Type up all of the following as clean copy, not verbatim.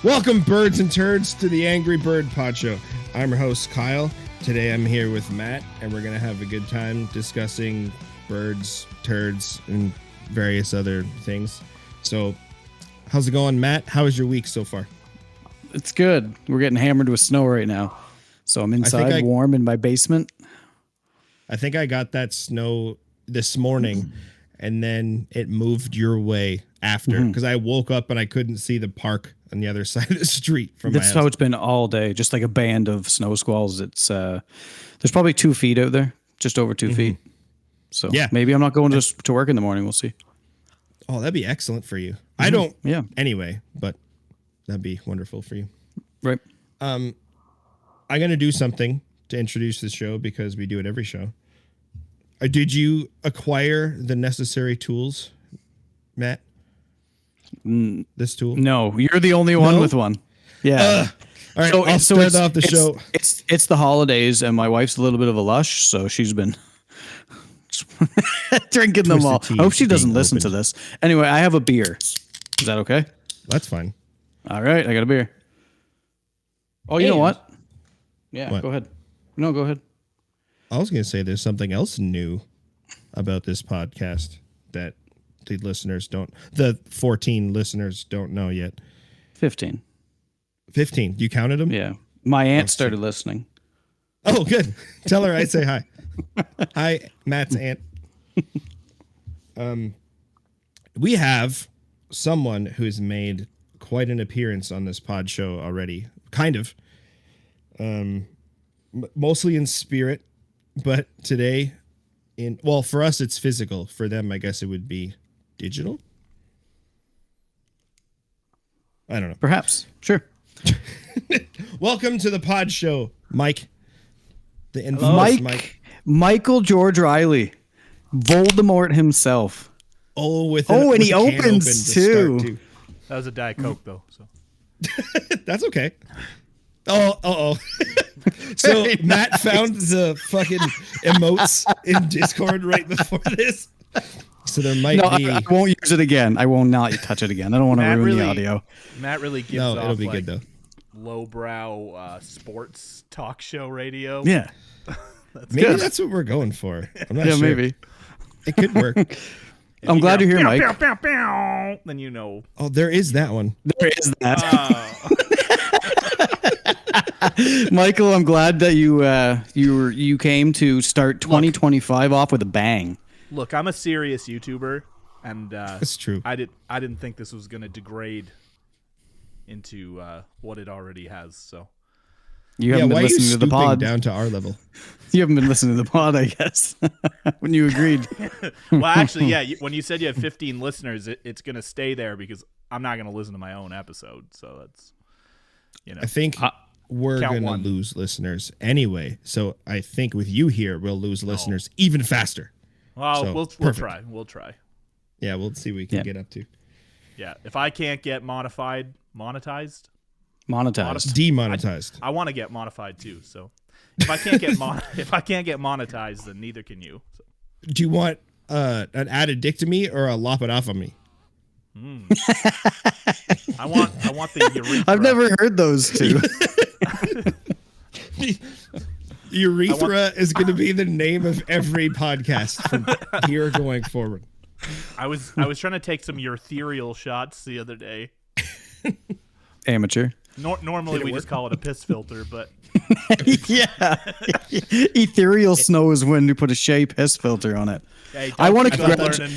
Welcome, birds and turds, to the Angry Bird Pod Show. I'm your host, Kyle. Today I'm here with Matt, and we're going to have a good time discussing birds, turds, and various other things. So, how's it going, Matt? How was your week so far? It's good. We're getting hammered with snow right now. So I'm inside, warm in my basement. I think I got that snow this morning, and then it moved your way after, because I woke up and I couldn't see the park on the other side of the street from my house. That's how it's been all day, just like a band of snow squalls. It's there's probably 2 feet out there, just over 2 feet. So yeah, maybe I'm not going to work in the morning. We'll see. Oh, that'd be excellent for you. I don't anyway, but that'd be wonderful for you. Right. I'm going to do something to introduce this show because we do it every show. Did you acquire the necessary tools, Matt? This tool? No, you're the only one with one. Yeah. All right, I'll start off the show. It's the holidays, and my wife's a little bit of a lush, so she's been drinking them all. I hope she doesn't listen to this. Anyway, I have a beer. Is that okay? That's fine. All right, I got a beer. Oh, you know what? Yeah, What? Go ahead. No, go ahead. I was going to say there's something else new about this podcast that the 14 listeners don't know yet. 15. 15. You counted them? Yeah. My aunt started listening. Oh, good. Tell her I say hi. Hi, Matt's aunt. We have someone who's made quite an appearance on this pod show already. Kind of. Mostly in spirit, but today for us it's physical. For them, I guess it would be digital. I don't know. Perhaps. Sure. Welcome to the pod show, Mike. The infamous Mike. Michael George Riley. Voldemort himself. And he opens too. That was a Diet Coke though, so. That's okay. Oh. So Matt found the fucking emotes in Discord right before this. So there might be. I won't use it again. I will not touch it again. I don't want to ruin the audio. Matt really gives off it'll be like good though. Lowbrow sports talk show radio. Yeah. Maybe that's what we're going for. I'm not sure. Maybe. It could work. I'm glad you're here, Mike. Then you know. Oh, there is that one. There is that. Michael, I'm glad that you came to start 2025 off with a bang. Look, I'm a serious YouTuber, and that's true. I didn't think this was going to degrade into what it already has. So you haven't been listening to the pod down to our level. You haven't been listening to the pod, I guess. When you agreed. Well, actually, yeah. When you said you have 15 listeners, it's going to stay there because I'm not going to listen to my own episode. So that's, I think. We're going to lose listeners anyway. So I think with you here, we'll lose listeners even faster. Well, so, we'll try. We'll try. Yeah, we'll see what we can get up to. Yeah, if I can't get monetized. Demonetized. I want to get modified too. So if I can't get monetized, then neither can you. So. Do you want an addictomy or a lop it off of me? I want the urethra. I've never heard those two. Urethra is going to be the name of every podcast from here going forward. I was trying to take some urethral shots the other day. Amateur. Normally we just call it a piss filter, but yeah, ethereal snow is when you put a shea piss filter on it. Hey, I want to congratulate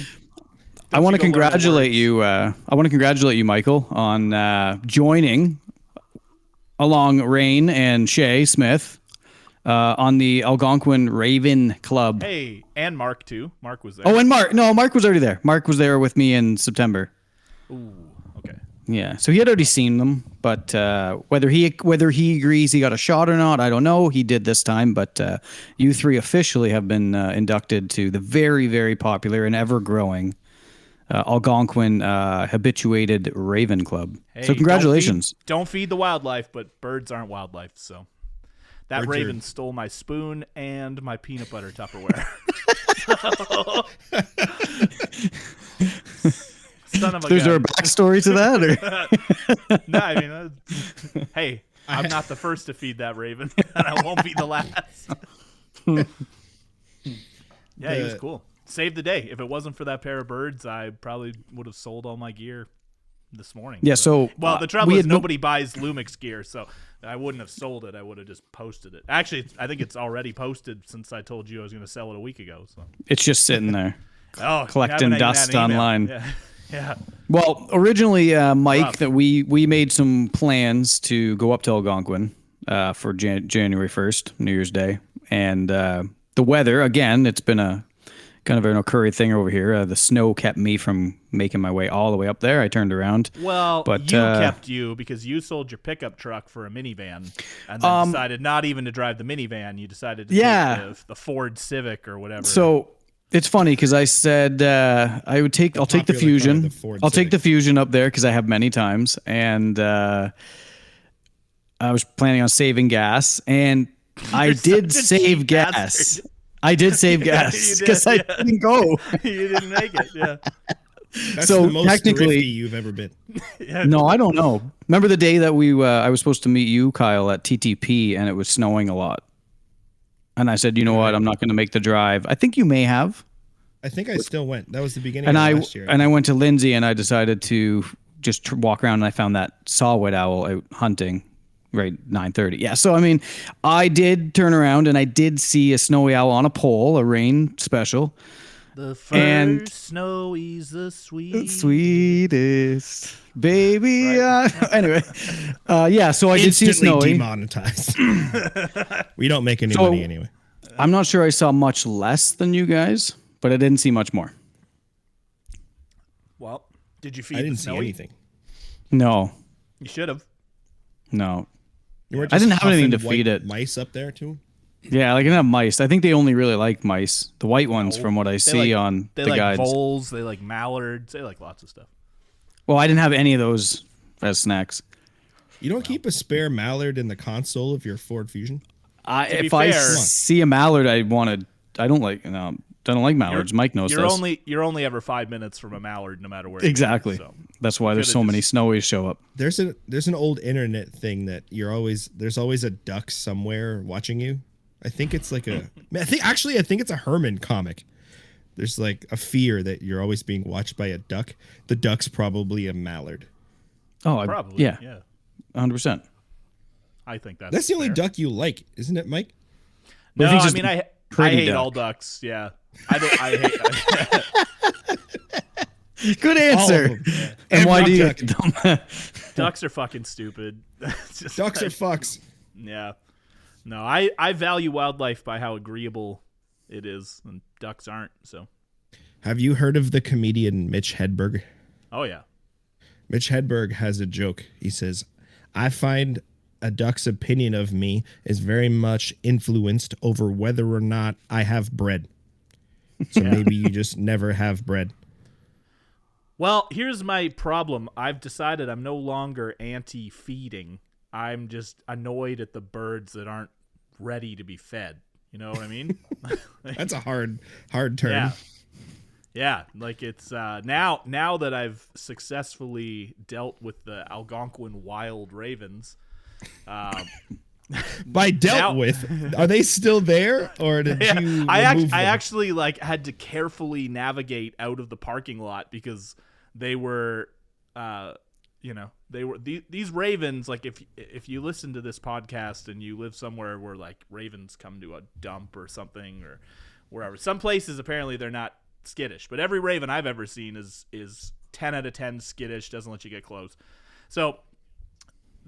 you. I want to congratulate you, Michael, on joining along Rain and Shay Smith on the Algonquin Raven Club. Hey, and Mark too. Mark was there. Oh, and Mark. No, Mark was already there. Mark was there with me in September. Ooh, okay. Yeah, so he had already seen them, but whether he agrees he got a shot or not, I don't know. He did this time, but you three officially have been inducted to the very, very popular and ever-growing Algonquin habituated Raven Club. Hey, so congratulations. Don't feed the wildlife, but birds aren't wildlife, so. That raven stole my spoon and my peanut butter Tupperware. Son of a gun. Is there a backstory to that? Or? No, I mean, Hey, I'm not the first to feed that raven, and I won't be the last. Yeah, he was cool. Saved the day. If it wasn't for that pair of birds, I probably would have sold all my gear this morning. Yeah, so well, the trouble is nobody buys Lumix gear, so I wouldn't have sold it. I would have just posted it. Actually, I think it's already posted since I told you I was going to sell it a week ago. So it's just sitting there, collecting haven't dust even had an email. online. Yeah. Well, originally, Mike, Rough. that we made some plans to go up to Algonquin for January 1st, New Year's Day, and the weather again. It's been a kind of an occurring thing over here. The snow kept me from making my way all the way up there. I turned around. Well, but kept you because you sold your pickup truck for a minivan, and then decided not even to drive the minivan. You decided to take the Ford Civic or whatever. So it's funny because I said I'll take the Fusion. I'll take the Fusion up there because I have many times, and I was planning on saving gas, and I did save gas. I did save gas because I didn't go. You didn't make it. Yeah. That's so the most technically, thrifty you've ever been. No, I don't know. Remember the day that I was supposed to meet you, Kyle, at TTP, and it was snowing a lot. And I said, you know what? I'm not going to make the drive. I think you may have. I think I still went. That was the beginning of last year. And I went to Lindsay, and I decided to just walk around, and I found that saw-whet owl out hunting. Right, 9:30. Yeah, so I mean, I did turn around and I did see a snowy owl on a pole, a rain special. The first snowy's the sweetest baby. Right. Anyway, yeah. So I did see a snowy. Demonetized. We don't make any money anyway. I'm not sure I saw much less than you guys, but I didn't see much more. Well, did you feed? I didn't see anything. No. You should have. No. I didn't have anything to feed it. Mice up there too? Yeah, like I didn't have mice. I think they only really like mice. The white ones, from what I see on the guides. They like voles. They like mallards. They like lots of stuff. Well, I didn't have any of those as snacks. You don't keep a spare mallard in the console of your Ford Fusion? If I see a mallard, I don't like mallards. Mike knows this. You're only ever 5 minutes from a mallard, no matter where. Exactly. So that's why there's so many snowies show up. There's an old internet thing that there's always a duck somewhere watching you. I think it's like I think it's a Herman comic. There's like a fear that you're always being watched by a duck. The duck's probably a mallard. Oh, probably. Yeah. 100%. I think that's the only duck you like, isn't it, Mike? No, I mean I hate all ducks. Yeah. I hate. Good answer. And why do you hate them? Ducks are fucking stupid. Ducks are fucks. Yeah. No, I value wildlife by how agreeable it is, and ducks aren't. So, have you heard of the comedian Mitch Hedberg? Oh yeah. Mitch Hedberg has a joke. He says, "I find a duck's opinion of me is very much influenced over whether or not I have bread. So maybe you just never have bread." Well, here's my problem. I've decided I'm no longer anti-feeding. I'm just annoyed at the birds that aren't ready to be fed. You know what I mean? That's a hard turn. Yeah. Like it's now that I've successfully dealt with the Algonquin wild ravens. With, are they still there, or did you? I actually like had to carefully navigate out of the parking lot because they were, these ravens. Like if you listen to this podcast and you live somewhere where like ravens come to a dump or something or wherever, some places apparently they're not skittish, but every raven I've ever seen is 10 out of 10 skittish, doesn't let you get close. So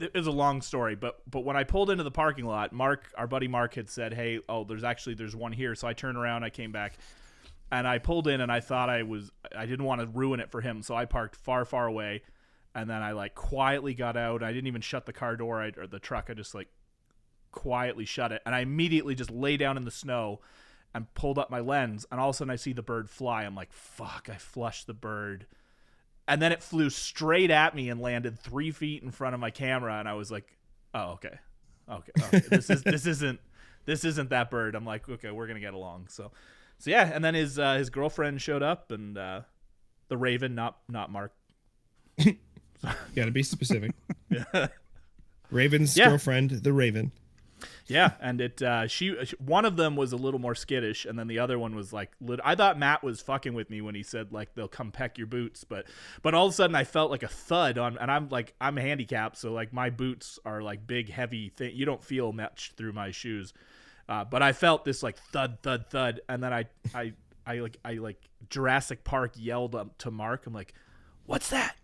it was a long story, but when I pulled into the parking lot, our buddy Mark had said, "Hey, there's one here." So I turned around, I came back, and I pulled in, and I thought I didn't want to ruin it for him, so I parked far, far away, and then I like quietly got out. I didn't even shut the car door or the truck. I just like quietly shut it, and I immediately just lay down in the snow and pulled up my lens, and all of a sudden I see the bird fly. I'm like, "Fuck!" I flushed the bird. And then it flew straight at me and landed 3 feet in front of my camera, and I was like, "Oh, okay. This isn't that bird." I'm like, "Okay, we're gonna get along." So yeah. And then his girlfriend showed up, and the raven, not Mark. Got to be specific. Yeah. Raven's Yeah. girlfriend, the Raven. Yeah, and one of them was a little more skittish, and then the other one was like, I thought Matt was fucking with me when he said like they'll come peck your boots, but all of a sudden I felt like a thud on, and I'm handicapped, so like my boots are like big, heavy thing. You don't feel much through my shoes, but I felt this like thud, thud, thud, and then I like Jurassic Park yelled up to Mark. I'm like, "What's that?"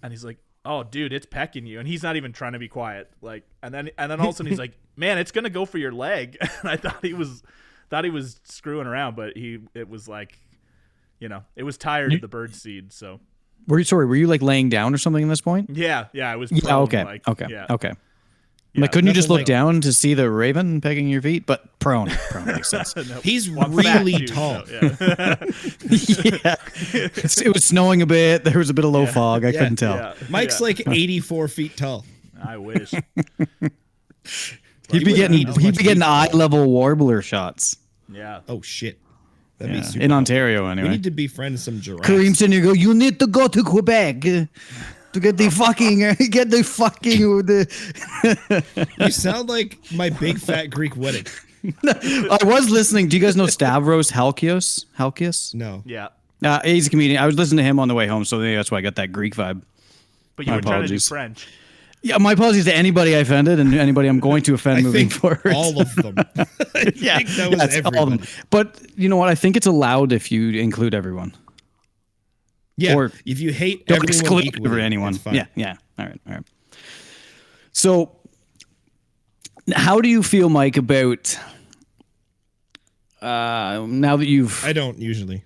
And he's like, "Oh, dude, it's pecking you," and he's not even trying to be quiet. Like, and then all of a sudden he's like, "Man, it's gonna go for your leg." And I thought he was screwing around, but it was like, it was tired of the bird seed. So, Were you like laying down or something at this point? yeah, I was. Yeah. Prone, Okay. like, Okay. yeah. Okay. Yeah, Like, couldn't you just nothing look like- down to see the raven pegging your feet? But prone makes sense. No, He's well, I'm fat, really too, tall. so, yeah. Yeah, it was snowing a bit. There was a bit of low fog. I couldn't tell. Yeah. Mike's like 84 feet tall. I wish. He'd be wouldn't getting need as much heat. eye level warbler shots. Yeah. Oh shit, that'd be Yeah. super. In Ontario, We anyway. need to befriend some giraffes. Kareem's in here. Go. You need to go to Quebec to get the fucking You sound like my big fat Greek wedding. I was listening. Do you guys know Stavros Halkias? No. Yeah. He's a comedian. I was listening to him on the way home, so maybe that's why I got that Greek vibe. But you My were trying to do apologies. French. Yeah, my apologies to anybody I offended and anybody I'm going to offend I moving think forward. all of them. I Yeah, think that was it's all of everyone. them. But you know what? I think it's allowed if you include everyone. Yeah. Or if you hate Don't everyone exclude equally, anyone. it's fine. Yeah. All right. So, how do you feel, Mike, about now that you've I don't usually.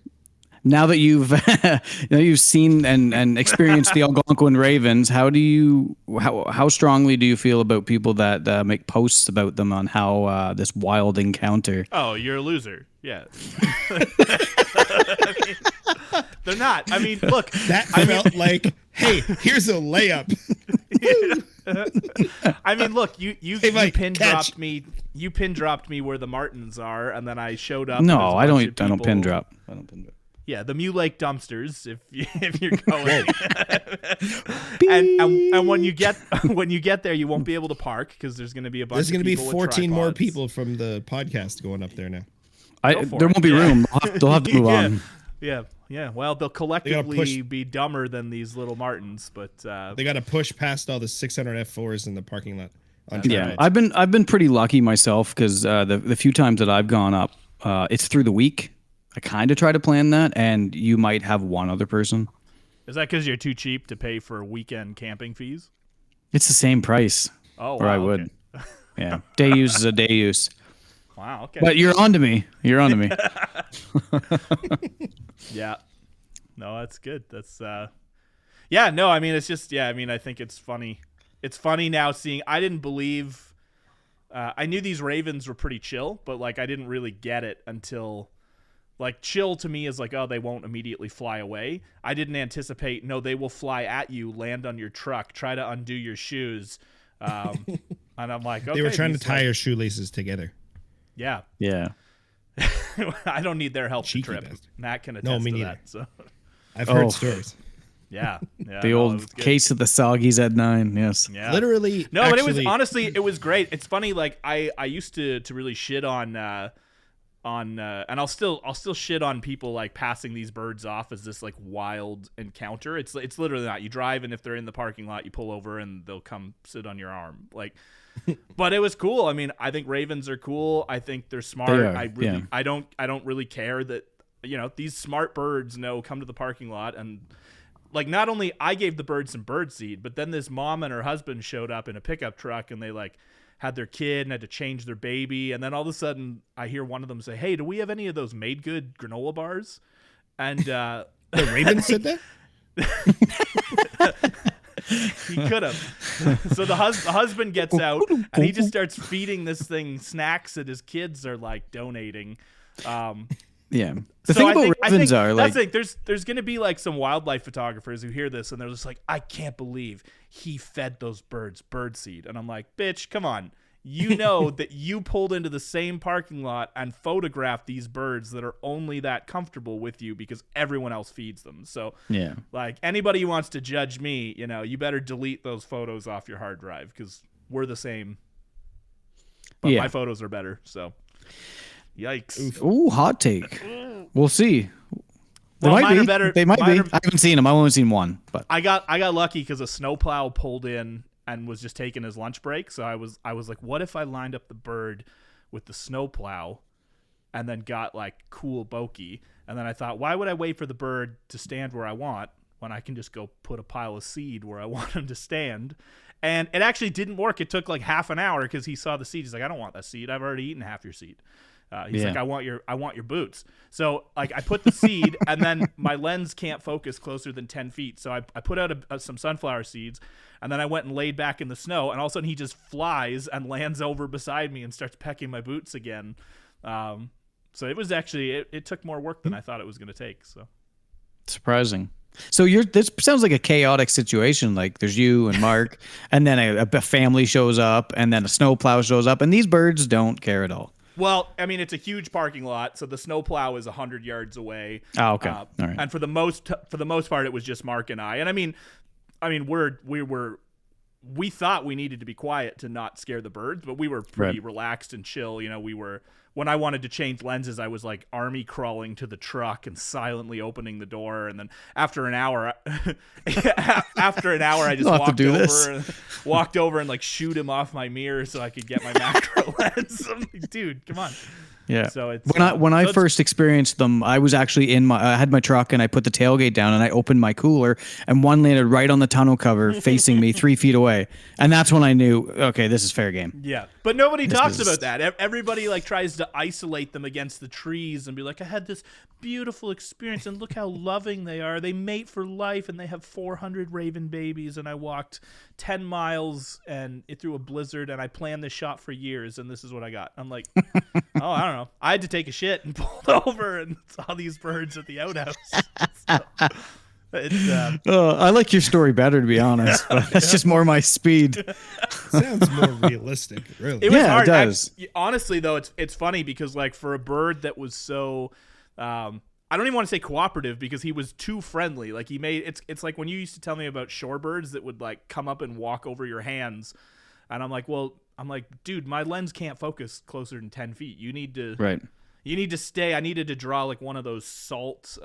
you've seen and experienced the Algonquin Ravens? How strongly do you feel about people that make posts about them on how this wild encounter? Oh, you're a loser. Yeah. They're not. I mean, look. That felt like, hey, here's a layup. I mean, look. You Mike, pin catch. dropped me. You pin dropped me where the Martins are, and then I showed up. No, and there's a I don't. bunch of I don't pin people- drop. I don't pin drop. Yeah, the Mew Lake dumpsters. If you're going, and when you get there, you won't be able to park because there's going to be a bunch. There's going to be 14 more people from the podcast going up there now. Go for There it. won't be Yeah. room. They'll have to move on. Yeah. Well, they'll collectively be dumber than these little Martins, but They got to push past all the 600 F4s in the parking lot. On Yeah, Fridays. I've been pretty lucky myself because the few times that I've gone up, it's through the week. I kind of try to plan that, and you might have one other person. is that because you're too cheap to pay for weekend camping fees? It's the same price. Oh, Or wow, I would. okay. Yeah, day use is a day use. Wow. Okay. But you're on to me. You're on to me. Yeah. No, that's good. That's yeah, no, I mean it's just I mean I think it's funny. It's funny now seeing I didn't believe I knew these Ravens were pretty chill, but like I didn't really get it until like chill to me is like, oh, they won't immediately fly away. I didn't anticipate, no, they will fly at you, land on your truck, try to undo your shoes. And I'm like, okay. They were trying to these, tie like, your shoelaces together. Yeah. Yeah. I don't need their help Cheeky to trip. bastard. Matt can attest No, me to neither. that. So I've Oh. heard stories. yeah. The no, it old was good. case of the soggies at 9. Yes. Yeah. Literally. No, actually, but it was honestly, it was great. It's funny, like I used to really shit on and I'll still shit on people like passing these birds off as this like wild encounter. It's literally not. You drive and if they're in the parking lot, you pull over and they'll come sit on your arm. Like, but it was cool. I mean, I think ravens are cool. I think they're smart. They are, I really, yeah. I don't really care that these smart birds come to the parking lot and. Like, not only I gave the bird some bird seed, but then this mom and her husband showed up in a pickup truck and they like had their kid and had to change their baby. And then all of a sudden I hear one of them say, hey, do we have any of those made good granola bars? And The Raven said that? he could have. So the husband gets out and he just starts feeding this thing snacks that his kids are like donating. Yeah. The So thing I about think- I ravens think are like, that's the thing. There's going to be like some wildlife photographers who hear this and they're just like, I can't believe he fed those birds bird seed. And I'm like, bitch, come on. You know that you pulled into the same parking lot and photographed these birds that are only that comfortable with you because everyone else feeds them. So yeah. like anybody who wants to judge me, you better delete those photos off your hard drive because we're the same. But my photos are better, so yikes. Ooh, hot take. We'll see. They Well, might mine be. are better. They might be. I haven't seen them. I've only seen one. But I got lucky because a snowplow pulled in and was just taking his lunch break. So I was like, what if I lined up the bird with the snowplow and then got like cool bokeh? And then I thought, why would I wait for the bird to stand where I want when I can just go put a pile of seed where I want him to stand? And it actually didn't work. It took like half an hour because he saw the seed. He's like, I don't want that seed. I've already eaten half your seed. He's like, I want your boots. So like I put the seed and then my lens can't focus closer than 10 feet. So I put out some sunflower seeds and then I went and laid back in the snow and all of a sudden he just flies and lands over beside me and starts pecking my boots again. So it was actually, it took more work than I thought it was going to take. So surprising. So this sounds like a chaotic situation. Like there's you and Mark and then a family shows up and then a snowplow shows up and these birds don't care at all. Well, I mean, it's a huge parking lot, so the snowplow is 100 yards away. Oh, okay. All right. And for the most part, it was just Mark and I. And I mean, we thought we needed to be quiet to not scare the birds, but we were pretty relaxed and chill. You know, when I wanted to change lenses, I was like army crawling to the truck and silently opening the door. And then after an hour, I just walked over and like shoot him off my mirror so I could get my macro lens. I'm like, dude, come on. Yeah. So it's when I first experienced them, I was actually I had my truck and I put the tailgate down and I opened my cooler and one landed right on the tonneau cover facing me 3 feet away. And that's when I knew, okay, this is fair game. Yeah. But nobody talks about that. Everybody like tries to isolate them against the trees and be like, I had this beautiful experience and look how loving they are. They mate for life and they have 400 raven babies and I walked 10 miles and through a blizzard and I planned this shot for years and this is what I got. I'm like, oh, I don't know. I had to take a shit and pulled over and saw these birds at the outhouse. I like your story better, to be honest. But that's just more my speed. Sounds more realistic, really. It was hard. It does. Honestly, though, it's funny because like for a bird that was so, I don't even want to say cooperative because he was too friendly. Like it's like when you used to tell me about shorebirds that would like come up and walk over your hands, and I'm like, dude, my lens can't focus closer than 10 feet. You need to stay. I needed to draw like one of those salt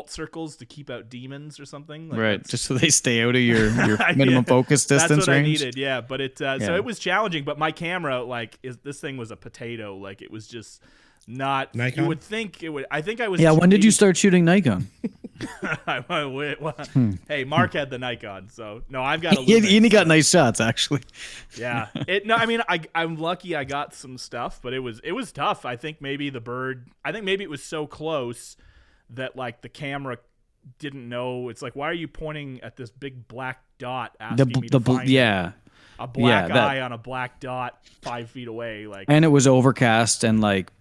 circles to keep out demons or something. Like right. Just so they stay out of your minimum focus distance that's what range. I needed. Yeah. But so it was challenging, but my camera, this thing was a potato. Like it was just not Nikon? You would think it would. I think I was. Yeah. When did you start shooting Nikon? Hey, Mark had the Nikon, so no, I've got. He got nice shots, actually. Yeah. I mean, I'm lucky I got some stuff, but it was tough. I think maybe it was so close that like the camera didn't know. It's like, why are you pointing at this big black dot asking me to find a black eye on a black dot 5 feet away? Like, and it was overcast and like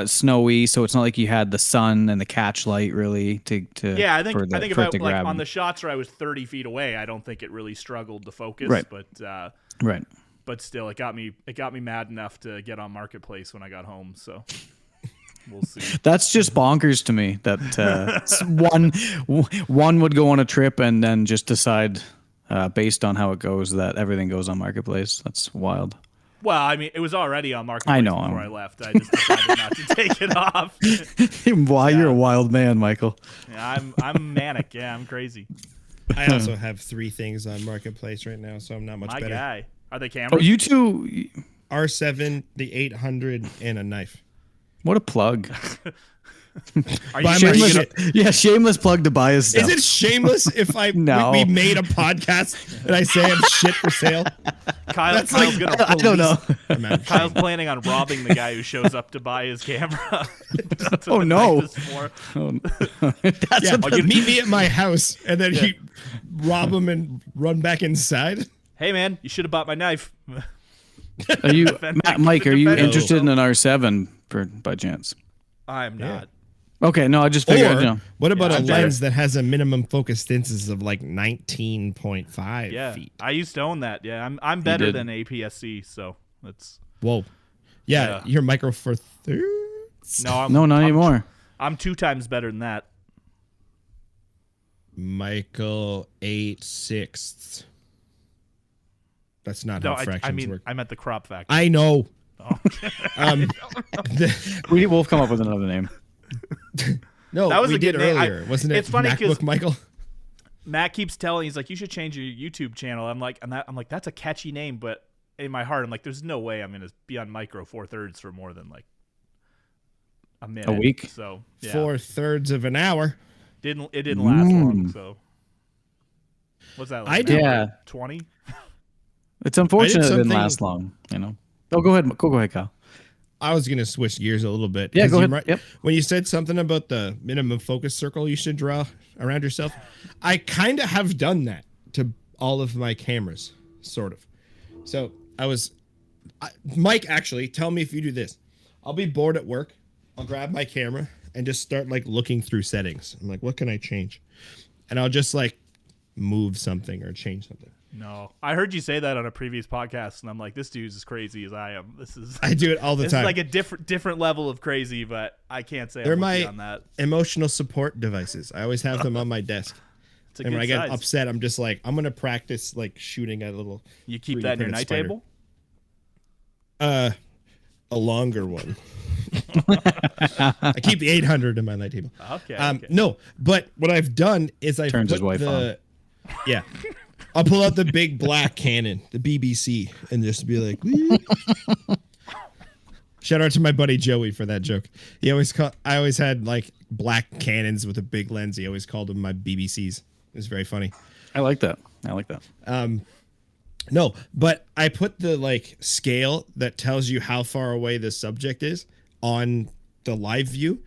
snowy, so it's not like you had the sun and the catch light really to I think if I like on the shots where I was 30 feet away, I don't think it really struggled to focus. Right. But still, it got me mad enough to get on Marketplace when I got home. So we'll see. That's just bonkers to me that one would go on a trip and then just decide based on how it goes that everything goes on Marketplace. That's wild. Well, I mean, it was already on Marketplace I know. before I left. I just decided not to take it off. Why? You're a wild man, Michael. Yeah, I'm manic. Yeah, I'm crazy. I also have 3 things on Marketplace right now, so I'm not much better. My guy. Are they cameras? Oh, you two. R7, the 800, and a knife. What a plug. Are you shameless? Yeah, shameless plug to buy his stuff. Is it shameless if we made a podcast and I say I have shit for sale? Kyle's I don't know. Kyle's planning on robbing the guy who shows up to buy his camera. Oh no! Meet me at my house, and then you rob him and run back inside. Hey man, you should have bought my knife. Are you, Mike? Are you interested in an R7 by chance? I'm not. Okay, no, I just figured. What about a lens that has a minimum focus distance of like 19.5 feet? I used to own that. Yeah, I'm better than APS-C, so that's. Whoa. Yeah, you're Micro Four Thirds. No, not anymore. I'm 2 times better than that. Michael 8/6. That's not No, how fractions I mean, work. I meant the crop factor. I know. Oh. We'll come up with another name. No, That was we a did good name. earlier. Wasn't it It's funny 'cause MacBook Michael? Matt keeps telling, he's like, you should change your YouTube channel. I'm like, that's a catchy name, but in my heart, I'm like, there's no way I'm gonna be on Micro Four Thirds for more than like a minute, A week? So yeah. 4/3 of an hour. It didn't last long. So what's that? Like I did. Yeah. 20. It's unfortunate it didn't something- last long, you know. Oh, go ahead. Go ahead, Kyle. I was going to switch gears a little bit. Yeah, 'cause go you ahead. Yep. When you said something about the minimum focus circle you should draw around yourself, I kind of have done that to all of my cameras, sort of. So Mike, actually, tell me if you do this. I'll be bored at work. I'll grab my camera and just start like looking through settings. I'm like, what can I change? And I'll just like move something or change something. No, I heard you say that on a previous podcast, and I'm like, this dude's as crazy as I am. I do it all the this time. is like a different level of crazy, but I can't say They're I'm with you my on that. emotional support devices. I always have them on my desk. It's a And good when I get size. upset, I'm just like, I'm gonna practice like shooting at a little. You keep 3D that in your printed night spider. table? A longer one. I keep the 800 in my night table. Okay. No, but what I've done is I've Turns put his wife on. Yeah, I'll pull out the big black Canon, the BBC, and just be like, "Wee." Shout out to my buddy Joey for that joke. I always had like black Canons with a big lens. He always called them my BBCs. It was very funny. I like that. No, but I put the like scale that tells you how far away the subject is on the live view,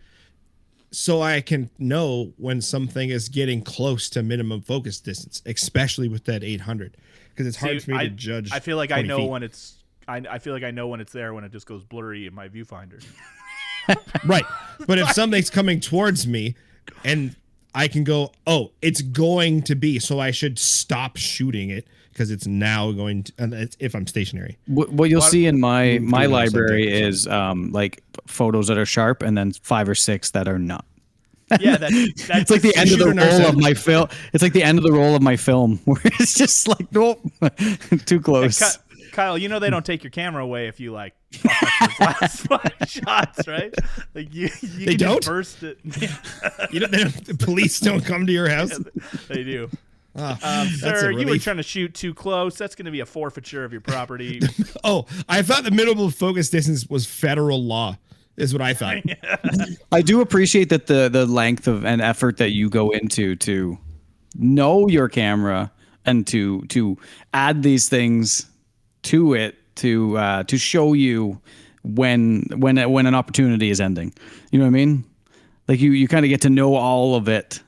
so I can know when something is getting close to minimum focus distance, especially with that 800, because it's hard for me to judge. I feel like 20 I know feet. when it's. I feel like I know when it's there when it just goes blurry in my viewfinder. Right, but if something's coming towards me, and I can go, oh, it's going to be, so I should stop shooting it because it's now going to. And it's, if I'm stationary. What you'll see in my Move to another library subject or is like photos that are sharp and then 5 or 6 that are not. Yeah, that's It's like the end of the shoot an roll of R7. my film. It's like the end of the roll of my film where it's just like, nope, too close. Kyle, you know they don't take your camera away if you like fuck up those last 5 shots, right? Like you They can don't? just burst it. The police don't come to your house. They do. Oh, that's Sir, a you were relief. trying to shoot too close. That's going to be a forfeiture of your property. Oh, I thought the minimum focus distance was federal law. Is what I thought. I do appreciate that the length of and effort that you go into to know your camera and to add these things to it to show you when an opportunity is ending. You know what I mean? Like you kind of get to know all of it.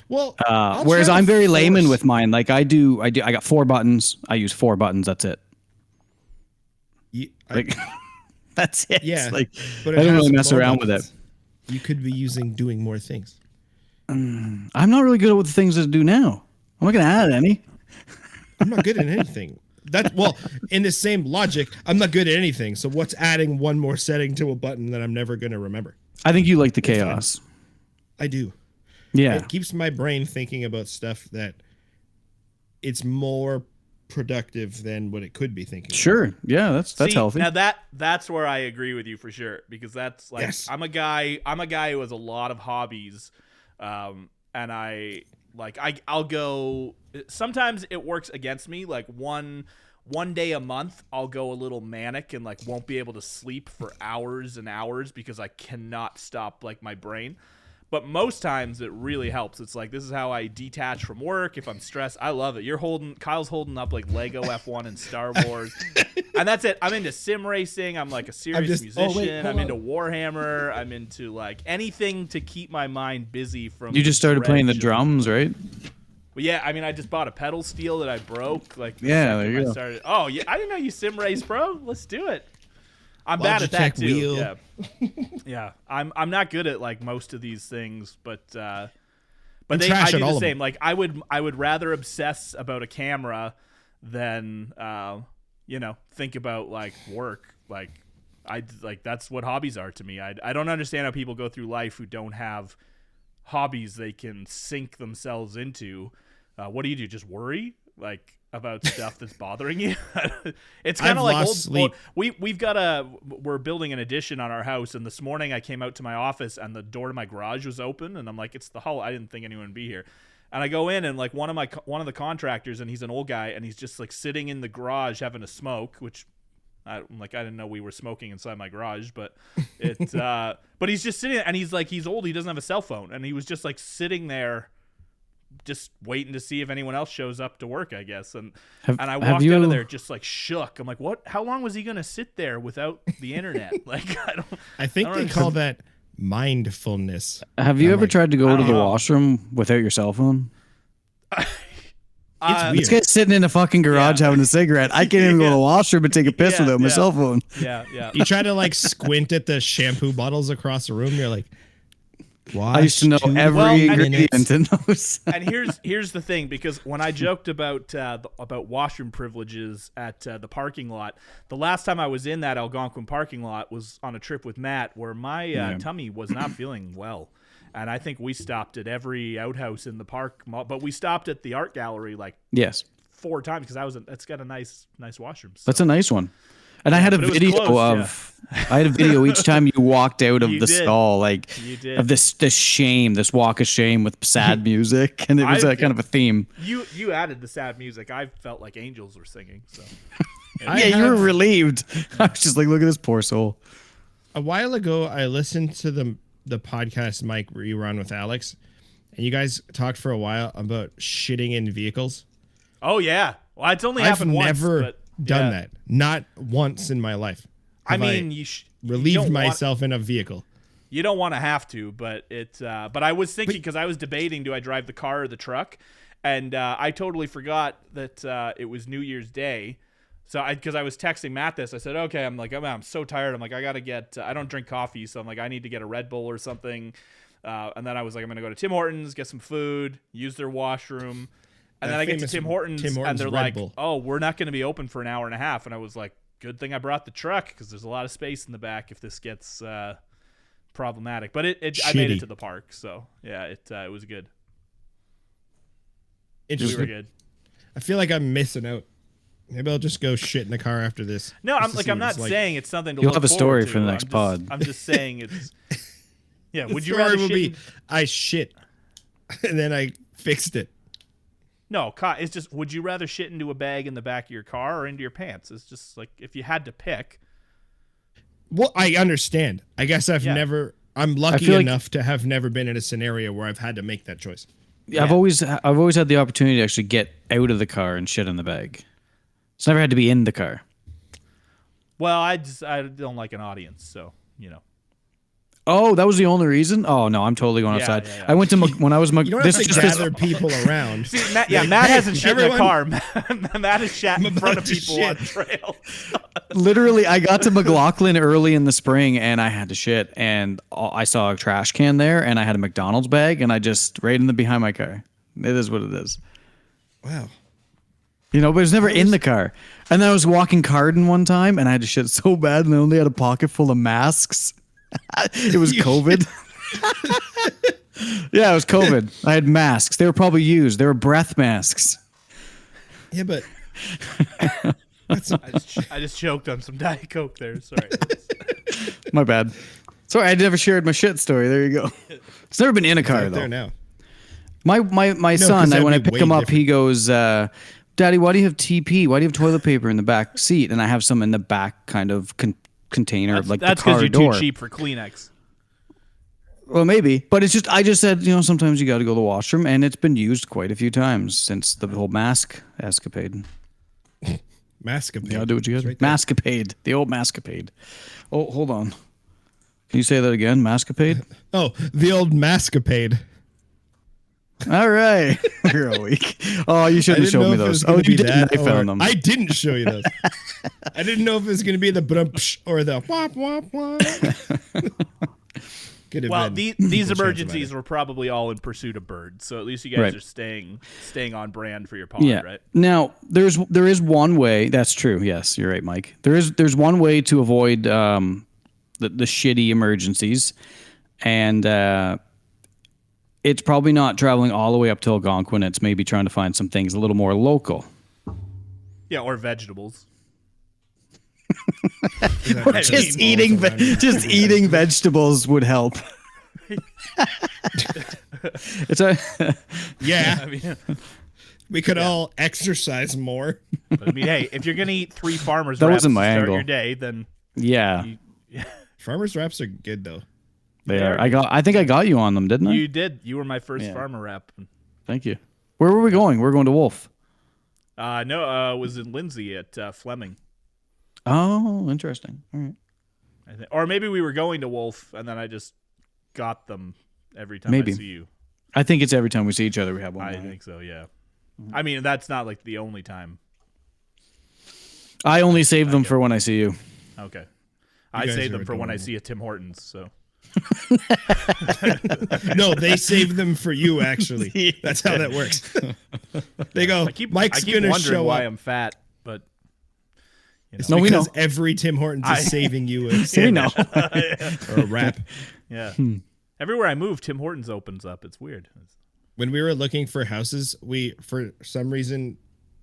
Well, Whereas I'm very layman with mine. Like I got 4 buttons. I use 4 buttons. That's it. Like that's it. Yeah, Like but I it don't has really mess more around with it. buttons. You could be doing more things. I'm not really good at what the things that I do now. I'm not gonna add any. I'm not good at anything. In the same logic, I'm not good at anything. So what's adding one more setting to a button that I'm never going to remember? I think you like the chaos. I do. Yeah. It keeps my brain thinking about stuff that it's more productive than what it could be thinking. Sure. Yeah, that's See, healthy. Now that's where I agree with you for sure, because that's like Yes. I'm a guy who has a lot of hobbies, and I'll go. Sometimes it works against me. Like one day a month, I'll go a little manic and like won't be able to sleep for hours and hours because I cannot stop like my brain. But most times it really helps. It's like, this is how I detach from work. If I'm stressed, I love it. Kyle's holding up like Lego F1 and Star Wars. And that's it. I'm into sim racing. I'm like a serious musician. I'm into Warhammer. I'm into like anything to keep my mind busy from. You just started playing the dredge of- drums, right? Well, yeah, I mean, I just bought a pedal steel that I broke. Like, the Yeah, second there you I go. started. Oh, yeah, I didn't know you sim race, bro. Let's do it. I'm bad at that Logitech too. wheel. Yeah, yeah. I'm not good at like most of these things, but I trash do at all the of same. Like I would rather obsess about a camera than think about like work. Like that's what hobbies are to me. I don't understand how people go through life who don't have hobbies they can sink themselves into. What do? Just worry? like about stuff that's bothering you. It's I've kind of like lost sleep. we're building an addition on our house, and this morning I came out to my office and the door to my garage was open, and I'm like, it's the hall. I didn't think anyone would be here. And I go in, and like one of the contractors, and he's an old guy, and he's just like sitting in the garage having a smoke, which I didn't know we were smoking inside my garage, but but he's just sitting, and he's old. He doesn't have a cell phone, and he was just like sitting there, just waiting to see if anyone else shows up to work, I guess. And I walked out of there just like shook. I'm like, what? How long was he gonna sit there without the internet? Like, I think they call that mindfulness. Have you ever tried to go to the washroom without your cell phone? It's weird. This guy's sitting in a fucking garage having a cigarette. I can't even go to the washroom and take a piss without my cell phone. Yeah. You try to like squint at the shampoo bottles across the room. You're like, I used to know every ingredient in those. And here's the thing, because when I joked about washroom privileges at the parking lot, the last time I was in that Algonquin parking lot was on a trip with Matt, where my tummy was not feeling well. And I think we stopped at every outhouse in the park, but we stopped at the art gallery like 4 times because it's got a nice washroom. So. That's a nice one. And I had a video I had a video each time you walked out of the stall, like of this shame, this walk of shame with sad music, and it was kind of a theme. You added the sad music. I felt like angels were singing. So you were relieved. I was just like, look at this poor soul. A while ago, I listened to the podcast Mike rerun with Alex, and you guys talked for a while about shitting in vehicles. Oh yeah, well, it's only happened once. I've never done that. Not once in my life. I mean, relieved myself in a vehicle. You don't want to have to, but but I was thinking, because I was debating, do I drive the car or the truck, and I totally forgot that it was New Year's Day. So because I was texting Matt this, I said, okay, I'm so tired. I'm like, I got to get, I don't drink coffee. So I'm like, I need to get a Red Bull or something. And then I was like, I'm going to go to Tim Hortons, get some food, use their washroom. And then I get to Tim Hortons and they're like, oh, we're not going to be open for an hour and a half. And I was like, good thing I brought the truck, because there's a lot of space in the back if this gets problematic. But I made it to the park. So yeah, it was good. Interesting. We were good. I feel like I'm missing out. Maybe I'll just go shit in the car after this. No, I'm not saying it's something to You'll look have a story forward to. for the next pod. I'm just saying it's. Yeah, would you story rather will shit? be I shit, and then I fixed it. No, it's just, would you rather shit into a bag in the back of your car or into your pants? It's just like, if you had to pick. Well, I understand. I guess I'm lucky enough to have never been in a scenario where I've had to make that choice. Yeah. I've always had the opportunity to actually get out of the car and shit in the bag. It's never had to be in the car. Well, I don't like an audience, so, you know. Oh, that was the only reason? Oh, no, I'm totally going outside. Yeah. I went to when I was... You don't have to gather people around. See, Matt hasn't shit in a car. Matt has shat in front of people on trails. Literally, I got to McLaughlin early in the spring, and I had to shit, and I saw a trash can there, and I had a McDonald's bag, and I just right in the behind my car. It is what it is. Wow. You know, but it was never in the car. And then I was walking Carden one time, and I had to shit so bad, and I only had a pocket full of masks. It was COVID. Yeah, it was COVID. I had masks. They were probably used. They were breath masks. Yeah, but I just choked on some Diet Coke there. Sorry. My bad. Sorry, I never shared my shit story. There you go. It's never been in a car though. There now. My son, when I pick him up, he goes, "Daddy, why do you have TP? Why do you have toilet paper in the back seat?" And I have some in the back kind of container of like the car door. That's because you're too cheap for Kleenex. Well, maybe, but it's just I just said, sometimes you got to go to the washroom, and it's been used quite a few times since the whole mask escapade. Maskapade. Yeah, do what you got. Right, Maskapade, the old Maskapade. Oh, hold on. Can you say that again? Maskapade. Oh, the old Maskapade. All right. You're a week. Oh, you shouldn't have shown me those. Oh, you didn't. I found them. I didn't show you those. I didn't know if it was going to be the brump or the wop wop wop. Well, these emergencies were probably all in pursuit of birds, so at least you guys are staying on brand for your pod, right? Now, there is one way. That's true. Yes, you're right, Mike. There's one way to avoid the shitty emergencies, and it's probably not traveling all the way up to Algonquin. It's maybe trying to find some things a little more local. Yeah, or vegetables. Just eating vegetables would help. It's a Yeah. I mean, We could all exercise more. but I mean, hey, if you're gonna eat 3 farmers That wraps wasn't to my start angle. your day, then yeah, Farmers wraps are good though. they are. I think I got you on them, didn't I? you did. You were my first Yeah. farmer wrap. Thank you. Where were we going? We're going to Wolf. No, it was in Lindsay at Fleming. Oh, interesting. All right. I think, or maybe we were going to Wolf, and then I just got them every time Maybe. I see you. I think it's every time we see each other we have one. I right? think so. Yeah. I mean, that's not like the only time. I only save them for when I see you. Okay. I guys save are them for when I adorable. see a Tim Hortons. So No, they save them for you. Actually, that's how that works. They go. I keep Mike's gonna wondering show why up. I'm fat, but It's No, we because know. every Tim Hortons is saving you a We sandwich know. or a wrap. yeah. Everywhere I move, Tim Hortons opens up. It's weird. When we were looking for houses, we for some reason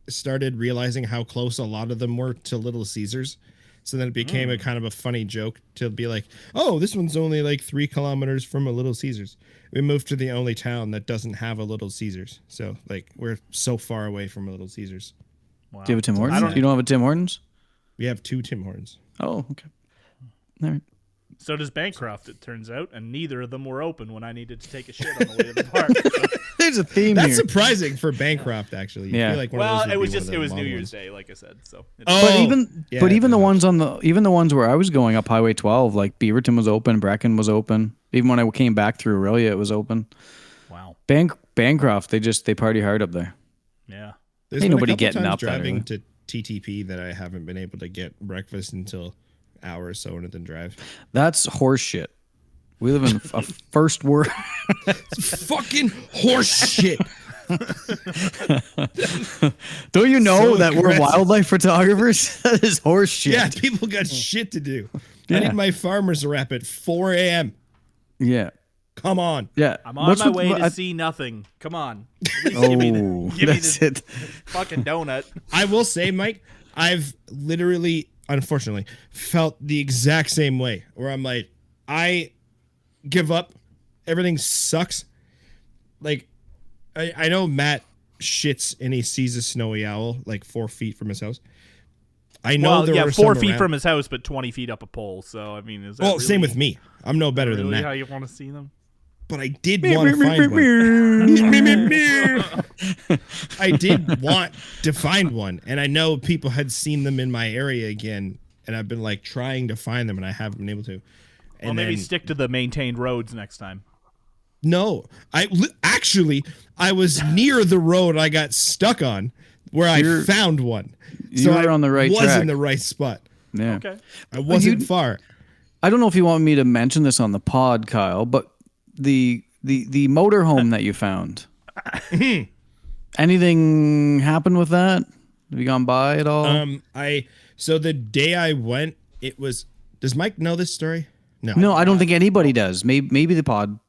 started realizing how close a lot of them were to Little Caesars. So then it became a kind of a funny joke to be like, oh, this one's only like 3 kilometers from a Little Caesars. We moved to the only town that doesn't have a Little Caesars. So like we're so far away from a Little Caesars. Wow. Do you have a Tim I Hortons? don't- You don't have a Tim Hortons? We have 2 Tim Hortons. Oh, okay. All right. So does Bancroft, it turns out, and neither of them were open when I needed to take a shit on the way to the park. So- There's a theme That's here. surprising for Bancroft, actually. You Yeah. feel like one of well, those would it was be one just of it the was New long Year's ones. Day, like I said. So Oh, But even yeah, but even that the helps. ones where I was going up Highway 12, like Beaverton was open, Brecken was open. Even when I came back through Aurelia, it was open. wow. Bancroft, they party hard up there. Yeah. There's Ain't been a nobody couple getting times up that driving early. to TTP that I haven't been able to get breakfast until hour or so into the drive. That's horse shit. We live in a first world. Fucking horse shit. Don't you know So that we're aggressive. wildlife photographers? That is horse shit. Yeah, people got shit to do. I Yeah. need my farmer's wrap at 4 a.m. Yeah. Come on. Yeah. I'm on What's my with- way to I- see nothing. Come on. At least give me Oh, the, give me that's the it. fucking donut. I will say, Mike, I've literally, unfortunately, felt the exact same way where I'm like, I give up. Everything sucks. Like, I know Matt shits and he sees a snowy owl like 4 feet from his house. I know Well, there yeah, were 4 some feet around. from his house, but 20 feet up a pole. So I mean, is that Well, really, same with me. I'm no better than really that. how you want to see them? But I did want to find one. I did want to find one, and I know people had seen them in my area again, and I've been like trying to find them, and I haven't been able to. And Well, maybe then- stick to the maintained roads next time. No, actually I was near the road I got stuck on, where I found one. you were I on the right was track. in the right spot. Yeah. Okay. I wasn't you- far. I don't know if you want me to mention this on the pod, Kyle, but the motorhome that you found. Anything happened with that? Have you gone by at all? So the day I went, it was. Does Mike know this story? No. no, I don't think anybody does. Maybe the pod.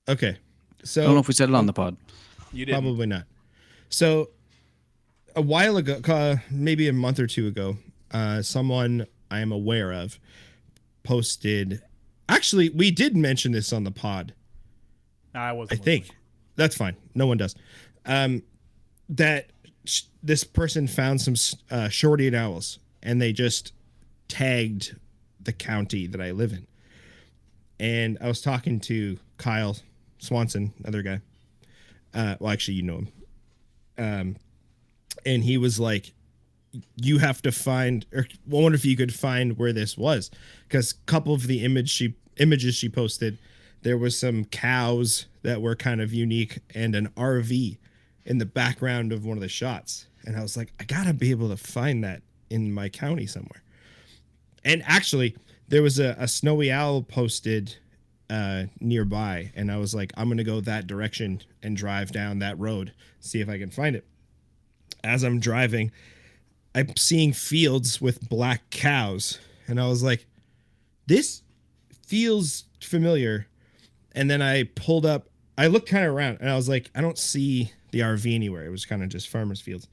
Okay. So I don't know if we said it on the pod. You didn't. probably not. So a while ago, maybe a month or two ago, someone I am aware of posted. Actually, we did mention this on the pod. I wasn't. I think that's fine. No one does. That this person found some short-eared owls, and they just tagged the county that I live in. And I was talking to Kyle Swanson, other guy. Well, actually, you know him. And he was like, "You have to find, or I wonder if you could find where this was, because a couple of the images she posted, there was some cows that were kind of unique and an RV in the background of one of the shots." And I was like, I gotta be able to find that in my county somewhere. And actually, there was a snowy owl posted nearby, and I was like, I'm gonna go that direction and drive down that road, see if I can find it. As I'm driving, I'm seeing fields with black cows, and I was like, this feels familiar. And then I pulled up I looked kind of around and I was like, I don't see the RV anywhere. It was kind of just farmers fields.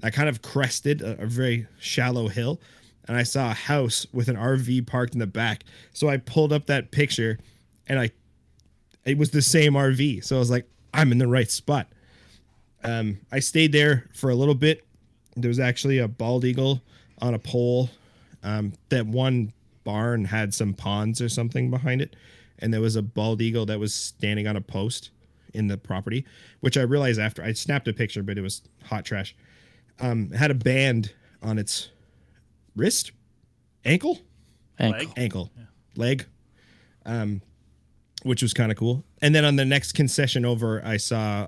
I kind of crested a very shallow hill and I saw a house with an RV parked in the back. So I pulled up that picture and it was the same RV. So I was like, I'm in the right spot. I stayed there for a little bit. There was actually a bald eagle on a pole. That one barn had some ponds or something behind it. And there was a bald eagle that was standing on a post in the property, which I realized after I snapped a picture, but it was hot trash. It had a band on its wrist, ankle, leg, which was kind of cool. And then on the next concession over, I saw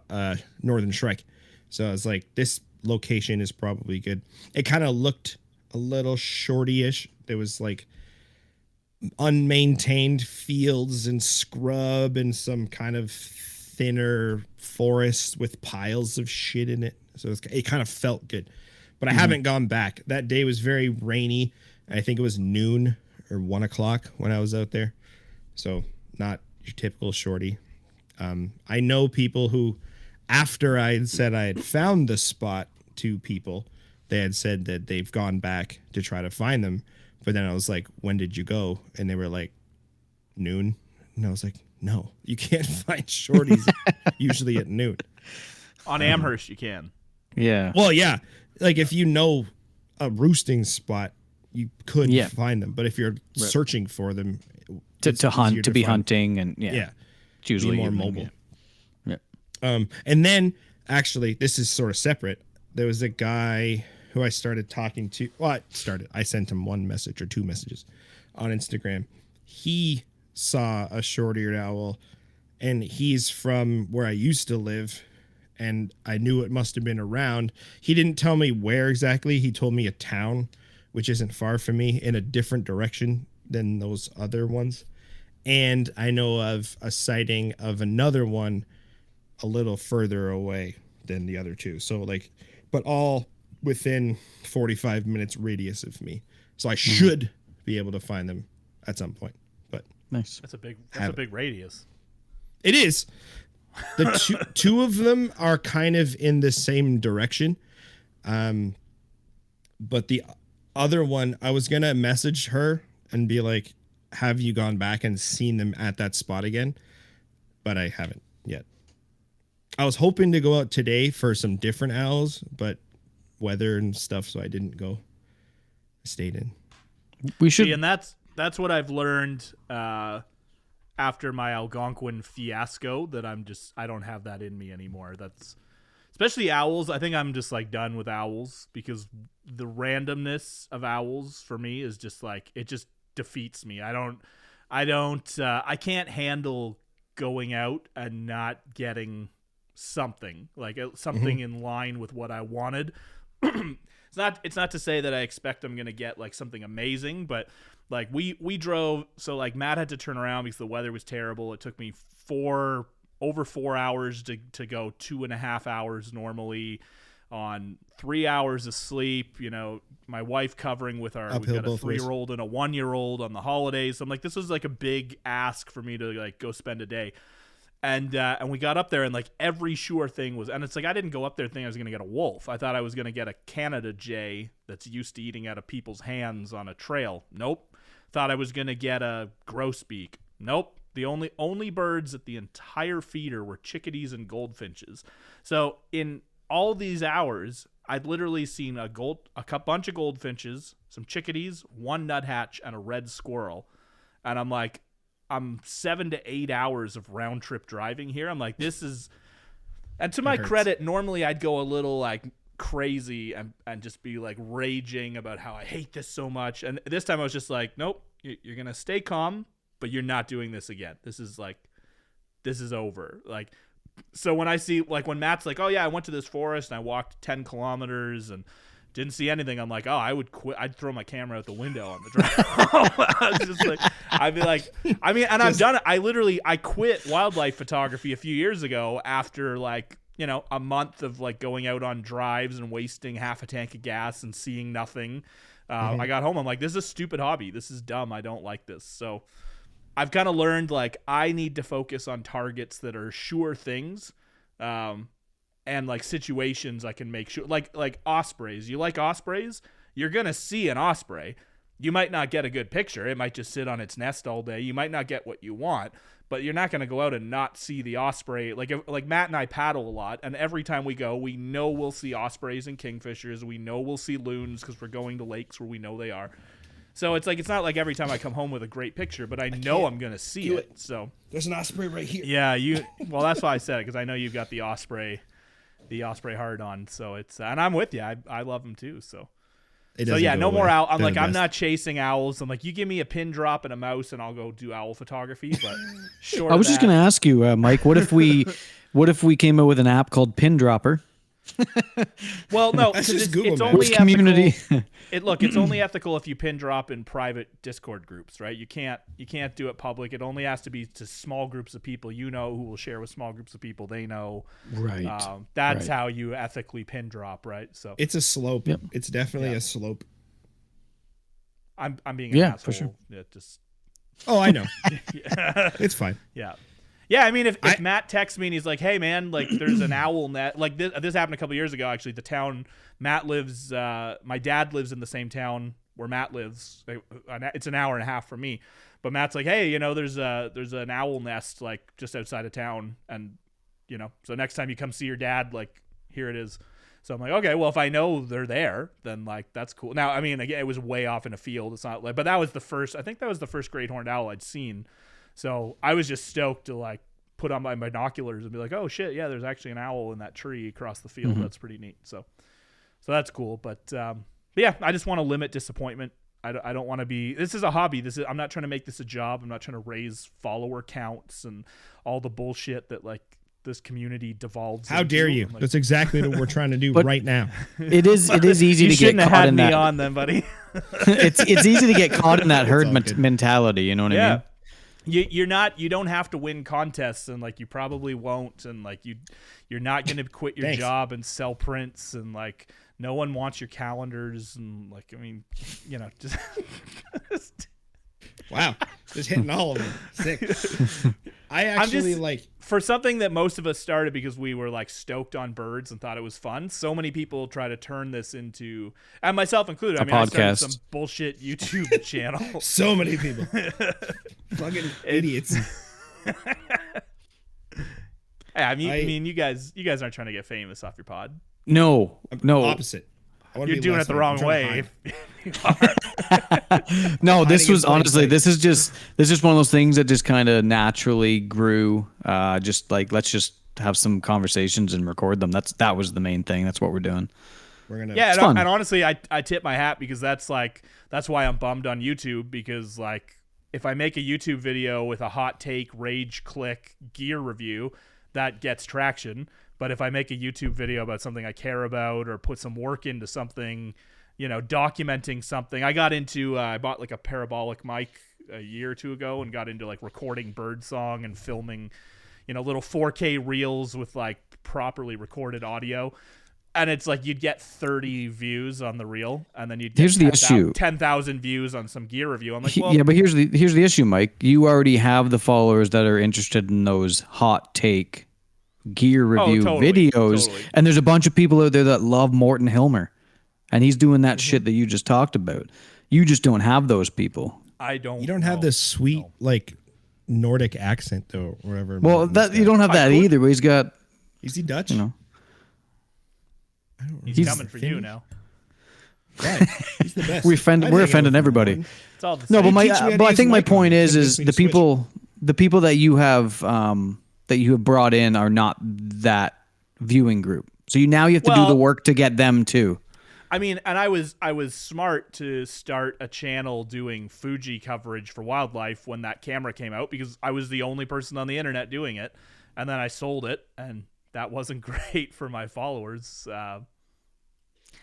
Northern Shrike. So I was like, this location is probably good. It kind of looked a little shorty-ish. There was like unmaintained fields and scrub and some kind of thinner forest with piles of shit in it. So it kind of felt good. But I haven't gone back. That day was very rainy. I think it was noon or 1 o'clock when I was out there. So not your typical shorty. I know people who, after I had said I had found the spot to people, they had said that they've gone back to try to find them. But then I was like, when did you go? And they were like, noon. And I was like, no, you can't find shorties usually at noon. On Amherst, you can. Yeah. Well, yeah. Like if you know a roosting spot, you could find them. But if you're searching for them, to hunt, to be find. Hunting, and it's usually more evening, mobile. Yeah. And then actually, this is sort of separate. There was a guy who I started talking to. Well, I sent him one message or two messages on Instagram. He saw a short-eared owl, and he's from where I used to live, and I knew it must have been around. He didn't tell me where exactly. He told me a town, which isn't far from me, in a different direction than those other ones. And I know of a sighting of another one a little further away than the other two. So like, but all within 45 minutes radius of me. So I should be able to find them at some point. But nice. That's a big radius. It is. The two of them are kind of in the same direction. But the other one, I was going to message her and be like, have you gone back and seen them at that spot again? But I haven't yet. I was hoping to go out today for some different owls, but weather and stuff, so I didn't go. I stayed in. We should. See, and that's what I've learned after my Algonquin fiasco, that I don't have that in me anymore. That's especially owls. I think I'm just like done with owls, because the randomness of owls for me is just like, it just defeats me. I can't handle going out and not getting something in line with what I wanted. It's not to say that I expect I'm going to get like something amazing, but like we drove, so like Matt had to turn around because the weather was terrible. It took me over 4 hours to go 2.5 hours normally, on 3 hours of sleep, my wife covering with we've got a 3-year-old and a 1-year-old on the holidays. So I'm like, this was like a big ask for me to like go spend a day. And we got up there, and like every sure thing was, and it's like, I didn't go up there thinking I was going to get a wolf. I thought I was going to get a Canada jay that's used to eating out of people's hands on a trail. Nope. Thought I was going to get a grosbeak. Nope. The only birds at the entire feeder were chickadees and goldfinches. So in all these hours, I'd literally seen a bunch of goldfinches, some chickadees, one nuthatch, and a red squirrel. And I'm like, I'm 7 to 8 hours of round trip driving here. I'm like, this is, and to my credit, normally I'd go a little like crazy and just be like raging about how I hate this so much. And this time I was just like, nope, you're going to stay calm, but you're not doing this again. This is over. Like, so when I see, like, when Matt's like, oh yeah, I went to this forest and I walked 10 kilometers and didn't see anything, I'm like, oh, I would quit. I'd throw my camera out the window on the drive. I was just like, I'd be like, I mean, and I've done it. I quit wildlife photography a few years ago after like, a month of like going out on drives and wasting half a tank of gas and seeing nothing. I got home. I'm like, this is a stupid hobby. This is dumb. I don't like this. So I've kind of learned like I need to focus on targets that are sure things, and like situations I can make sure. Like ospreys. You like ospreys? You're gonna see an osprey. You might not get a good picture. It might just sit on its nest all day. You might not get what you want, but you're not going to go out and not see the osprey. Like Matt and I paddle a lot, and every time we go, we know we'll see ospreys and kingfishers. We know we'll see loons because we're going to lakes where we know they are. So it's like it's not like every time I come home with a great picture, but I know I'm going to see it. So there's an osprey right here. Yeah, well, that's why I said it, because I know you've got the osprey hard on. So it's and I'm with you. I love them too. So yeah, no more owl. I'm not chasing owls. I'm like, you give me a pin drop and a mouse, and I'll go do owl photography. But I was just going to ask you, Mike, what if we came out with an app called Pin Dropper? Well, no, That's because just Google, it's man. only Which community? It's only ethical if you pin drop in private Discord groups, right? You can't do it public. It only has to be to small groups of people who will share with small groups of people they know. Right. That's how you ethically pin drop, right? So it's a slope. Yep. It's definitely a slope. I'm being an asshole. For sure. Yeah, just Oh, I know. It's fine. Yeah. Yeah, I mean, if Matt texts me and he's like, "Hey, man, like, there's an owl net." Like this happened a couple years ago. Actually, the town Matt lives, my dad lives in the same town where Matt lives. It's an hour and a half from me, but Matt's like, "Hey, there's an owl nest like just outside of town, and so next time you come see your dad, like, here it is." So I'm like, okay, well, if I know they're there, then like that's cool. Now, I mean, again, it was way off in a field. It's not like, but that was the first. I think that was the first great horned owl I'd seen. So I was just stoked to like put on my binoculars and be like, oh shit, yeah, there's actually an owl in that tree across the field. That's pretty neat. So that's cool. But yeah, I just want to limit disappointment. I don't want to be. This is a hobby. I'm not trying to make this a job. I'm not trying to raise follower counts and all the bullshit that like this community devolves. How dare you? Like, that's exactly what we're trying to do right now. It is easy you to get caught in that. You shouldn't have had me on then, buddy. it's easy to get caught in that herd mentality. You know what I mean? You don't have to win contests, and like you probably won't, and like you're not going to quit your job and sell prints, and like no one wants your calendars, and like, I mean, just wow, just hitting all of them. Sick. I actually like for something that most of us started because we were like stoked on birds and thought it was fun. So many people try to turn this into, and myself included. I started some bullshit YouTube channel. So many people, fucking idiots. I mean, you guys aren't trying to get famous off your pod. No. Opposite. You're doing it the wrong way. No, this was honestly, this is just one of those things that just kind of naturally grew. Just like, let's just have some conversations and record them. That was the main thing. That's what we're doing. And honestly, I tip my hat because that's why I'm bummed on YouTube, because like if I make a YouTube video with a hot take, rage click gear review, that gets traction. But if I make a YouTube video about something I care about or put some work into something, documenting something, I bought like a parabolic mic a year or two ago and got into like recording birdsong and filming, little 4K reels with like properly recorded audio. And it's like you'd get 30 views on the reel, and then you'd get 10,000 views on some gear review. I'm like, well, yeah, but here's the issue, Mike. You already have the followers that are interested in those hot take gear review videos, and there's a bunch of people out there that love Morton Hilmer, and he's doing that shit that you just talked about. You just don't have those people. You don't have this sweet like Nordic accent though, or whatever. Well, that you don't have that either. But he's got. Is he Dutch? He's coming for you now. Right. He's the best. We're offending everybody. It's all the same. No, but I think my point is the people that you have brought in are not that viewing group. So now you have to do the work to get them too. I mean, and I was smart to start a channel doing Fuji coverage for wildlife when that camera came out, because I was the only person on the internet doing it, and then I sold it, and that wasn't great for my followers.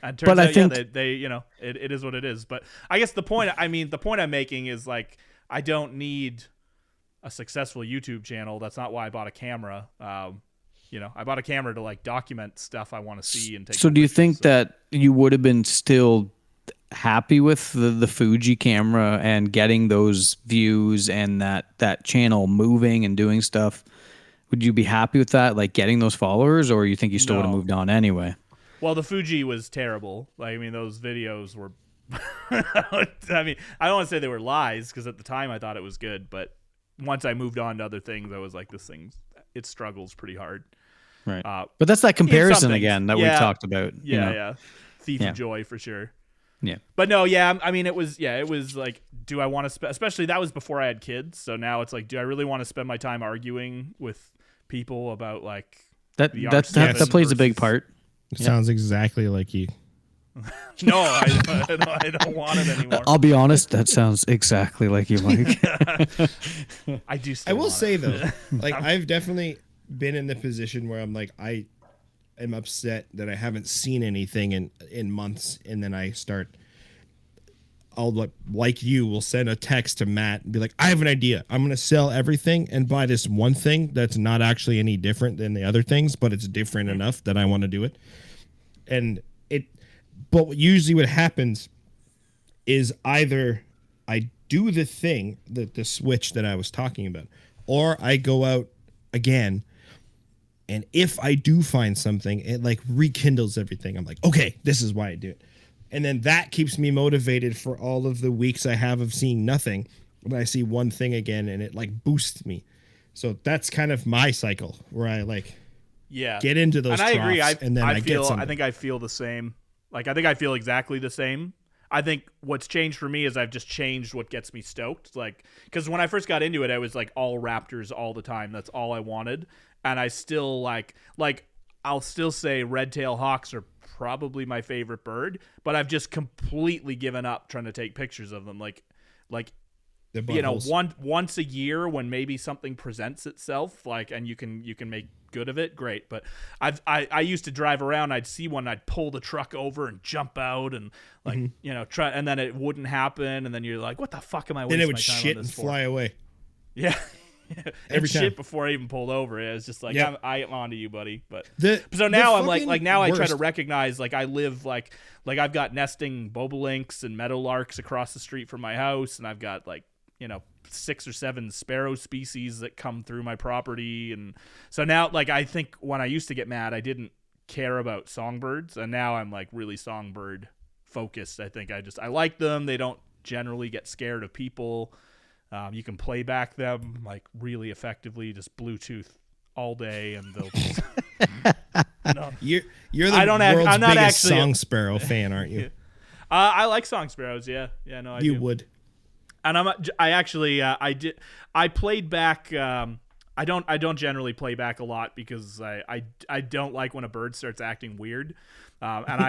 And turns out, it is what it is. But I guess the point I'm making is like, I don't need a successful YouTube channel. That's not why I bought a camera. I bought a camera to like document stuff I want to see and take. So do you think that you would have been still happy with the Fuji camera and getting those views and that channel moving and doing stuff? Would you be happy with that, like getting those followers, or you think you still would have No. moved on anyway? Well, the Fuji was terrible. Like, I mean, those videos were. I mean, I don't want to say they were lies because at the time I thought it was good, but once I moved on to other things, I was like, this thing, it struggles pretty hard. Right. But that's that comparison again that we talked about. Yeah. Thief of joy for sure. Yeah. But no, I mean, it was like, do I want to especially that was before I had kids. So now it's like, do I really want to spend my time arguing with people about like that plays a big part. It sounds exactly like you. No, I don't want it anymore. I'll be honest, that sounds exactly like you, Mike. I do. I will say though, like I've definitely been in the position where I'm like, I am upset that I haven't seen anything in months, and then I'll like you will send a text to Matt and be like, I have an idea. I'm gonna sell everything and buy this one thing that's not actually any different than the other things, but it's different enough that I want to do it. But usually what happens is either I do the thing, the switch that I was talking about, or I go out again, and if I do find something, it like rekindles everything. I'm like, okay, this is why I do it. And then that keeps me motivated for all of the weeks I have of seeing nothing. When I see one thing again, and it like boosts me. So that's kind of my cycle where I like get into those. And I agree. And then I get something. I think I feel the same. Like, I think I feel exactly the same. I think what's changed for me is I've just changed what gets me stoked. Like, because when I first got into it, I was like all Raptors all the time. That's all I wanted. And I still like I'll still say red-tailed hawks are probably my favorite bird, but I've just completely given up trying to take pictures of them. Like you know, once a year when maybe something presents itself, like, and you can make good of it, great. But I used to drive around, I'd see one, I'd pull the truck over and jump out and like you know try, and then it wouldn't happen, and then you're like, what the fuck am I wasting my time on this for? Then it would shit and fly away. Yeah. Every time. Shit before I even pulled over. It was just like, I'm onto you, buddy. But so now I'm like now I try to recognize, like, I live like I've got nesting bobolinks and meadowlarks across the street from my house, and I've got like, you know, 6 or 7 sparrow species that come through my property. And so now, like, I think when I used to get mad, I didn't care about songbirds, and now I'm like really songbird focused. I think I like them. They don't generally get scared of people. You can play back them like really effectively, just Bluetooth all day, and they'll just, no. You're the world's biggest song sparrow fan, aren't you? I like song sparrows. Yeah, no, I do. You would. And I played back. I don't generally play back a lot because I don't like when a bird starts acting weird. And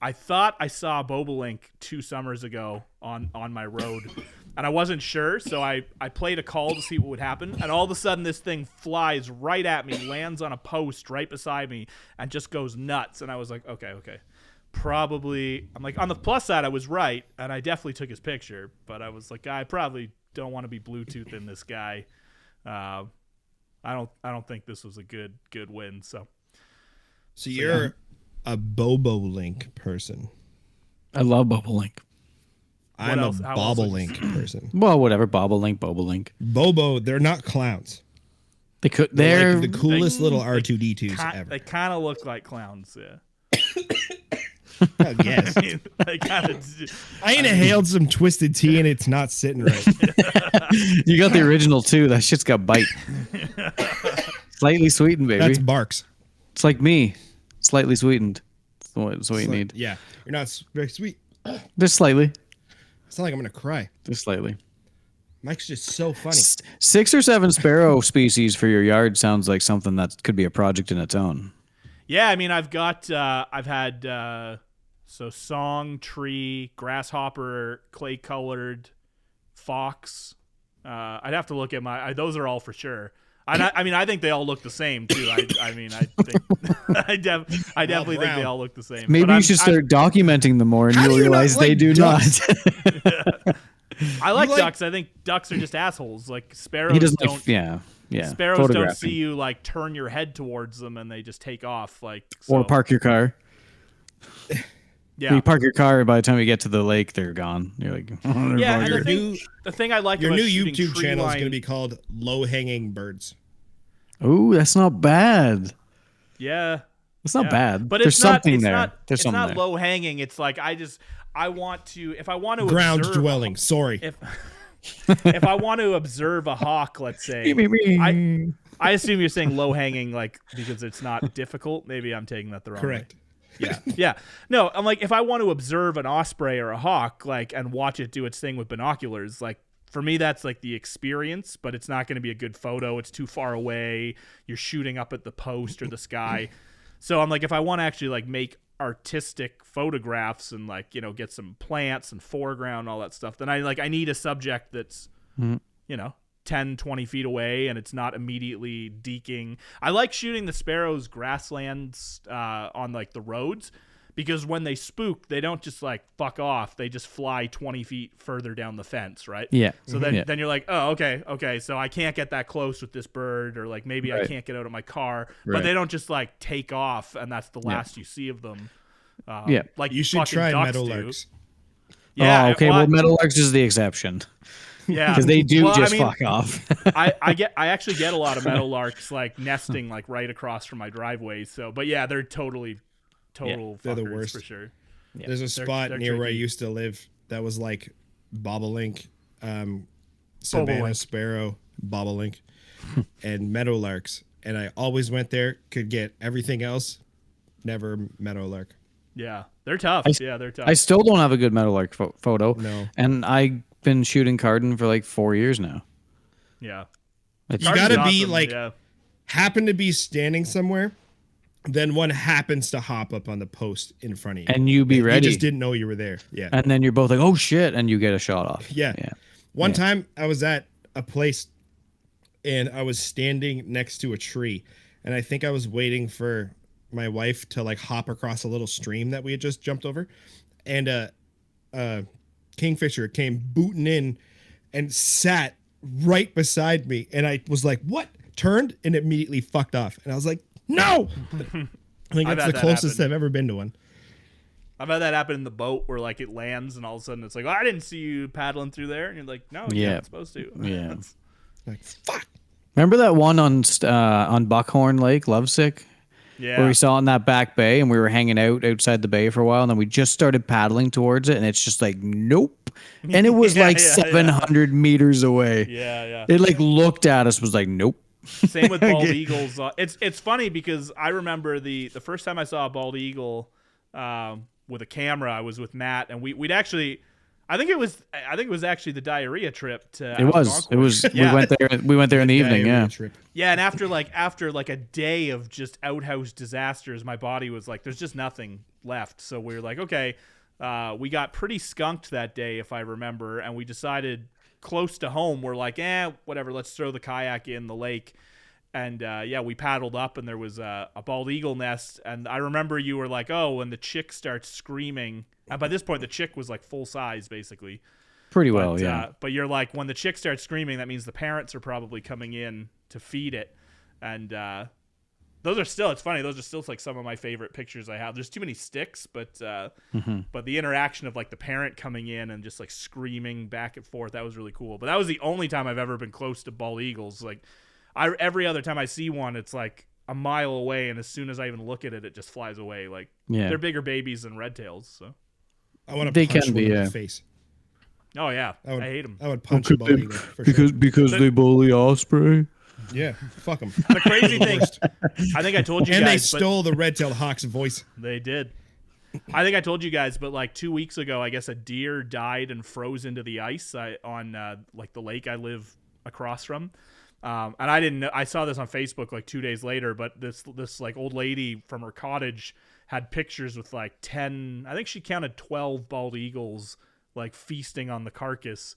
I thought I saw a bobolink 2 summers ago on my road, and I wasn't sure, so I played a call to see what would happen, and all of a sudden this thing flies right at me, lands on a post right beside me, and just goes nuts. And I was like, okay. Probably, I'm like, on the plus side, I was right, and I definitely took his picture, but I was like, I probably don't want to be Bluetoothing this guy. I don't think this was a good win. So you're a bobolink person. I love bobolink. I'm a bobolink person. Well, whatever, bobolink. Bobo, they're not clowns. They're like the coolest little R2D2s ever. They kind of look like clowns, yeah. I guess. I inhaled some twisted tea and it's not sitting right. You got the original too. That shit's got bite. Slightly sweetened, baby. That's Barks. It's like me. Slightly sweetened. That's what you need. Yeah. You're not very sweet. Just slightly. It's not like I'm going to cry. Just slightly. Mike's just so funny. 6 or 7 sparrow species for your yard sounds like something that could be a project in its own. Yeah, I mean, I've had so song, tree, grasshopper, clay-colored, fox. I'd have to look at those are all for sure. I mean, I think they all look the same too. I definitely think they all look the same. Maybe you should start documenting them more, and you'll realize they do not. I like ducks. I think ducks are just assholes. Like sparrows don't. Yeah. Sparrows don't see you like turn your head towards them, and they just take off. Like or park your car. Yeah. You park your car, by the time you get to the lake, they're gone. You're like, oh, they're Yeah, and buggered. the thing I like Your about new shooting YouTube tree channel is line, going to be called Low Hanging Birds. Ooh, that's not bad. yeah, It's not bad. but There's it's not. something It's there. not. There's It's something not there. low hanging. It's like I want to. If I want to Ground observe dwelling. Sorry. If if I want to observe a hawk, let's say, I assume you're saying low hanging, like because it's not difficult. Maybe I'm taking that the wrong Correct. way. Yeah. No, I'm like if I want to observe an osprey or a hawk, like and watch it do its thing with binoculars, like for me that's like the experience, but it's not going to be a good photo. It's too far away. You're shooting up at the post or the sky. So I'm like if I want to actually like make artistic photographs and like, you know, get some plants and foreground, all that stuff, then I need a subject that's, you know, 10, 20 feet away and it's not immediately deking. I like shooting the sparrows grasslands on like the roads because when they spook, they don't just like fuck off. They just fly 20 feet further down the fence, right? Yeah. So then you're like, oh, okay. So I can't get that close with this bird, or like maybe I can't get out of my car. But Right. they don't just like take off and that's the last you see of them. Like You should fucking try ducks do. meadowlarks. Yeah. Oh, okay. Well, meadowlarks is the exception. Yeah, Because they do Well, just I mean, fuck off. I actually get a lot of meadowlarks like nesting like right across from my driveway. So, but yeah, they're total They're the fuckers worst. for sure. There's a spot they're near where I tricky. used to live that was like bobolink, Savannah Bobolink. sparrow, bobolink, and meadowlarks. And I always went there, could get everything else, never meadowlark. Yeah, they're tough. They're tough. I still don't have a good meadowlark photo. No. And I've been shooting cardin for like 4 years now. Yeah, It's You gotta Cardin's be awesome, like, yeah. happen to be standing somewhere, then one happens to hop up on the post in front of you. and you be ready. You just didn't know you were there. Yeah. And then you're both like, oh shit, and you get a shot off. Yeah. One time I was at a place and I was standing next to a tree, and I think I was waiting for my wife to like hop across a little stream that we had just jumped over, and a kingfisher came booting in and sat right beside me, and I was like, what? Turned and immediately fucked off, and I was like, no. I think I've that's had the that closest happen. I've ever been to one. I've had that happen in the boat where like it lands and all of a sudden it's like, oh, I didn't see you paddling through there, and you're like, no, you're not supposed to. Yeah. Like, fuck. Remember that one on Buckhorn Lake, Lovesick? Yeah. Where we saw it in that back bay and we were hanging out outside the bay for a while, and then we just started paddling towards it and it's just like, nope. And it was like 700 meters away. Yeah. It like looked at us, was like, nope. Same with bald eagles. It's funny because I remember the first time I saw a bald eagle with a camera. I was with Matt, and we'd actually, I think it was actually the diarrhea trip to. It was. Yeah. We went there in the evening. Diarrhea Yeah. trip. Yeah, and after like a day of just outhouse disasters, my body was like, there's just nothing left. So we were like, okay, we got pretty skunked that day, if I remember, and we decided close to home, we're like, whatever, let's throw the kayak in the lake. And we paddled up, and there was a bald eagle nest. And I remember you were like, oh, when the chick starts screaming. And by this point, the chick was like full size, basically. Pretty well, yeah. But you're like, when the chick starts screaming, that means the parents are probably coming in to feed it. And those are still, it's funny, those are still like some of my favorite pictures I have. There's too many sticks, but the interaction of like the parent coming in and just like screaming back and forth, that was really cool. But that was the only time I've ever been close to bald eagles. Like, every other time I see one, it's like a mile away, and as soon as I even look at it, it just flies away. Like, they're bigger babies than red tails. So I want to They punch can one be, in the face. oh yeah, I hate them. I would punch a bald eagle for sure. because they bully osprey. Yeah, fuck them. The crazy thing, I think I told you And they guys, but stole the red-tailed hawk's voice. they did. I think I told you guys, but like 2 weeks ago, I guess a deer died and froze into the ice on like the lake I live across from. And I didn't know, I saw this on Facebook like 2 days later, but this like old lady from her cottage had pictures with like 10, I think she counted 12 bald eagles like feasting on the carcass.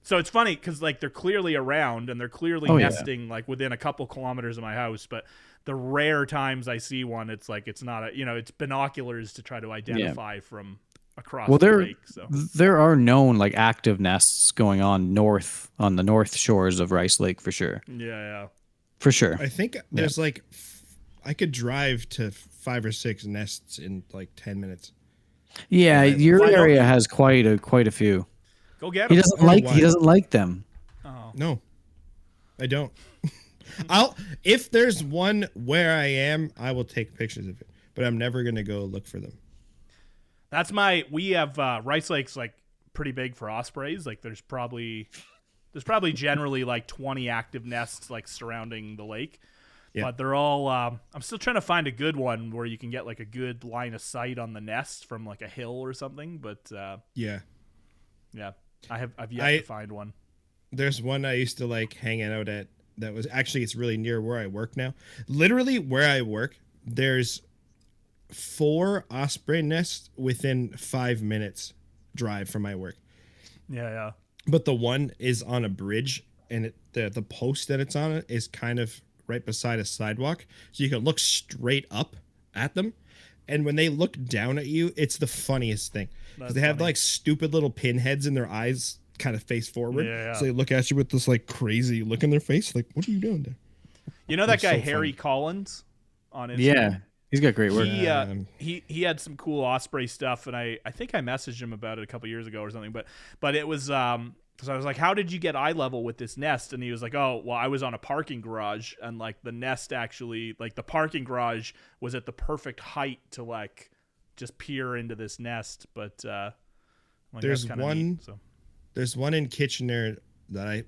So it's funny because like they're clearly around and they're clearly nesting like within a couple kilometers of my house, but the rare times I see one, it's like, it's not it's binoculars to try to identify from across the lake. So there are known like active nests going on the north shores of Rice Lake for sure. yeah. For sure. I think there's like, I could drive to 5 or 6 nests in like 10 minutes. Yeah, your Why don't area you? has quite a few. Go get He them. doesn't I don't know like why. he doesn't like them. Oh. No, I don't. If there's one where I am, I will take pictures of it, but I'm never gonna go look for them. We have Rice Lake's like pretty big for ospreys. Like there's probably generally like 20 active nests like surrounding the lake. Yeah. But they're all I'm still trying to find a good one where you can get like a good line of sight on the nest from like a hill or something, but Yeah. yeah. I've yet to find one. There's one I used to like hanging out at that was actually it's really near where I work now. Literally where I work, there's 4 osprey nests within 5 minutes drive from my work. Yeah. But the one is on a bridge, and the post that it's on is kind of right beside a sidewalk, so you can look straight up at them. And when they look down at you, it's the funniest thing because they have funny. like stupid little pinheads in their eyes, kind of face forward. Yeah. So they look at you with this like crazy look in their face, like, "What are you doing there?" You know that It's guy so Harry funny. Collins on Instagram? Yeah, he's got great work. He had some cool osprey stuff, and I think I messaged him about it a couple years ago or something. But it was because I was like, "How did you get eye level with this nest?" And he was like, "Oh, well, I was on a parking garage, and like the nest actually, like the parking garage was at the perfect height to like just peer into this nest." But like, There's that's kinda one- neat, so. There's one in Kitchener that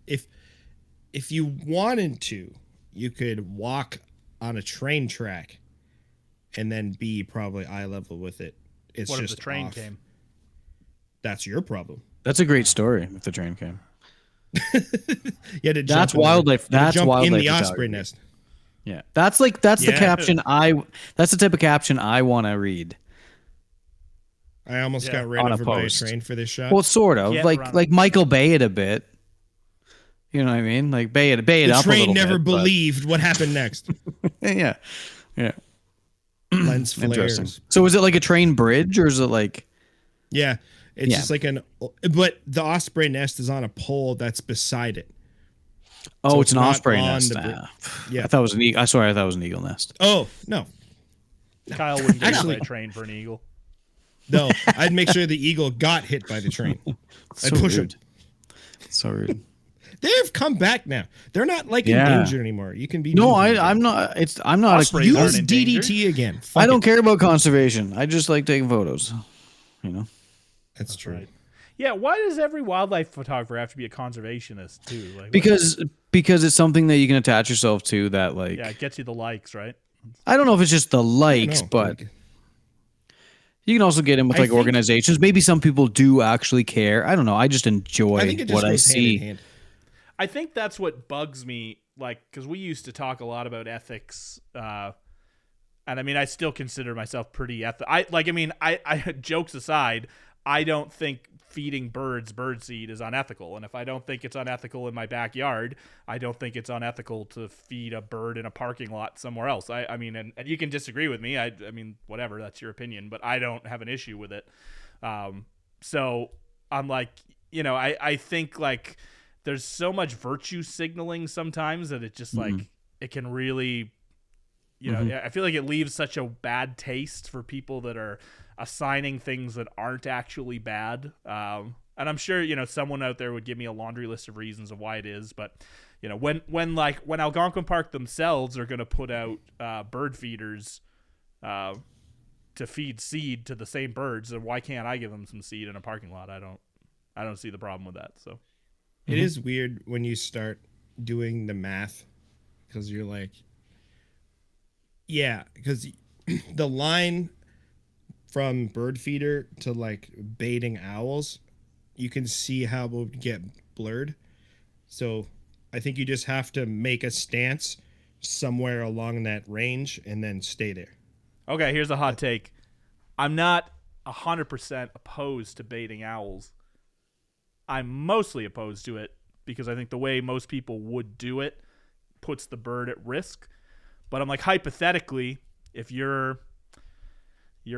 if you wanted to, you could walk on a train track and then be probably eye level with it. It's What if just the train off. came? That's your problem. That's a great story if the train came. You had to That's jump in wildlife. you had to That's jump in wildlife the osprey photography. nest. Yeah, that's the Yeah. caption that's the type of caption I want to read. I almost Yeah. got ran On a over by a post. train for this shot. Well, sort of Get like around. Michael Bay it a bit. You know what I mean? Like bay it the up a train little never bit, but- believed what happened next. Yeah. Lens Interesting. flares. So is it like a train bridge or is it like? Yeah, it's Yeah. just like but the osprey nest is on a pole that's beside it. Oh, So it's an it's not osprey on nest. the bri- Yeah. I thought it was an eagle. I thought it was an eagle nest. Oh no, Kyle wouldn't get hit Actually- by a train for an eagle. no! I'd make sure the eagle got hit by the train. I'd So push rude. him. So rude. They've come back now. They're not like Yeah. endangered anymore. You can be. No, moving again. I'm not. I'm not. Ospreys aren't Use endangered. DDT again. I Fuck don't it. care about conservation. I just like taking photos. You know. That's true. Right. Yeah, why does every wildlife photographer have to be a conservationist too? Like, Because it's something that you can attach yourself to that like yeah, it gets you the likes, right? I don't know if it's just the likes, No, but like, you can also get in with I like think- organizations. Maybe some people do actually care. I don't know. I just enjoy I think it just what I goes hand in see. hand. I think that's what bugs me, like, because we used to talk a lot about ethics, and I mean, I still consider myself pretty ethical. I jokes aside, I don't think feeding birds birdseed is unethical, and if I don't think it's unethical in my backyard, I don't think it's unethical to feed a bird in a parking lot somewhere else. I mean, and you can disagree with me. I mean, whatever, that's your opinion, but I don't have an issue with it. So I'm like, I think like there's so much virtue signaling sometimes that it just like it can really, I feel like it leaves such a bad taste for people that are assigning things that aren't actually bad. And I'm sure, someone out there would give me a laundry list of reasons of why it is. But, when Algonquin Park themselves are going to put out bird feeders to feed seed to the same birds, then why can't I give them some seed in a parking lot? I don't see the problem with that. So It is weird when you start doing the math because you're like, yeah, because the line from bird feeder to like baiting owls, you can see how it would get blurred. So I think you just have to make a stance somewhere along that range and then stay there. okay, here's a hot take. I'm not 100% opposed to baiting owls. I'm mostly opposed to it because I think the way most people would do it puts the bird at risk. But I'm like, hypothetically, if you're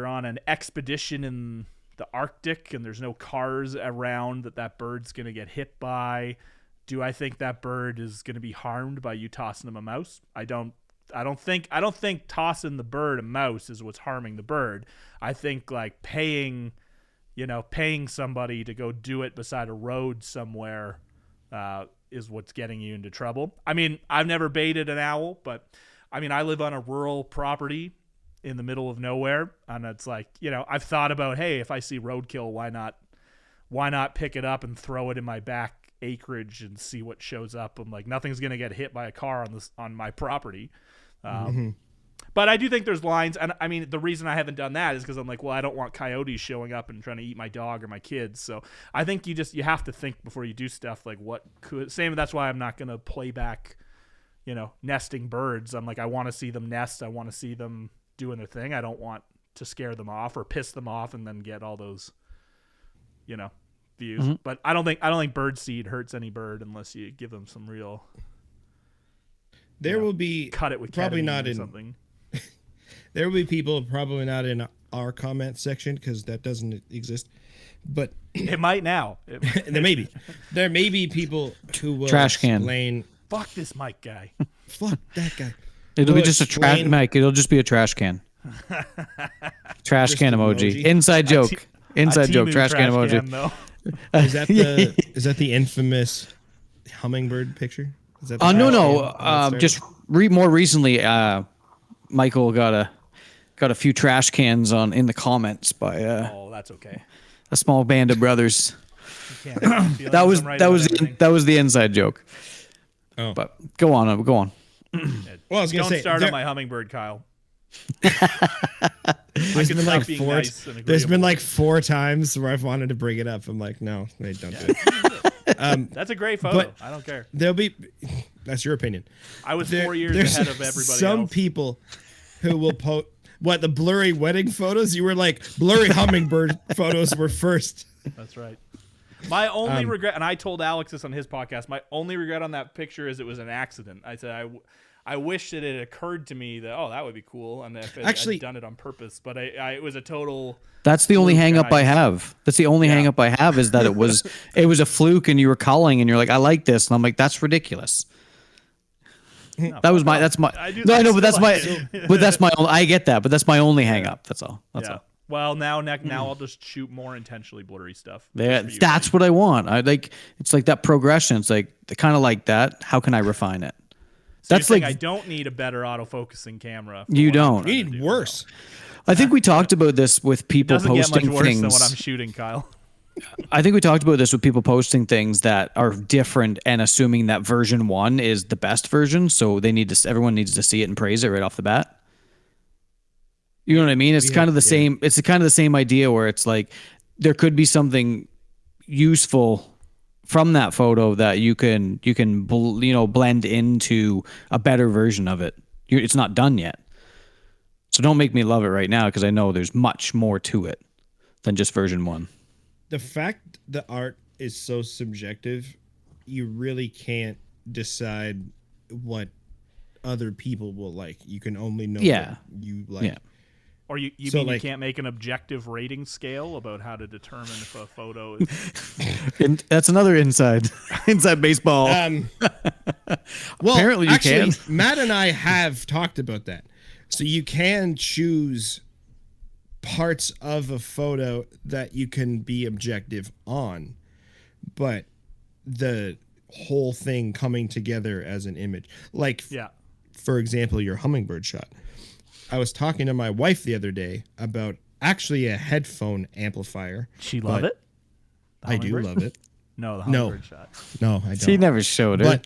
on an expedition in the Arctic and there's no cars around that bird's going to get hit by, do I think that bird is going to be harmed by you tossing him a mouse? I don't I don't think tossing the bird a mouse is what's harming the bird. I think like paying somebody to go do it beside a road somewhere is what's getting you into trouble. I mean, I've never baited an owl, but I mean, I live on a rural property in the middle of nowhere, and it's like, I've thought about, hey, if I see roadkill, why not pick it up and throw it in my back acreage and see what shows up? I'm like, nothing's gonna get hit by a car on my property. But I do think there's lines, and I mean, the reason I haven't done that is because I'm like, well, I don't want coyotes showing up and trying to eat my dog or my kids. So I think you have to think before you do stuff like what could. Same. That's why I'm not gonna play back, nesting birds. I'm like, I want to see them nest. I want to see them doing their thing. I don't want to scare them off or piss them off and then get all those, views. But I don't think bird seed hurts any bird unless you give them some real. There will be cut it with probably not or in something. There will be people probably not in our comment section because that doesn't exist, but it might now. there may be people who will trash can. Explain, fuck this Mike guy. Fuck that guy. It'll be just a trash, Mike. It'll just be a trash can. Trash can emoji. Inside joke. Inside joke. Trash can emoji. Is that the infamous hummingbird picture? Is that no. Just more recently, Michael got a few trash cans in the comments by oh, that's okay. A small band of brothers. That was the inside joke. Oh, but go on. Well, I was gonna don't start on my hummingbird, Kyle. There's been like four times where I've wanted to bring it up. I'm like, no, wait, don't do it. That's a great photo. I don't care. That's your opinion. I was 4 years ahead of everybody some else. People who will post the blurry wedding photos. You were like, blurry hummingbird photos were first. That's right. My only regret, and I told Alex this on his podcast, my only regret on that picture is it was an accident. I said I wish that it occurred to me that that would be cool, and if I'd done it on purpose. But it was a total. That's the only hang up I have. That's the only hang up I have is that it was a fluke, and you were calling, and you're like, I like this, and I'm like, that's ridiculous. No, that's my. I know, but that's my. I get that, but that's my only hang up. That's all. That's all. Well, now I'll just shoot more intentionally blurry stuff. That's what I want. It's like that progression. It's like kind of like that. How can I refine it? So that's like I don't need a better autofocusing camera. You don't. You need worse. I think we talked about this with people posting things. Doesn't get much worse things. than what I'm shooting, Kyle. I think we talked about this with people posting things that are different and assuming that version 1 is the best version, so everyone needs to see it and praise it right off the bat. You know what I mean? It's kind of the same. It's kind of the same idea where it's like there could be something useful from that photo that you can blend into a better version of it. It's not done yet, so don't make me love it right now because I know there's much more to it than just version 1. The fact the art is so subjective, you really can't decide what other people will like. You can only know what you like. Yeah. Or you can't make an objective rating scale about how to determine if a photo is... That's another inside baseball. Well, apparently you can. Matt and I have talked about that. So you can choose parts of a photo that you can be objective on, but the whole thing coming together as an image. Like, for example, your hummingbird shot. I was talking to my wife the other day about actually a headphone amplifier. She love it? I do love it. No, the hummingbird shot. No, I don't. She never showed her.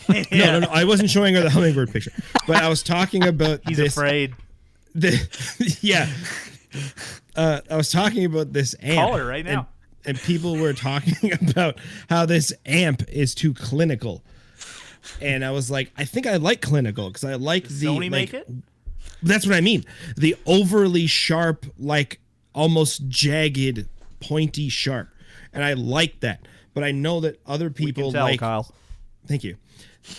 But, no. I wasn't showing her the hummingbird picture. But I was talking about He's afraid. I was talking about this amp. Call her right now. And people were talking about how this amp is too clinical. And I was like, I think I like clinical because I like Does Sony make it? That's what I mean. The overly sharp, like almost jagged, pointy sharp. And I like that. But I know that other people like Kyle. Thank you.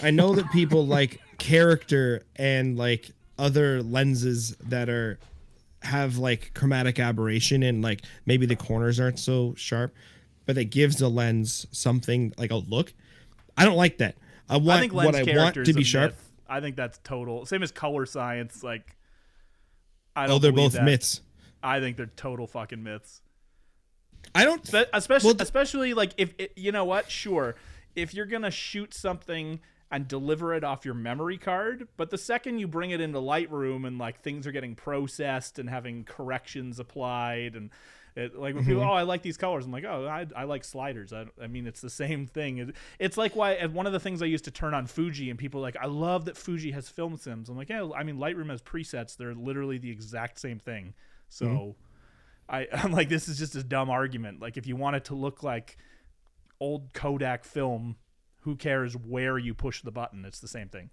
I know that people like character and like other lenses that have like chromatic aberration and like maybe the corners aren't so sharp, but it gives the lens something like a look. I don't like that. I want what I want to be sharp. I think that's total. Same as color science. Like, I don't. Oh, they're believe both that. myths. I think they're total fucking myths. I don't. Especially like if you know what? Sure, if you're gonna shoot something and deliver it off your memory card, but the second you bring it into Lightroom and like things are getting processed and having corrections applied and like when people, I like these colors. I'm like, I like sliders. I mean, it's the same thing. It's like why one of the things I used to turn on Fuji and people are like, I love that Fuji has film sims. I'm like, yeah, I mean, Lightroom has presets. They're literally the exact same thing. So I'm like, this is just a dumb argument. Like if you want it to look like old Kodak film, who cares where you push the button? It's the same thing.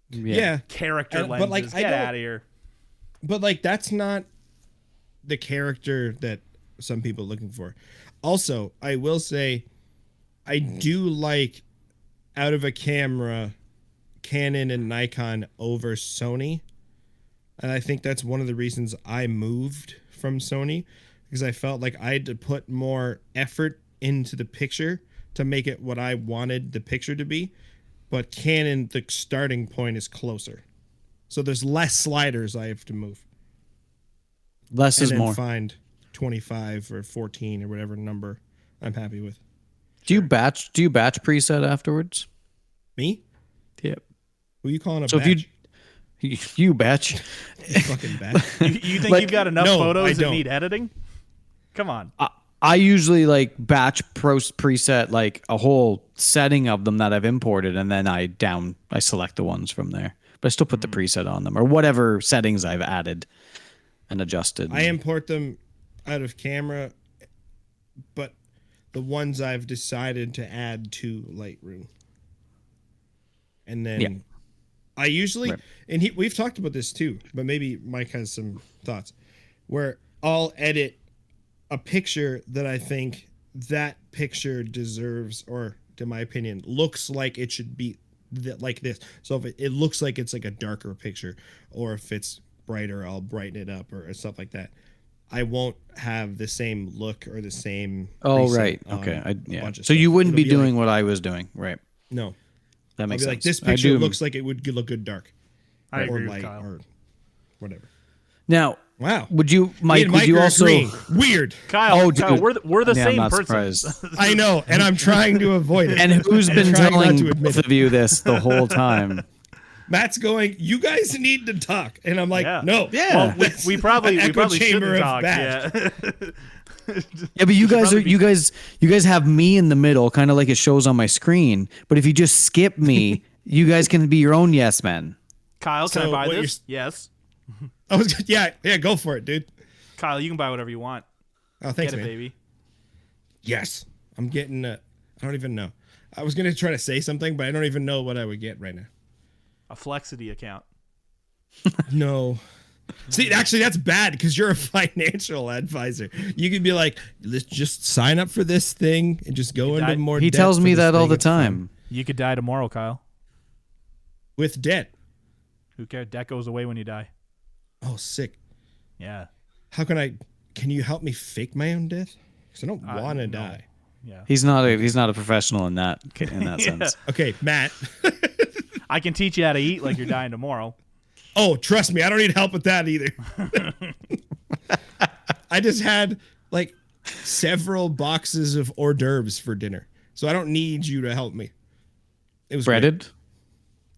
Yeah. Character lenses. But like, Get out of here. But like, that's not the character that some people are looking for. Also, I will say, I do like out of a camera, Canon and Nikon over Sony. And I think that's one of the reasons I moved from Sony, because I felt like I had to put more effort into the picture to make it what I wanted the picture to be. But Canon, the starting point is closer. So there's less sliders I have to move. Less and is then more. Find 25 or 14 or whatever number I'm happy with. Do you batch preset afterwards? Me? Yep. Who are you calling a So batch? if you batch. Fucking batch. You think Like, you've got enough no, photos I that don't. need editing? Come on. I usually like batch preset like a whole setting of them that I've imported, and then I select the ones from there. But I still put the preset on them or whatever settings I've added and adjusted. I import them out of camera, but the ones I've decided to add to Lightroom. And then I usually, and we've talked about this too, but maybe Mike has some thoughts, where I'll edit a picture that I think that picture deserves, or to my opinion, looks like it should be like this. So if it looks like it's like a darker picture, or if it's brighter, I'll brighten it up or stuff like that. I won't have the same look or the same. Oh, right. Okay. So you wouldn't be doing what I was doing, right? No. That makes I'll be sense. like, this picture looks like it would look good dark. I or agree with light Kyle. or whatever. Now, wow. Would you, Mike? Me and Would you are also? agreeing. Weird. Kyle, dude. Kyle, we're the Yeah, same I'm not person. surprised. I know, and I'm trying to avoid it. And who's been trying not telling to admit both of you this the whole time? Matt's going, you guys need to talk, and I'm like, Yeah. no. Yeah. Well, we probably chamber shouldn't of talk. bad. Yeah. Yeah, but you guys probably you guys have me in the middle, kind of like it shows on my screen. But if you just skip me, you guys can be your own yes men. Kyle, can So I buy what this? Yes. I was, yeah, go for it, dude. Kyle, you can buy whatever you want. Oh, thanks, Get it, man. baby. Yes, I'm getting. I don't even know. I was gonna try to say something, but I don't even know what I would get right now. A Flexity account. No. See, actually, that's bad because you're a financial advisor. You could be like, let's just sign up for this thing and just go into more. He debt tells for me this that all thing. the It's fun. time. You could die tomorrow, Kyle. With debt. Who cares? Debt goes away when you die. Oh, sick. Yeah. How can I? Can you help me fake my own death? Because I don't want to no. die. Yeah. He's not a professional in that sense. Okay, Matt. I can teach you how to eat like you're dying tomorrow. Oh, trust me, I don't need help with that either. I just had like several boxes of hors d'oeuvres for dinner, so I don't need you to help me. It was Breaded? Great.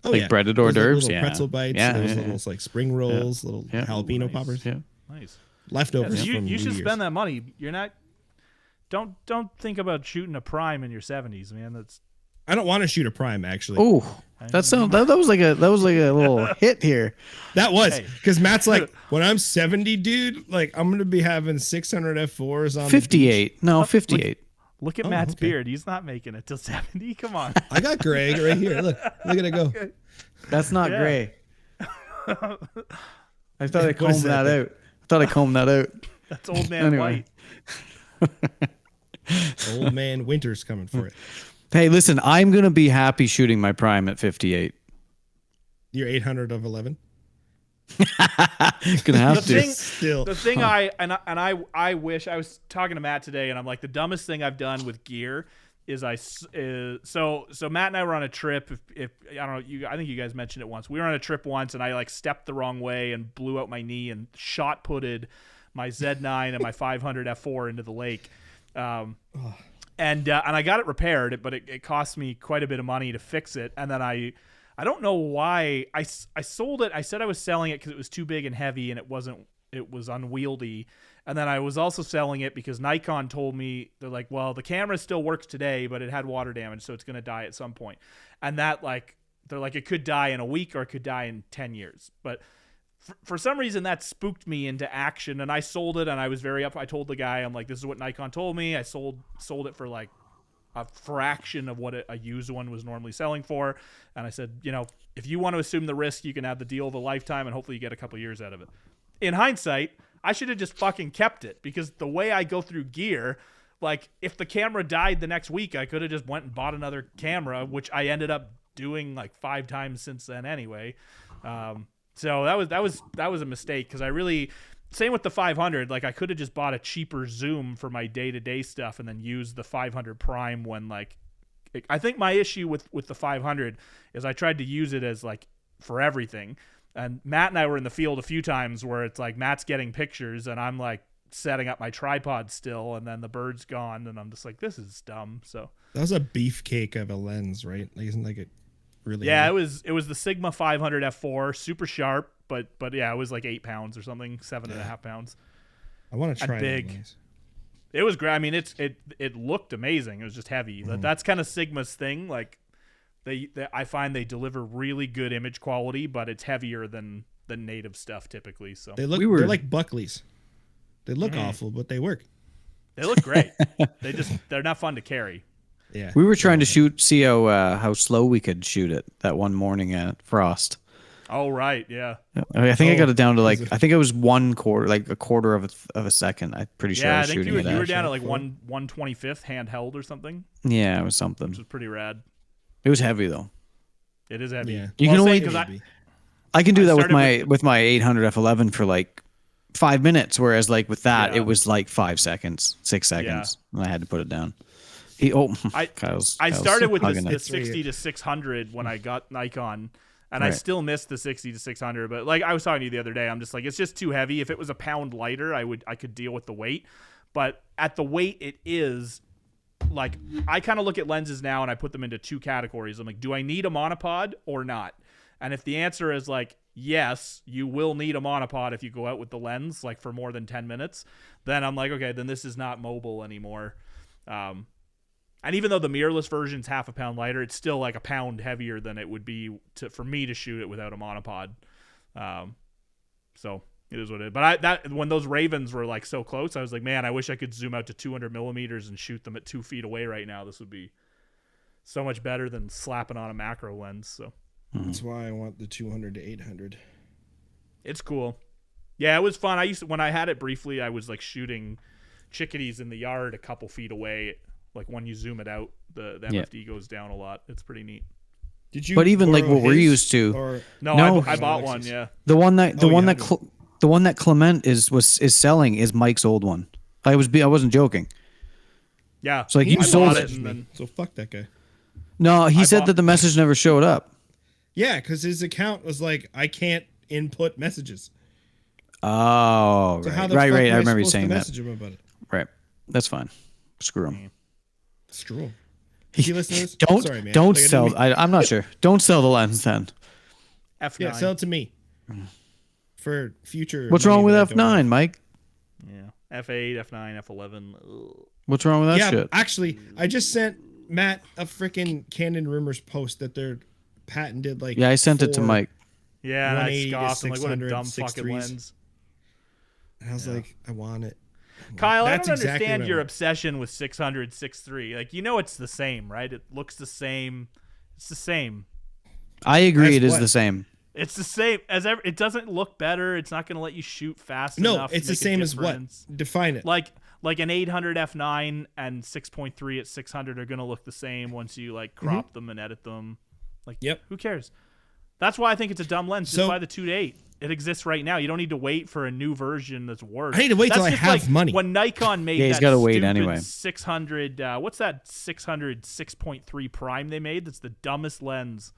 Oh, Like breaded hors There was, like, d'oeuvres? little Yeah. pretzel bites. Yeah, There was yeah, little like spring rolls, little jalapeno nice. poppers, Yeah. Nice. leftovers You from should New Year's. spend that money. You're not. Don't think about shooting a prime in your 70s, man. That's I don't want to shoot a prime actually. Oh, that was like a little hit here. That was Hey. because Matt's like, when I'm 70, dude, like I'm gonna be having 600 F4s on 58. No, 58. look at Matt's beard. He's not making it till 70. Come on. I got Greg right here. Look at it go. That's not Yeah. gray. I thought I What combed is that that? out. I thought I combed that out. That's old man Anyway. white. Old man Winter's coming for it. Hey, listen, I'm going to be happy shooting my prime at 58. You're 800 of 11. Gonna have to. Still, The thing I wish I was talking to Matt today, and I'm like, the dumbest thing I've done with gear so Matt and I were on a trip. If I don't know, I think you guys mentioned it once. We were on a trip once, and I like stepped the wrong way and blew out my knee and shot putted my Z9 and my 500 F4 into the lake. And I got it repaired, but it cost me quite a bit of money to fix it. And then I don't know why I sold it. I said I was selling it because it was too big and heavy, and it was unwieldy. And then I was also selling it because Nikon told me, they're like, well, the camera still works today, but it had water damage, so it's going to die at some point. And that, like, they're like, it could die in a week or it could die in 10 years. But for some reason that spooked me into action, and I sold it, and I was very up. I told the guy, I'm like, this is what Nikon told me. I sold it for like a fraction of what a used one was normally selling for. And I said, if you want to assume the risk, you can have the deal of a lifetime, and hopefully you get a couple years out of it. In hindsight, I should have just fucking kept it, because the way I go through gear, like, if the camera died the next week, I could have just went and bought another camera, which I ended up doing like 5 times since then anyway. So that was a mistake, because I really, same with the 500, like I could have just bought a cheaper zoom for my day-to-day stuff and then used the 500 prime when, like, I think my issue with the 500 is I tried to use it as like for everything. And Matt and I were in the field a few times where it's like Matt's getting pictures and I'm like setting up my tripod still, and then the bird's gone, and I'm just like, this is dumb. So that was a beefcake of a lens, right? Like, isn't like it really? Yeah, heavy? it was the Sigma 500 F4, super sharp, but yeah, it was like 8 pounds or something, 7.5 pounds. I want to try big. That it was great. I mean, it looked amazing. It was just heavy. That's kind of Sigma's thing. Like I find they deliver really good image quality, but it's heavier than the native stuff typically. So they're like Buckley's. They look awful, but they work. They look great. They're not fun to carry. Yeah. We were trying to see how slow we could shoot it that one morning at Frost. Oh right, yeah. I think I got it down to like, I think it was 1/4, like a quarter of a second. I'm pretty sure. Yeah, I was think shooting you were at down at like 1/25th handheld or something. Yeah, it was something. Which was pretty rad. It was heavy though. It is heavy. Yeah. You can only because I can do that with my 800 f11 for like 5 minutes, whereas like with that it was like 5 seconds, 6 seconds, and I had to put it down. I started with the 60 to 600 when I got Nikon, and I still missed the 60 to 600. But like I was talking to you the other day, I'm just like, it's just too heavy. If it was a pound lighter, I could deal with the weight, but at the weight it is, like, I kind of look at lenses now and I put them into 2 categories. I'm like, do I need a monopod or not? And if the answer is like, yes, you will need a monopod if you go out with the lens, like for more than 10 minutes, then I'm like, okay, then this is not mobile anymore. And even though the mirrorless version's half a pound lighter, it's still like a pound heavier than it would be for me to shoot it without a monopod. So it is what it is. But when those Ravens were like so close, I was like, man, I wish I could zoom out to 200 millimeters and shoot them at 2 feet away right now. This would be so much better than slapping on a macro lens. So that's why I want the 200 to 800. It's cool. Yeah, it was fun. When I had it briefly, I was like shooting chickadees in the yard a couple feet away. Like when you zoom it out, the MFD goes down a lot. It's pretty neat. Did you? But even like what we're used to. No, I bought one. Yeah. The one that Clement is selling is Mike's old one. I wasn't joking. Yeah. So like you sold it. So fuck that guy. No, he said that the message never showed up. Yeah, because his account was like, I can't input messages. Oh, so right. I remember you saying that. Message him about it. Right. That's fine. Screw him. Screw him. Did you listen to this? Sorry, man. Don't sell. I'm not sure. Don't sell the lens then. F9. Yeah, sell it to me. For future. What's wrong with F9, Mike? Yeah. F8, F9, F11. Ugh. What's wrong with that shit? Actually, I just sent Matt a freaking Canon Rumors post that they're patented like. Yeah, I sent it to Mike. Yeah, and I scoffed. I'm like, what a dumb fucking lens. And I was like, I want it. Kyle, I don't understand your obsession with 600 6.3. Like, it's the same, right? It looks the same. It's the same. I agree. It is the same. It's the same as ever. It doesn't look better. It's not going to let you shoot fast enough. No, it's the same as what? Define it. Like an 800 f9 and 6.3 at 600 are going to look the same once you like crop them and edit them. Like, yep. Who cares? That's why I think it's a dumb lens. Just So- buy the 2-8. It exists right now. You don't need to wait for a new version that's worse. I need to wait till I just have money. When Nikon made Yeah, he's that gotta wait stupid anyway. 600, what's that 600 6.3 prime they made? That's the dumbest lens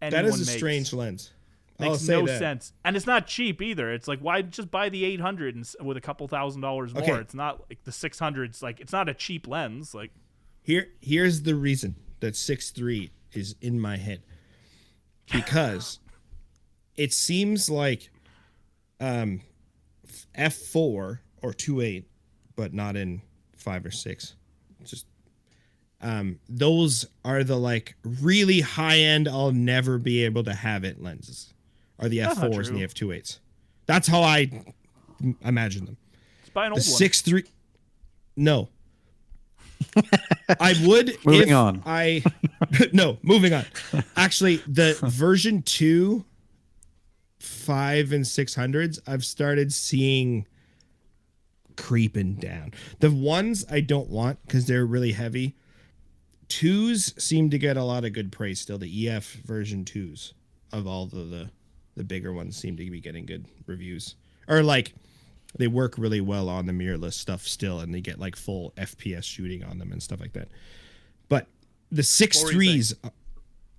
anyone That is a makes. strange lens. I'll Makes say no that. sense, and it's not cheap either. It's like, why just buy the 800 with a couple $1,000s more? Okay. It's not like the 600's like, it's not a cheap lens. Like, Here's the reason that 6.3 is in my head, because it seems like f4 or 2.8, but not in 5 or 6. Just those are the like really high end. I'll never be able to have it lenses. Are the That's not f4s and the true. f2.8s? That's how I imagine them. just buy an The old one. 6.3. No. I would. Moving if on. I no. Moving on. Actually, the version 2, 5 and 600s, I've started seeing creeping down. The ones I don't want because they're really heavy. 2s seem to get a lot of good praise still. The EF version 2s of all the bigger ones seem to be getting good reviews. Or like they work really well on the mirrorless stuff still, and they get like full FPS shooting on them and stuff like that. But the 6.3s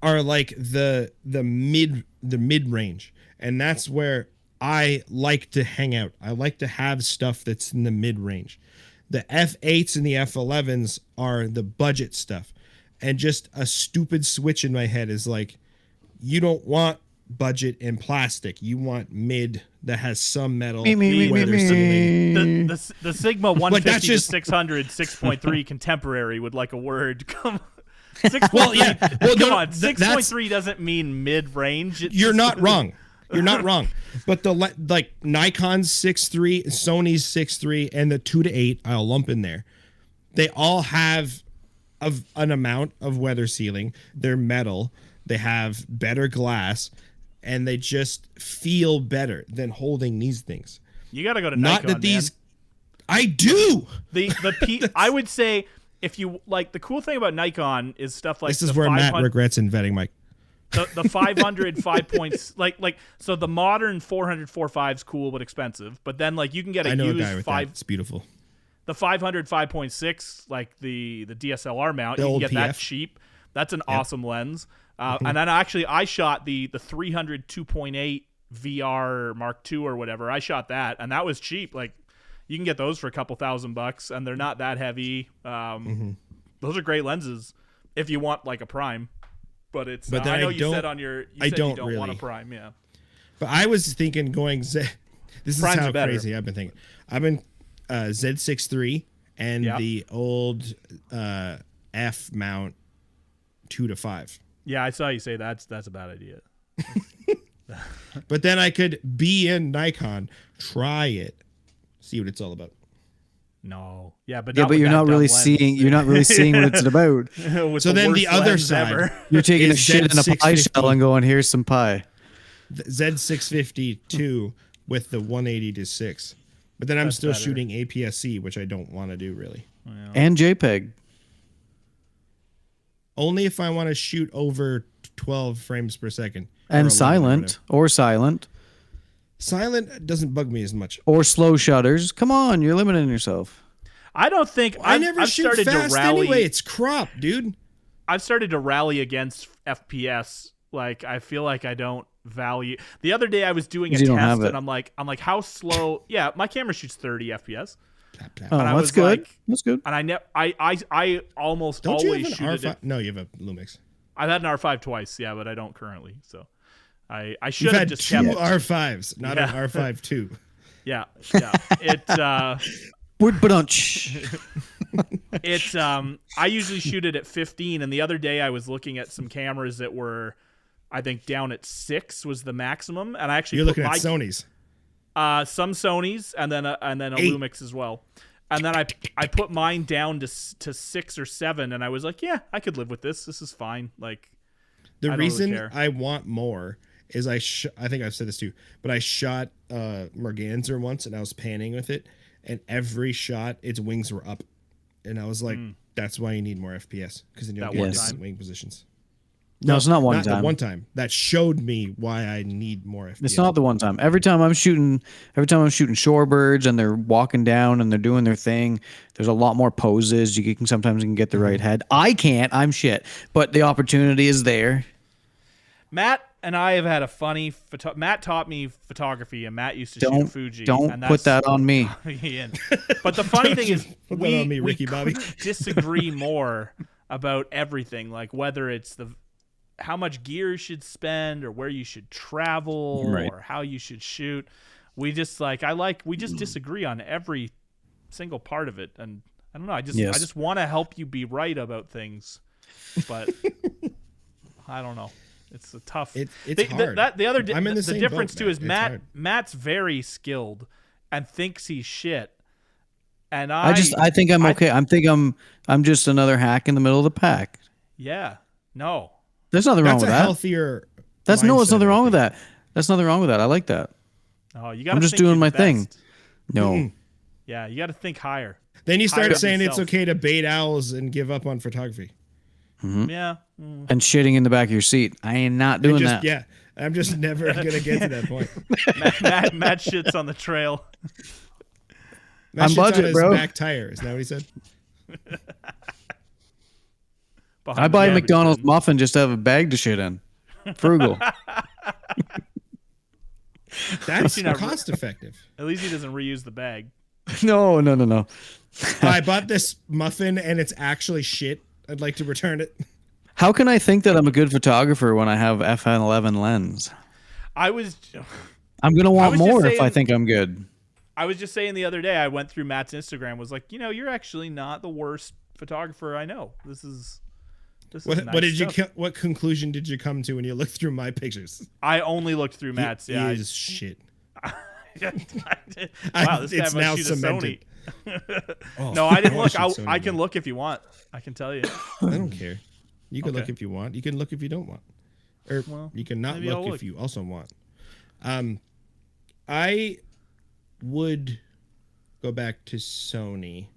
are like the mid range, and that's where I like to hang out. I like to have stuff that's in the mid range. The F8s and the F11s are the budget stuff, and just a stupid switch in my head is like, you don't want budget and plastic. You want mid that has some metal. where there's something- The Sigma that's 150 just- to 600 6.3 contemporary would like a word. Come Well, yeah. Well, Come no, on, that's- 6.3 doesn't mean mid-range. You're not wrong. You're not wrong. But the like Nikon's 6.3, Sony's 6.3, and the 2-8, I'll lump in there. They all have an amount of weather sealing. They're metal. They have better glass, and they just feel better than holding these things. You got to go to Not Nikon, that these. man. I do. I would say if you like, the cool thing about Nikon is stuff like This is the where Matt 500 regrets inventing Mike. the 500 5 points like so the modern 400 4.5 is cool but expensive, but then like you can get a I know a used guy with that. 5 It's beautiful. the 500 5.6 like the DSLR mount. The You can old get that PF. cheap. That's an awesome lens. And then actually I shot the 300 2.8 VR Mark II or whatever. I shot that, and that was cheap. Like you can get those for a couple $1,000, and they're not that heavy. Those are great lenses if you want like a prime. But it's. But then I know I you don't- said on your. You I said don't you don't want a really. prime. Yeah. But I was thinking going This is Primes how are better. crazy I've been thinking. I've been Z6 and Yeah. the old F mount 2 to 5. Yeah, I saw you say that's a bad idea. But then I could be in Nikon, try it, see what it's all about. No. Yeah, but Yeah, not but with you're that not dumb really lens. seeing. You're not really seeing what it's about. With So then the worst other lens side- ever. You're taking a Is shit in a pie Z650. shell and going, "Here's some pie." The Z652 with the 180 to 6. But then I'm That's still better. shooting APS-C, which I don't want to do really. And JPEG. Only if I want to shoot over 12 frames per second. or 11 And or silent. Or silent. Silent doesn't bug me as much. Or slow shutters. Come on, you're limiting yourself. I don't think I never I've shoot started fast to rally. anyway. It's crop, dude. I've started to rally against FPS. Like I feel like I don't value. The other day I was doing a 'Cause you don't have test, it. and I'm like, how slow? Yeah, my camera shoots 30 FPS, Plap, plap. Oh, And I that's was good. like- That's good. and I almost Don't you always have shoot an it. R5? No, you have a Lumix. I've had an R5 twice, yeah, but I don't currently. So I You've should have had just two kept. R5s, not an Yeah. R5 2. Yeah, yeah. It's I usually shoot it at 15, and the other day I was looking at some cameras that were, I think, down at 6 was the maximum, and I actually You're put looking at my Sony's. some Sony's and then a 8. Lumix as well, and then I put mine down to 6 or 7, and I was like, yeah, I could live with this. This is fine. Like The I don't really reason care. I want more is I think I've said this too, but I shot Merganser once and I was panning with it, and every shot its wings were up, and I was like, that's why you need more FPS, because then you'll That get one different time. wing positions. No, it's not one not time. the one time that showed me why I need more FPS. It's not the one time. Every time I'm shooting shorebirds and they're walking down and they're doing their thing, there's a lot more poses. You can sometimes get the right head. I can't. I'm shit. But the opportunity is there. Matt and I have had a funny. Matt taught me photography, and Matt used to shoot a Fuji. Don't and put that on me. Ian. But the funny thing is, put that on me, Ricky Bobby. couldn't disagree more about everything, like whether it's how much gear you should spend, or where you should travel, Right. or how you should shoot. We just we just disagree on every single part of it, and I don't know. I just want to help you be right about things, but I don't know. It's a tough. It's hard. The difference boat, too is Matt. Matt's very skilled and thinks he's shit, and I think I'm okay. I'm just another hack in the middle of the pack. Yeah. No. There's nothing wrong with that. Healthier. There's nothing wrong with that. That's nothing wrong with that. I like that. Oh, you got. I'm just doing my thing. No. Mm-mm. Yeah, you got to think higher. Then you start Higher saying yourself. it's okay to bait owls and give up on photography. Mm-hmm. Yeah. And shitting in the back of your seat. I ain't not doing that. Yeah, I'm just never gonna get to that point. Matt shits on the trail. Matt I'm shits budget, on his bro. back tire. Is that what he said? I buy a McDonald's muffin just to have a bag to shit in. Frugal. That's cost effective. At least he doesn't reuse the bag. No. I bought this muffin and it's actually shit. I'd like to return it. How can I think that I'm a good photographer when I have FN11 lens? I'm going to want more if I think I'm good. I was just saying the other day, I went through Matt's Instagram, was like, you're actually not the worst photographer I know. This is nice what conclusion did you come to when you looked through my pictures? I only looked through Matt's. He Yeah, is shit. Wow, this guy it's must now shoot a cemented. Sony. No, I didn't look. Sony, I can look if you want. I can tell you. I don't care. You can Okay. look if you want. You can look if you don't want. Or you can not maybe I'll look if you also want. I would go back to Sony.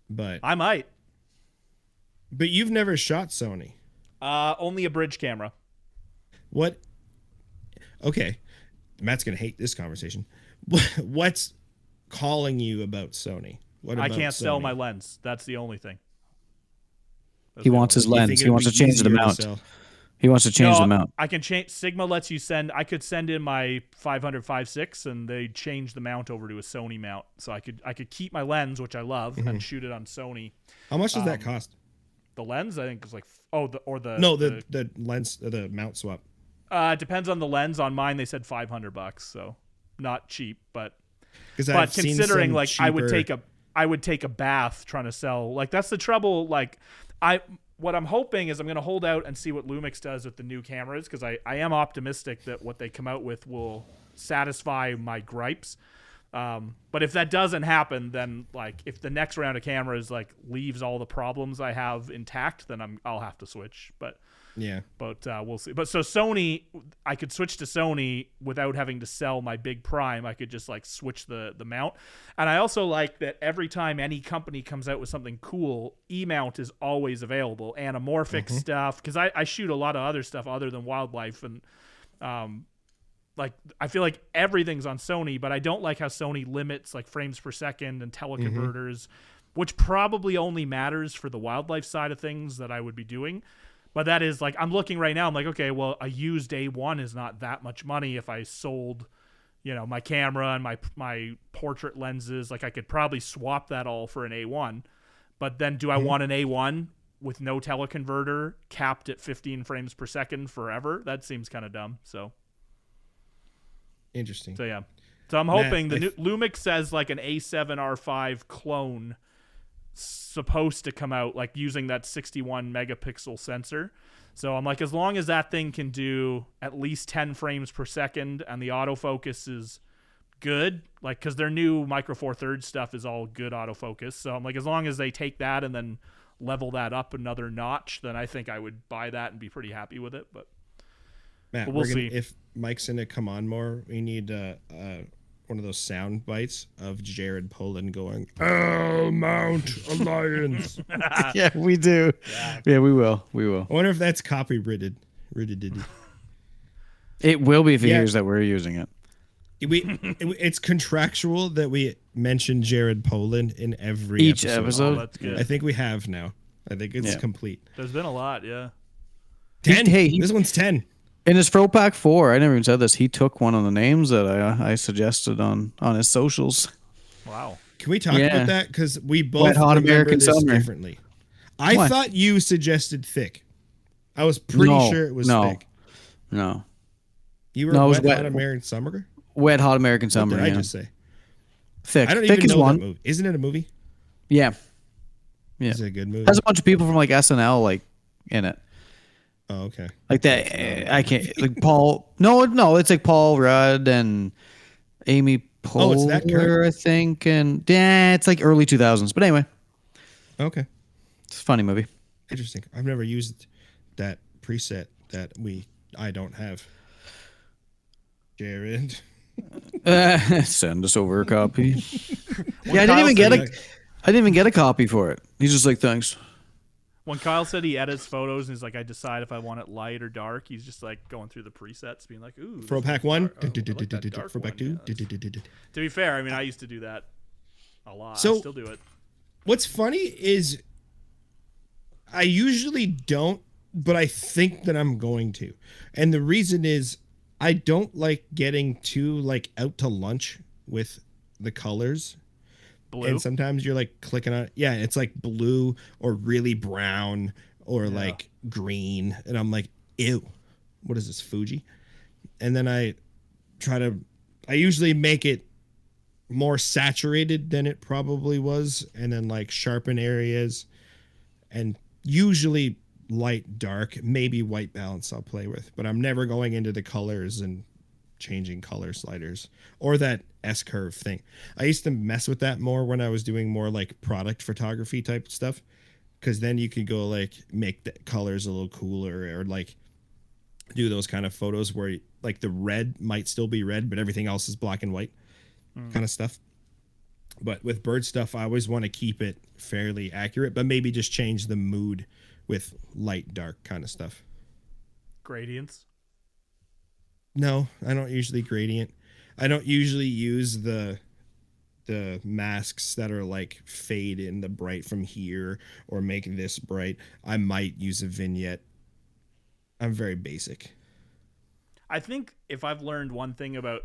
But I might. But you've never shot Sony. Only a bridge camera. What? Okay. Matt's going to hate this conversation. What's calling you about Sony? What I about can't sell Sony? my lens. That's the only thing. He wants his lens. He wants to change the mount. He wants to change the mount. I can change. Sigma lets you send. I could send in my 500-5.6, and they change the mount over to a Sony mount. So I could keep my lens, which I love, and shoot it on Sony. How much does that cost? The lens, I think, is like the lens, the mount swap. It depends on the lens. On mine, they said $500, so not cheap, but considering like cheaper... I would take a bath trying to sell. Like that's the trouble. Like what I'm hoping is I'm going to hold out and see what Lumix does with the new cameras, because I am optimistic that what they come out with will satisfy my gripes. But if that doesn't happen, then like if the next round of cameras like leaves all the problems I have intact, then I'll have to switch. But we'll see. But so Sony, I could switch to Sony without having to sell my big prime. I could just like switch the mount. And I also like that every time any company comes out with something cool, E-mount is always available. Anamorphic stuff, because I shoot a lot of other stuff other than wildlife, and like I feel like everything's on Sony, but I don't like how Sony limits like frames per second and teleconverters, which probably only matters for the wildlife side of things that I would be doing. But that is like, I'm looking right now, I'm like, okay, well, a used A1 is not that much money. If I sold, my camera and my portrait lenses, like I could probably swap that all for an A1. But then do I want an A1 with no teleconverter capped at 15 frames per second forever? That seems kind of dumb. So interesting. So yeah. So I'm hoping the new Lumix says like an A7R5 clone supposed to come out like using that 61 megapixel sensor. So I'm like, as long as that thing can do at least 10 frames per second and the autofocus is good, like because their new Micro Four Thirds stuff is all good autofocus. So I'm like, as long as they take that and then level that up another notch, then I think I would buy that and be pretty happy with it. But Matt, we'll see. If Mike's gonna come on more, we need one of those sound bites of Jared Polin going, "I'll mount alliance." Yeah, we do. Yeah, we will. We will. I wonder if that's copyrighted. It will be if he Yeah. hears that we're using it. It's contractual that we mention Jared Polin in every Each Oh, episode. that's good. I think we have now. I think it's complete. There's been a lot, yeah. 10. Hey, This one's 10. In his Throwback 4, I never even said this. He took one of the names that I suggested on his socials. Wow. Can we talk about that? Because we both Wet Hot remember American this Summer. differently. I What? thought you suggested thick. I was pretty sure it was thick. No. You were No, it was Wet Hot Wet- American Summer? Wet Hot American What Summer. did I Yeah. just say? Thick. I don't Thick even is know one. that movie. Isn't it a movie? Yeah. Yeah. Is it a good movie? Has a bunch of people from like SNL like in it. Oh, okay. Like that. I can't. Like Paul. No. It's like Paul Rudd and Amy Poehler, Oh, it's that current? I think, and yeah, it's like early 2000s. But anyway, Okay. it's a funny movie. Interesting. I've never used that preset that I don't have. Jared. Send us over a copy. When Yeah, I didn't Kyle even get a copy for it. He's just like, thanks. When Kyle said he edits photos and he's like, I decide if I want it light or dark, he's just like going through the presets, being like, ooh. Throwback 1. Throwback 2. To be fair, I mean, I used to do that a lot. So- I still do it. What's funny is I usually don't, but I think that I'm going to. And the reason is I don't like getting too like out to lunch with the colors. Blue. And sometimes you're like clicking on it. Yeah, it's like blue or really brown or like green. And I'm like, ew, what is this, Fuji? And then I usually make it more saturated than it probably was. And then like sharpen areas and usually light, dark, maybe white balance I'll play with. But I'm never going into the colors and changing color sliders or that S-curve thing. I used to mess with that more when I was doing more like product photography type stuff, because then you could go like make the colors a little cooler or like do those kind of photos where like the red might still be red but everything else is black and white kind of stuff. But with bird stuff I always want to keep it fairly accurate, but maybe just change the mood with light dark kind of stuff. Gradients. No, I don't usually gradient. I don't usually use the masks that are like fade in the bright from here or make this bright. I might use a vignette. I'm very basic. I think if I've learned one thing about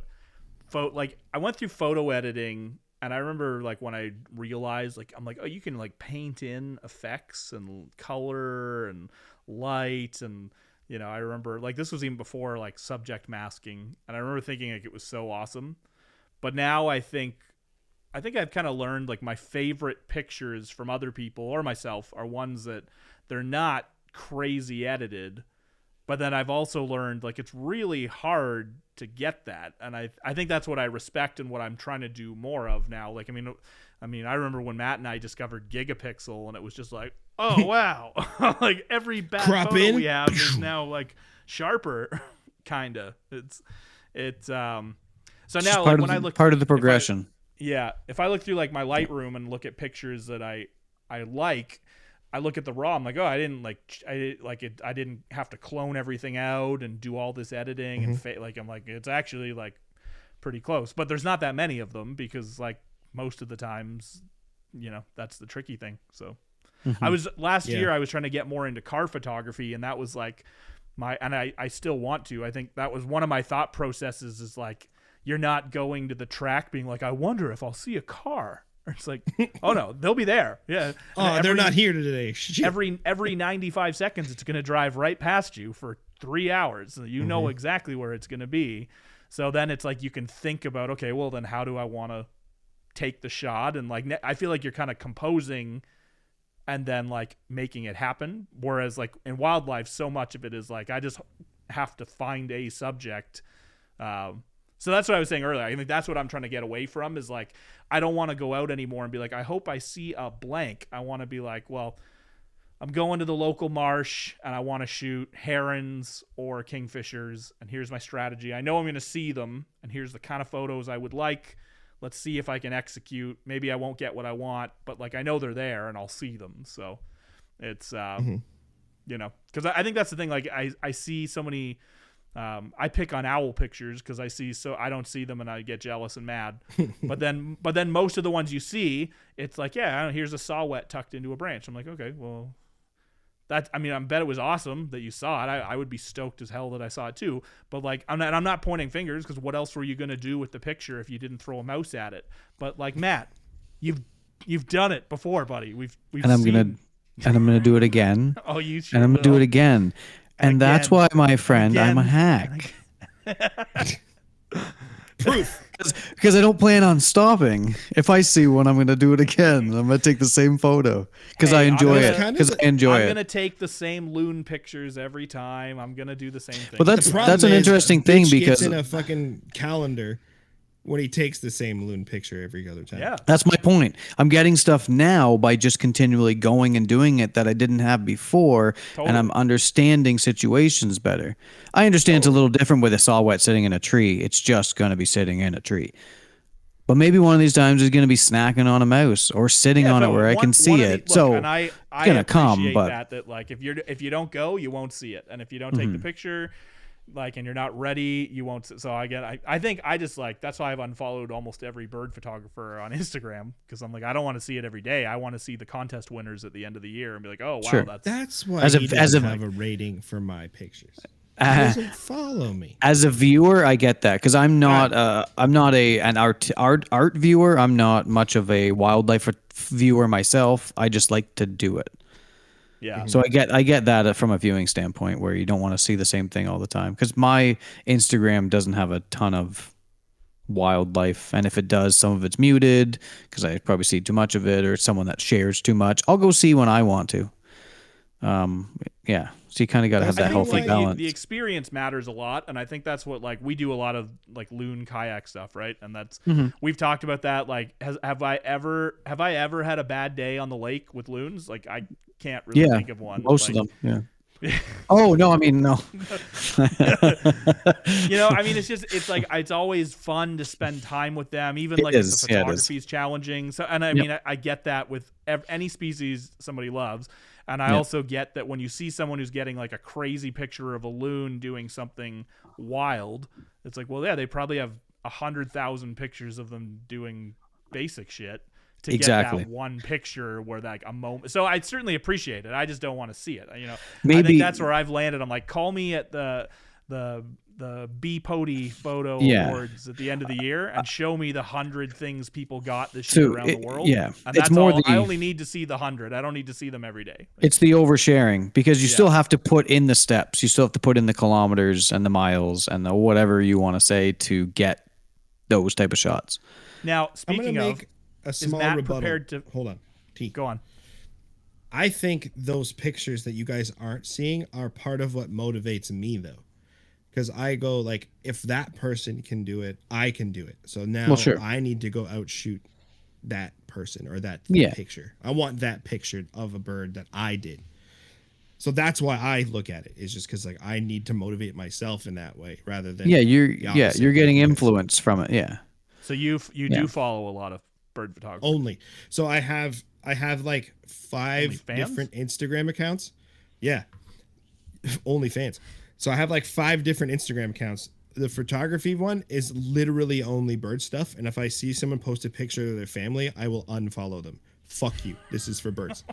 like I went through photo editing, and I remember like when I realized like I'm like, oh, you can like paint in effects and color and light, and you know, I remember like this was even before like subject masking, and I remember thinking like it was so awesome. But now I think I've kind of learned like my favorite pictures from other people or myself are ones that they're not crazy edited. But then I've also learned like it's really hard to get that, and I think that's what I respect and what I'm trying to do more of now. Like I mean I remember when Matt and I discovered Gigapixel, and it was just like, oh wow, like every bad Crop photo in. we have is now like sharper, kinda. It's so now like when I look part of the progression. if I look through like my Lightroom and look at pictures that I like. I look at the raw. I'm like, oh, I didn't have to clone everything out and do all this editing and I'm like, it's actually like pretty close. But there's not that many of them because like most of the times, you know, that's the tricky thing. So I was last year I was trying to get more into car photography, and that was like I still want to. I think that was one of my thought processes is like you're not going to the track being like, I wonder if I'll see a car. It's like, oh no, they'll be there. Yeah. Oh, they're not here today. Shit. Every 95 seconds, it's going to drive right past you for 3 hours. So you know exactly where it's going to be. So then it's like you can think about, okay, well then how do I want to take the shot? And like I feel like you're kind of composing and then like making it happen. Whereas like in wildlife, so much of it is like I just have to find a subject. So that's what I was saying earlier. I think that's what I'm trying to get away from is like, I don't want to go out anymore and be like, I hope I see a blank. I want to be like, well, I'm going to the local marsh and I want to shoot herons or kingfishers. And here's my strategy. I know I'm going to see them, and here's the kind of photos I would like. Let's see if I can execute. Maybe I won't get what I want, but like I know they're there and I'll see them. So it's, you know, because I think that's the thing. Like I see so many. I pick on owl pictures because I don't see them and I get jealous and mad. but then most of the ones you see, it's like, yeah, here's a saw-whet tucked into a branch. I'm like, okay, well, I bet it was awesome that you saw it. I would be stoked as hell that I saw it too. But like, I'm not pointing fingers, because what else were you gonna do with the picture if you didn't throw a mouse at it? But like, Matt, you've done it before, buddy. We've and I'm gonna do it again. Oh, you sure and I'm gonna do it again. And that's why, my friend, I'm a hack. Proof. Because I don't plan on stopping. If I see one, I'm going to do it again. I'm going to take the same photo because I enjoy it. I'm going to take the same loon pictures every time. I'm going to do the same thing. But that's an interesting thing, because it's in a fucking calendar when he takes the same loon picture every other time. Yeah. That's my point. I'm getting stuff now by just continually going and doing it that I didn't have before, and I'm understanding situations better. I understand it's a little different with a saw-whet sitting in a tree. It's just going to be sitting in a tree. But maybe one of these times is going to be snacking on a mouse or sitting on it where I can see it. It's going to come. But that like if you don't go, you won't see it, and if you don't take the picture, like, and you're not ready, you won't. So I think I just like, that's why I've unfollowed almost every bird photographer on Instagram, because I'm like, I don't want to see it every day. I want to see the contest winners at the end of the year and be like, oh wow, sure. That's why he doesn't have a rating for my pictures. He doesn't follow me. As a viewer, I get that, because I'm not an art viewer. I'm not much of a wildlife viewer myself. I just like to do it. Yeah. So I get that from a viewing standpoint, where you don't want to see the same thing all the time, because my Instagram doesn't have a ton of wildlife, and if it does, some of it's muted because I probably see too much of it, or someone that shares too much. I'll go see when I want to. Yeah. So you kind of got to have that healthy balance. The experience matters a lot, and I think that's what, like, we do a lot of like loon kayak stuff, right? And that's we've talked about that. Like, have I ever had a bad day on the lake with loons? Like, I can't really think of one. Most of them, yeah. Oh no, I mean no. I mean, it's like, it's always fun to spend time with them, even like if the photography is challenging. So, and I mean, I get that with any species somebody loves. And I also get that when you see someone who's getting like a crazy picture of a loon doing something wild, it's like, well, yeah, they probably have 100,000 pictures of them doing basic shit to get that one picture where like a moment. So I certainly appreciate it. I just don't want to see it. Maybe I think that's where I've landed. I'm like, call me at the B Pody photo awards at the end of the year and show me the 100 things people got this year around the world. Yeah, and that's all. I only need to see the 100. I don't need to see them every day. It's the oversharing, because you still have to put in the steps. You still have to put in the kilometers and the miles and the whatever you want to say to get those type of shots. Now, speaking of, a small is Matt rebuttal. Prepared to hold on? Go on. I think those pictures that you guys aren't seeing are part of what motivates me, though. Because I go like, if that person can do it, I can do it. So now I need to go outshoot that person or that picture. I want that picture of a bird that I did. So that's why I look at it. It's just because like I need to motivate myself in that way rather than you're getting influence from it. Yeah. So you do follow a lot of bird photography. Only. So I have like 5 different Instagram accounts. Yeah. OnlyFans. So I have like 5 different Instagram accounts. The photography one is literally only bird stuff. And if I see someone post a picture of their family, I will unfollow them. Fuck you. This is for birds.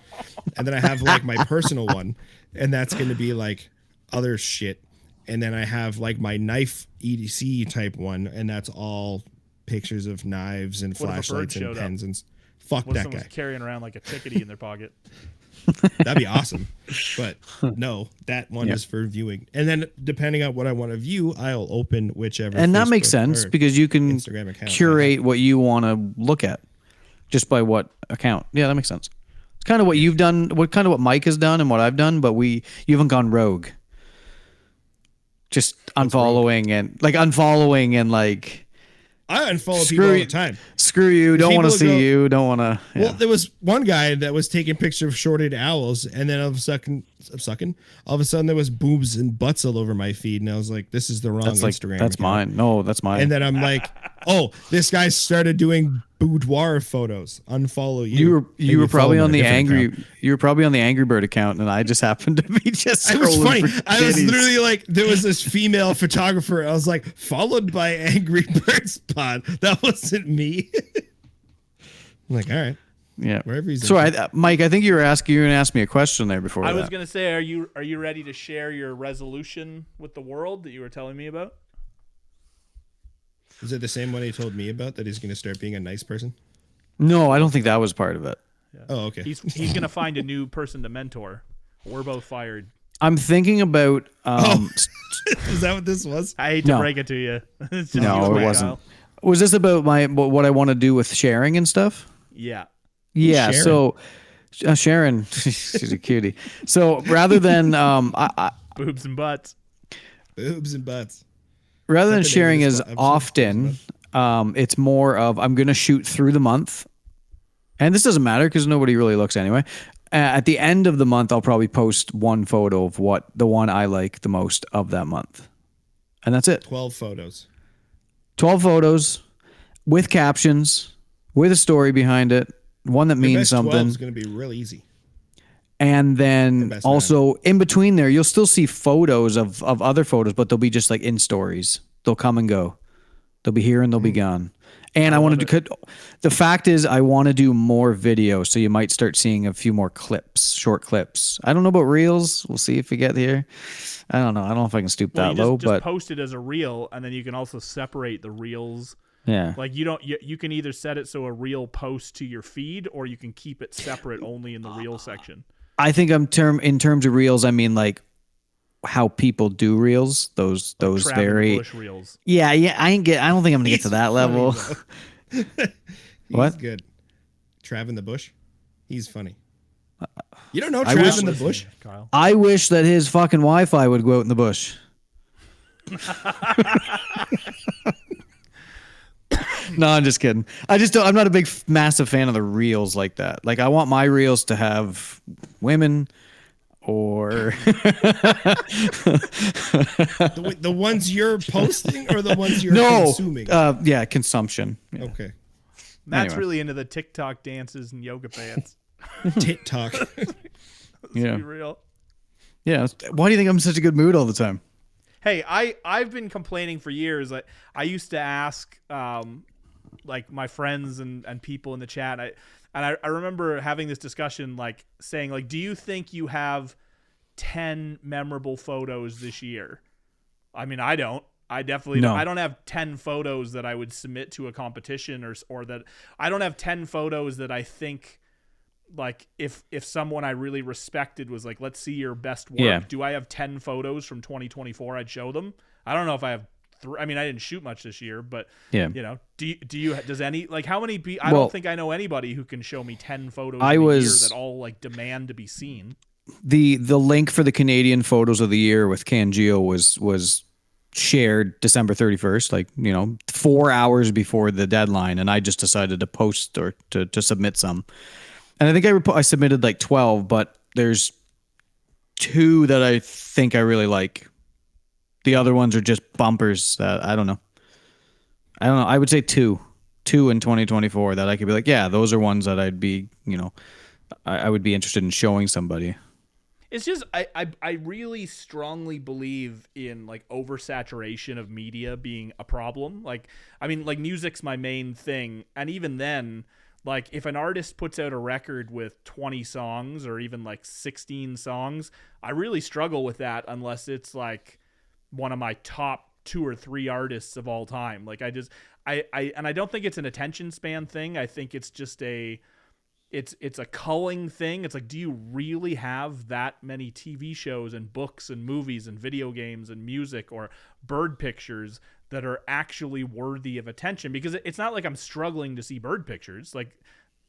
And then I have like my personal one, and that's going to be like other shit. And then I have like my knife EDC type one, and that's all pictures of knives and flashlights and pens and fuck that guy. Carrying around like a chickadee in their pocket. That'd be awesome. But no, that one is for viewing. And then depending on what I want to view, I'll open whichever. And that makes sense, because you can curate what you want to look at just by what account. Yeah, that makes sense. It's kind of what you've done, what Mike has done and what I've done, but you haven't gone rogue. Just unfollowing and like I unfollow people all the time. Screw you. Don't want to see you. Don't want to. Well, there was one guy that was taking pictures of short-eared owls, and then all of a sudden there was boobs and butts all over my feed, and I was like, "This is the wrong Instagram." That's mine. No, that's mine. And then I'm like, "Oh, this guy started doing boudoir photos. Unfollow you." You were probably on the Angry Bird account, and I just happened to be just. It was funny. I was titties. literally like, there was this female photographer. I was like, followed by Angry Birds Pod. That wasn't me. I'm like, all right. Yeah. Wherever he's. So, Mike, I think you were going to ask me a question there before. I was going to say, are you ready to share your resolution with the world that you were telling me about? Is it the same one he told me about, that he's going to start being a nice person? No, I don't think that was part of it. Yeah. Oh, okay. He's going to find a new person to mentor. We're both fired. I'm thinking about. Is that what this was? I hate to break it to you. It's just no, it wasn't. Kyle. Was this about what I want to do with sharing and stuff? Yeah. Yeah. Sharon? So, Sharon, she's a cutie. So rather than boobs and butts. Boobs and butts. Rather than sharing as often, it's more of I'm going to shoot through the month. And this doesn't matter because nobody really looks anyway. At the end of the month, I'll probably post one photo of the one I like the most of that month. And that's it. 12 photos. 12 photos with captions, with a story behind it, one that means something. 12 is going to be real easy. And then also in between there, you'll still see photos of other photos, but they'll be just like in stories. They'll come and go. They'll be here and they'll be gone. And I want to do, the fact is I want to do more video. So you might start seeing a few more clips, short clips. I don't know about reels. We'll see if we get here. I don't know. I don't know if I can stoop that low, but just post it as a reel. And then you can also separate the reels. Yeah. Like you can either set it so a reel posts to your feed, or you can keep it separate only in the reel section. I think in terms of reels, I mean like how people do reels. Those very Bush reels. Yeah. I don't think I'm gonna get to that level. What? He's good. Trav in the bush. He's funny. You don't know Trav in the bush, Kyle? I wish that his fucking Wi-Fi would go out in the bush. No, I'm just kidding. I'm not a big massive fan of the reels like that. Like I want my reels to have women or the ones you're posting or the ones you're consuming? Yeah, consumption. Yeah. Okay. Matt's really into the TikTok dances and yoga pants. TikTok. Yeah. Be real. Yeah. Why do you think I'm in such a good mood all the time? Hey, I've been complaining for years. I used to ask like my friends and people in the chat. I remember having this discussion, like saying, like, do you think you have 10 memorable photos this year? I mean, I don't. I definitely don't. I don't have 10 photos that I would submit to a competition or that I don't have 10 photos that I think, like, if someone I really respected was like, let's see your best work. Yeah. Do I have 10 photos from 2024 I'd show them? I don't know if I have I mean, I didn't shoot much this year, but yeah. You know, does any, like, how many I don't think I know anybody who can show me 10 photos in a year that all like demand to be seen. The link for the Canadian photos of the year with Cangeo was shared December 31st, like, 4 hours before the deadline, and I just decided to post or to submit some. And I think I submitted like 12, but there's 2 that I think I really like. The other ones are just bumpers that I don't know. I would say 2 in 2024 that I could be like, yeah, those are ones that I'd be, I would be interested in showing somebody. It's just I really strongly believe in like oversaturation of media being a problem. Like, I mean, like music's my main thing, and even then, like if an artist puts out a record with 20 songs or even like 16 songs, I really struggle with that unless it's like one of my top 2 or 3 artists of all time. Like I don't think it's an attention span thing. I think it's just it's a culling thing. It's like, do you really have that many TV shows and books and movies and video games and music or bird pictures that are actually worthy of attention? Because it's not like I'm struggling to see bird pictures. Like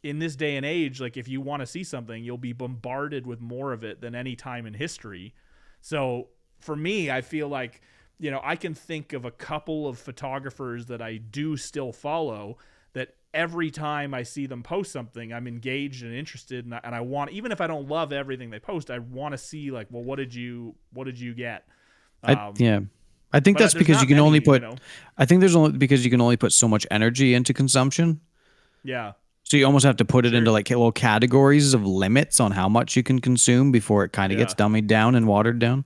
in this day and age, like if you want to see something, you'll be bombarded with more of it than any time in history. So for me, I feel like you know, I can think of a couple of photographers that I do still follow that every time I see them post something, I'm engaged and interested, and I want, even if I don't love everything they post, I want to see like, well, what did you get? I think that's because you can only put. You know? I think there's only because you can only put so much energy into consumption. Yeah. So you almost have to put it into like little categories of limits on how much you can consume before it kind of gets dummied down and watered down.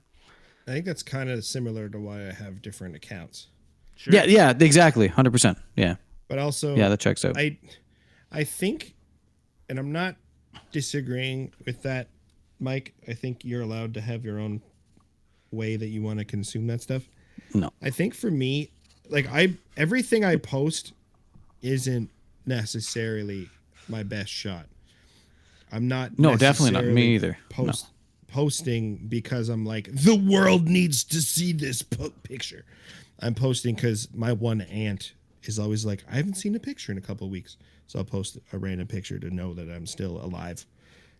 I think that's kind of similar to why I have different accounts. Sure. Yeah, exactly, 100%. Yeah. But also, that checks out. I think, and I'm not disagreeing with that, Mike. I think you're allowed to have your own way that you want to consume that stuff. No. I think for me, like everything I post isn't necessarily my best shot. I'm not. No, definitely not me either. Posting because I'm like, the world needs to see this picture. I'm posting because my one aunt is always like, I haven't seen a picture in a couple of weeks, so I'll post a random picture to know that I'm still alive.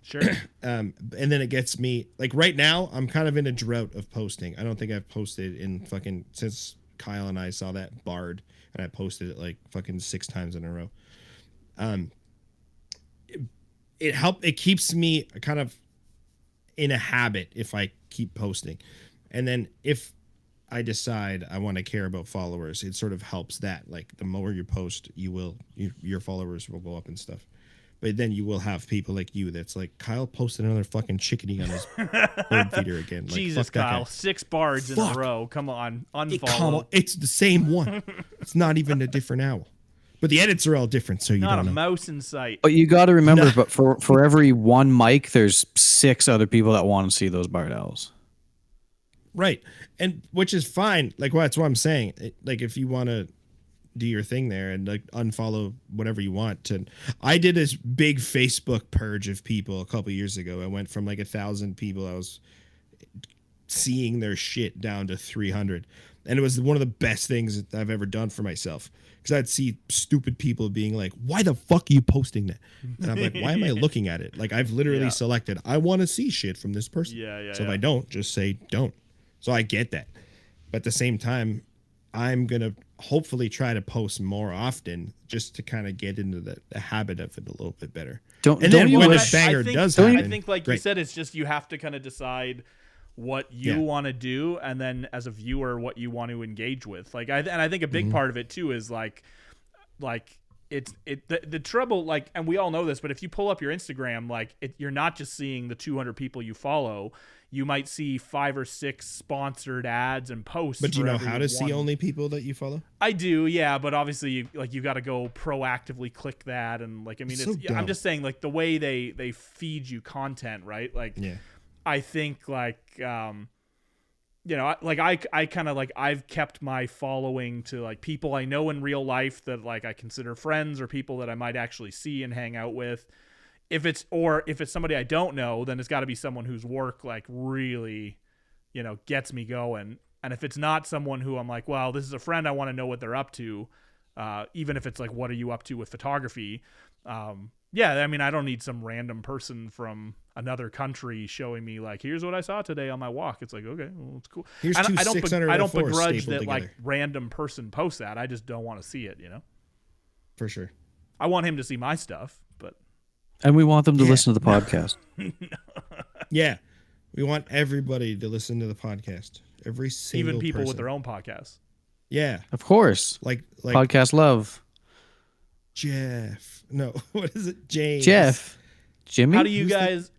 Sure. And then it gets me, like right now, I'm kind of in a drought of posting. I don't think I've posted in fucking since Kyle and I saw that Bard, and I posted it like fucking 6 times in a row. It keeps me kind of in a habit if I keep posting, and then if I decide I want to care about followers, it sort of helps that. Like the more you post, your followers will go up and stuff. But then you will have people like you that's like, Kyle posted another fucking chickadee on his bird feeder again. Like, Jesus, Kyle, 6 bards in a row. Come on, unfollow. It's the same one. It's not even a different owl. But the edits are all different, so you not don't a know. mouse in sight. But you got to remember, but for every one mic, there's 6 other people that want to see those barred owls. Right. And which is fine. Like, well, that's what I'm saying. Like, if you want to do your thing there and like unfollow whatever you want to. I did this big Facebook purge of people a couple years ago. I went from like 1,000 people I was seeing their shit down to 300. And it was one of the best things that I've ever done for myself. Because I'd see stupid people being like, why the fuck are you posting that? And I'm like, why am I looking at it? Like, I've literally selected, I want to see shit from this person. So if I don't, just say don't. So I get that. But at the same time, I'm going to hopefully try to post more often just to kind of get into the habit of it a little bit better. When a banger does happen, I think like you said, it's just you have to kind of decide what you want to do, and then as a viewer what you want to engage with. Like I think a big part of it too is like the trouble, like, and we all know this, but if you pull up your Instagram, like you're not just seeing the 200 people you follow, you might see 5 or 6 sponsored ads and posts. But do you know how to see only people that you follow? I do, yeah, but obviously you got to go proactively click that, and like, I mean, I'm just saying, like, the way they feed you content, right? Like, I think like you know, like I kind of like, I've kept my following to like people I know in real life that like I consider friends, or people that I might actually see and hang out with. If it's somebody I don't know, then it's got to be someone whose work like really, you know, gets me going. And if it's not someone who I'm like, well, this is a friend, I want to know what they're up to, even if it's like, what are you up to with photography? Yeah, I mean, I don't need some random person from another country showing me like, here's what I saw today on my walk. It's like, okay, well, it's cool. Here's I don't begrudge that together. like random person posts that. I just don't want to see it, you know? For sure. I want him to see my stuff, but. And we want them to listen to the podcast. Yeah. We want everybody to listen to the podcast. Every single even people person. with their own podcasts. Yeah. Of course. Like podcast love. Jeff. No, what is it? James. Jeff. Jimmy? How do you guys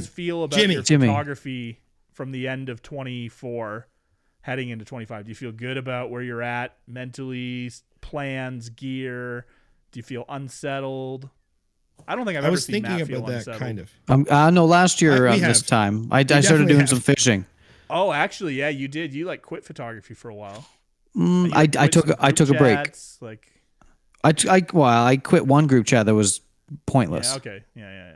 feel about your photography from the end of 24 heading into 25? Do you feel good about where you're at mentally, plans, gear? Do you feel unsettled? I don't think I've ever seen Matt feel unsettled. Kind of. No, last year this time I started doing some fishing. Oh, actually, yeah, you did. You like quit photography for a while. I took a break. Like, I quit one group chat that was pointless. Yeah, okay. Yeah.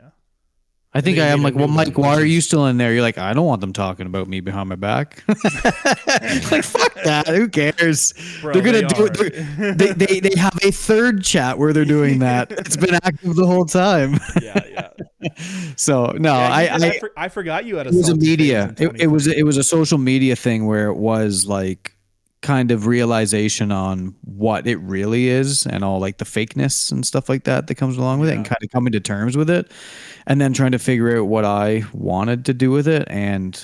I think I'm like, well, Mike, why are you still in there? You're like, I don't want them talking about me behind my back. Like, fuck that. Who cares? Bro, they're gonna do it. They have a third chat where they're doing that. It's been active the whole time. Yeah. So no, I forgot you had it was a media. It was a social media thing where it was like kind of realization on what it really is and all like the fakeness and stuff like that that comes along with it, and kind of coming to terms with it, and then trying to figure out what I wanted to do with it. And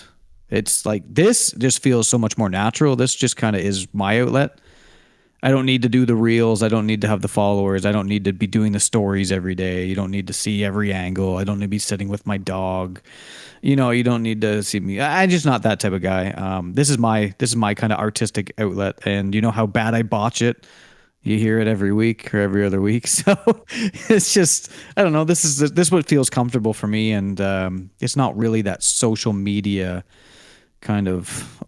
it's like, this just feels so much more natural. This just kind of is my outlet. I don't need to do the reels. I don't need to have the followers. I don't need to be doing the stories every day. You don't need to see every angle. I don't need to be sitting with my dog. You know, you don't need to see me. I'm just not that type of guy. This is my kind of artistic outlet, and you know how bad I botch it. You hear it every week or every other week. So it's just, I don't know. This is what feels comfortable for me, and it's not really that social media kind of,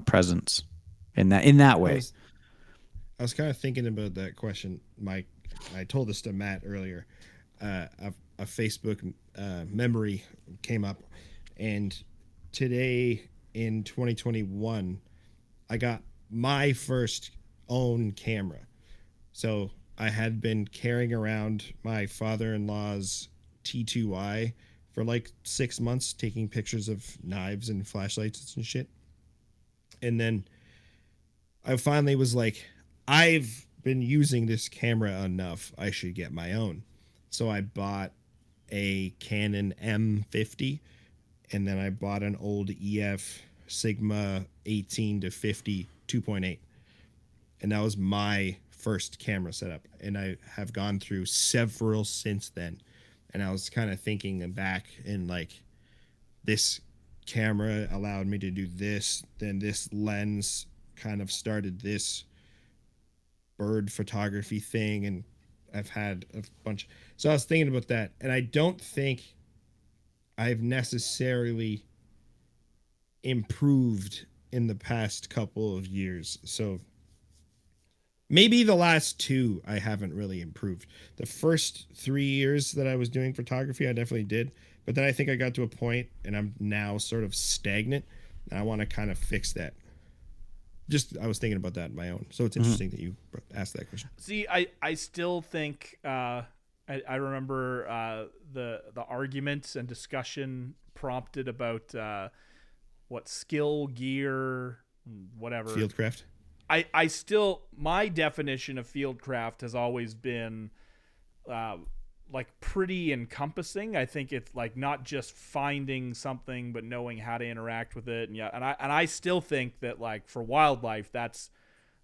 presence in that way. I was kind of thinking about that question, Mike. I told this to Matt earlier. A Facebook memory came up, and today in 2021, I got my first own camera. So I had been carrying around my father-in-law's T2i for like 6 months, taking pictures of knives and flashlights and shit. And then I finally was like, I've been using this camera enough. I should get my own. So I bought a Canon M50, and then I bought an old EF Sigma 18 to 50 2.8. And that was my first camera setup. And I have gone through several since then. And I was kind of thinking back, and like, this camera allowed me to do this. Then this lens kind of started this bird photography thing, and I've had a bunch. So I was thinking about that, and I don't think I've necessarily improved in the past couple of years. So maybe the last 2 I haven't really improved. The first 3 years that I was doing photography, I definitely did, but then I think I got to a point, and I'm now sort of stagnant, and I want to kind of fix that. I was thinking about that on my own. So it's interesting that you asked that question. See, I still think I remember the arguments and discussion prompted about what skill, gear, whatever. Fieldcraft. I still, my definition of fieldcraft has always been like pretty encompassing. I think it's like not just finding something, but knowing how to interact with it. And I still think that, like, for wildlife, that's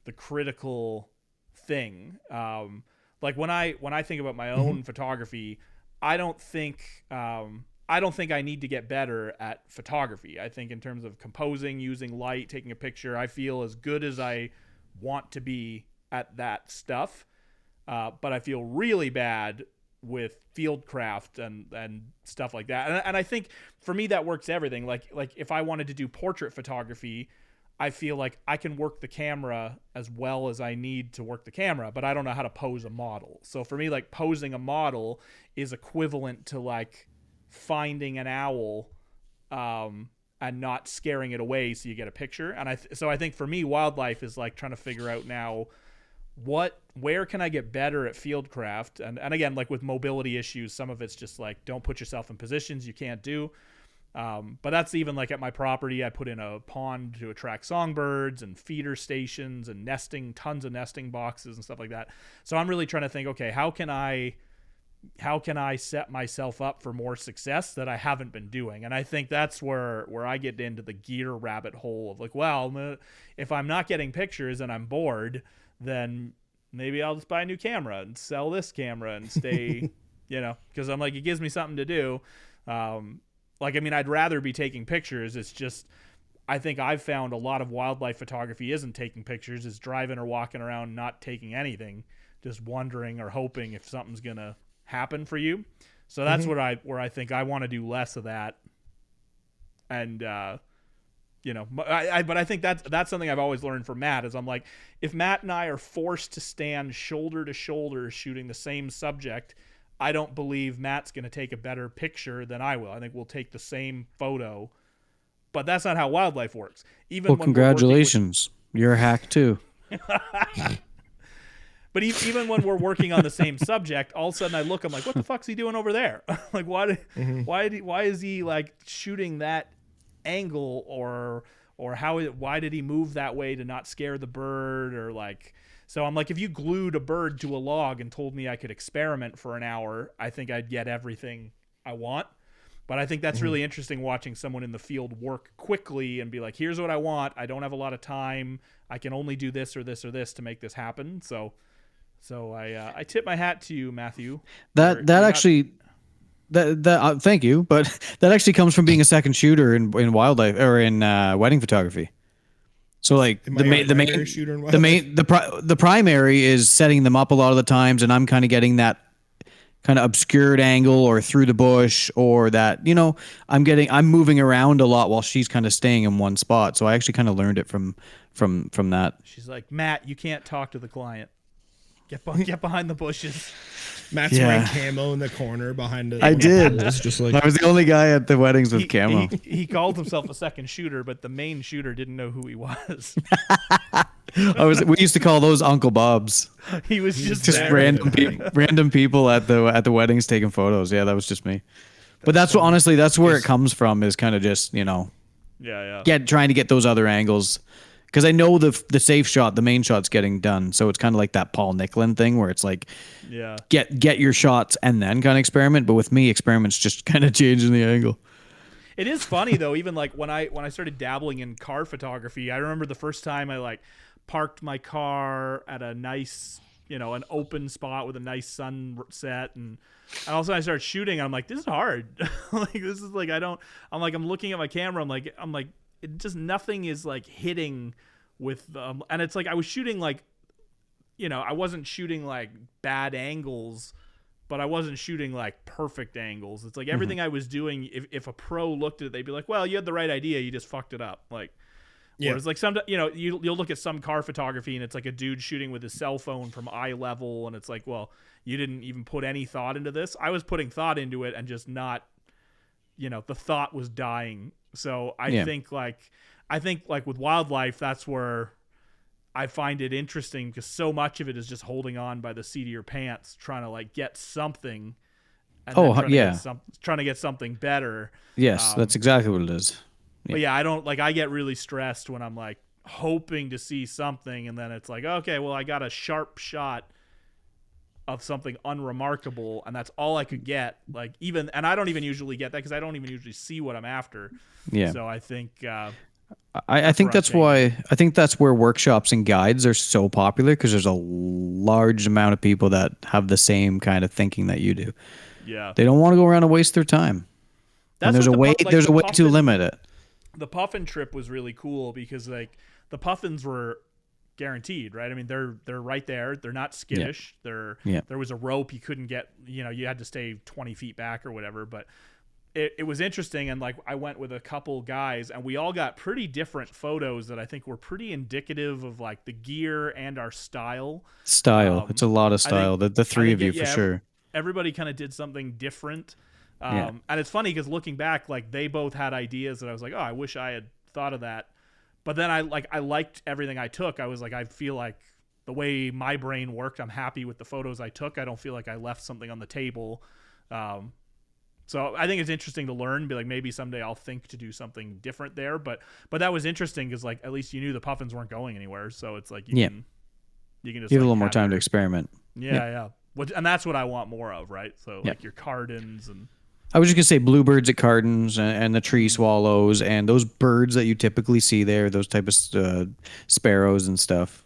the critical thing. Like when I think about my own photography, I don't think I need to get better at photography. I think in terms of composing, using light, taking a picture, I feel as good as I want to be at that stuff. But I feel really bad with fieldcraft and stuff like that. And I think for me that works everything. Like if I wanted to do portrait photography, I feel like I can work the camera as well as I need to work the camera, but I don't know how to pose a model. So for me, like, posing a model is equivalent to like finding an owl and not scaring it away so you get a picture. And so I think for me, wildlife is like trying to figure out now where can I get better at fieldcraft? And again, like with mobility issues, some of it's just like, don't put yourself in positions you can't do. But that's even like at my property, I put in a pond to attract songbirds and feeder stations and tons of nesting boxes and stuff like that. So I'm really trying to think, okay, how can I set myself up for more success that I haven't been doing? And I think that's where I get into the gear rabbit hole of like, well, if I'm not getting pictures and I'm bored, then maybe I'll just buy a new camera and sell this camera and stay, because I'm like, it gives me something to do. I'd rather be taking pictures. It's just, I think I've found a lot of wildlife photography isn't taking pictures, is driving or walking around, not taking anything, just wondering or hoping if something's going to happen for you. So that's where I think I want to do less of that. And, but I think that's something I've always learned from Matt is I'm like, if Matt and I are forced to stand shoulder to shoulder shooting the same subject, I don't believe Matt's going to take a better picture than I will. I think we'll take the same photo, but that's not how wildlife works. When congratulations. You're a hack too. But even when we're working on the same subject, all of a sudden I look, I'm like, what the fuck's he doing over there? Like, why is he like shooting that angle or or why did he move that way to not scare the bird, or like. So I'm like, if you glued a bird to a log and told me I could experiment for an hour, I think I'd get everything I want. But I think that's really interesting watching someone in the field work quickly and be like, here's what I want. I don't have a lot of time. I can only do this or this or this to make this happen. So I tip my hat to you, Matthew. Thank you, but that actually comes from being a second shooter in wildlife or in wedding photography. So like the primary is setting them up a lot of the times, and I'm kind of getting that kind of obscured angle or through the bush, or that, I'm moving around a lot while she's kind of staying in one spot. So I actually kind of learned it from that. She's like, Matt, you can't talk to the client. Get behind the bushes. Matt's wearing camo in the corner behind the. I did. Just like I was the only guy at the weddings with camo. He called himself a second shooter, but the main shooter didn't know who he was. We used to call those Uncle Bobs. He was just random people at the weddings taking photos. Yeah, that was just me. But that's where it comes from, is kind of just trying to get those other angles. Because I know the safe shot, the main shot's getting done, so it's kind of like that Paul Nicklin thing where it's like, get your shots and then kind of experiment. But with me, experiment's just kind of changing the angle. It is funny though. Even like when I started dabbling in car photography, I remember the first time I like parked my car at a nice, an open spot with a nice sunset, and also I started shooting. And I'm like, this is hard. Like this is like I'm looking at my camera. I'm like. It just nothing is like hitting with and it's like I was shooting like I wasn't shooting like bad angles, but I wasn't shooting like perfect angles. It's like everything I was doing, if a pro looked at it, they'd be like, well, you had the right idea, you just fucked it up. Like whereas like some you'll look at some car photography and it's like a dude shooting with his cell phone from eye level, and it's like, well, you didn't even put any thought into this. I was putting thought into it and just not the thought was dying. So I think with wildlife, that's where I find it interesting, because so much of it is just holding on by the seat of your pants, trying to like get something. And trying to get something better. Yes, that's exactly what it is. Yeah. But yeah, I get really stressed when I'm like hoping to see something, and then it's like, okay, well, I got a sharp shot of something unremarkable, and that's all I could get. Like and I don't even usually get that, because I don't even usually see what I'm after. Yeah. So I think I think that's why workshops and guides are so popular, because there's a large amount of people that have the same kind of thinking that you do. Yeah. They don't want to go around and waste their time. And there's a way to limit it. The puffin trip was really cool because like the puffins were guaranteed, right? I mean, they're right there. They're not skittish. There was a rope you couldn't get, you had to stay 20 feet back or whatever, but it was interesting. And like I went with a couple guys, and we all got pretty different photos that I think were pretty indicative of like the gear and our style. It's a lot of style. The three of you for sure. Everybody kind of did something different. And it's funny because looking back, like they both had ideas that I was like, oh, I wish I had thought of that. But then I liked everything I took. I was like, I feel like the way my brain worked, I'm happy with the photos I took. I don't feel like I left something on the table. So I think it's interesting to learn, be like, maybe someday I'll think to do something different there. But that was interesting because like at least you knew the puffins weren't going anywhere. So it's like you can just give a little more time to experiment. Yeah. And that's what I want more of, right? So like your cardons and. I was just gonna say bluebirds at Cardins and the tree swallows and those birds that you typically see there, those type of sparrows and stuff.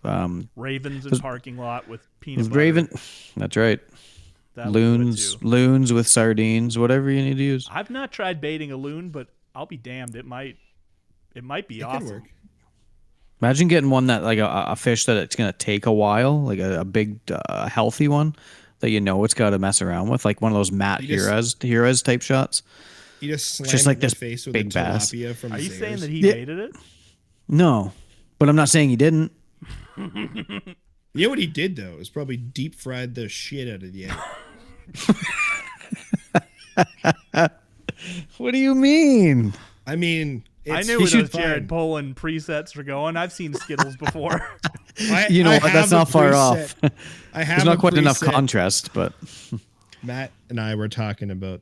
Ravens in parking lot with peanut butter. That's right. Loons with sardines, whatever you need to use. I've not tried baiting a loon, but I'll be damned. It might be awesome. Could work. Imagine getting one that like a fish that it's gonna take a while, like a big healthy one. That it's got to mess around with, like one of those Matt Heroes type shots. You just slam like this face with big bass. From Are you saying that he baited it? No, but I'm not saying he didn't. You know what he did though? Is probably deep fried the shit out of the egg. What do you mean? I mean, I knew where those Jared Poland presets were going. I've seen Skittles before. That's not far off. I have There's not quite enough contrast, but Matt and I were talking about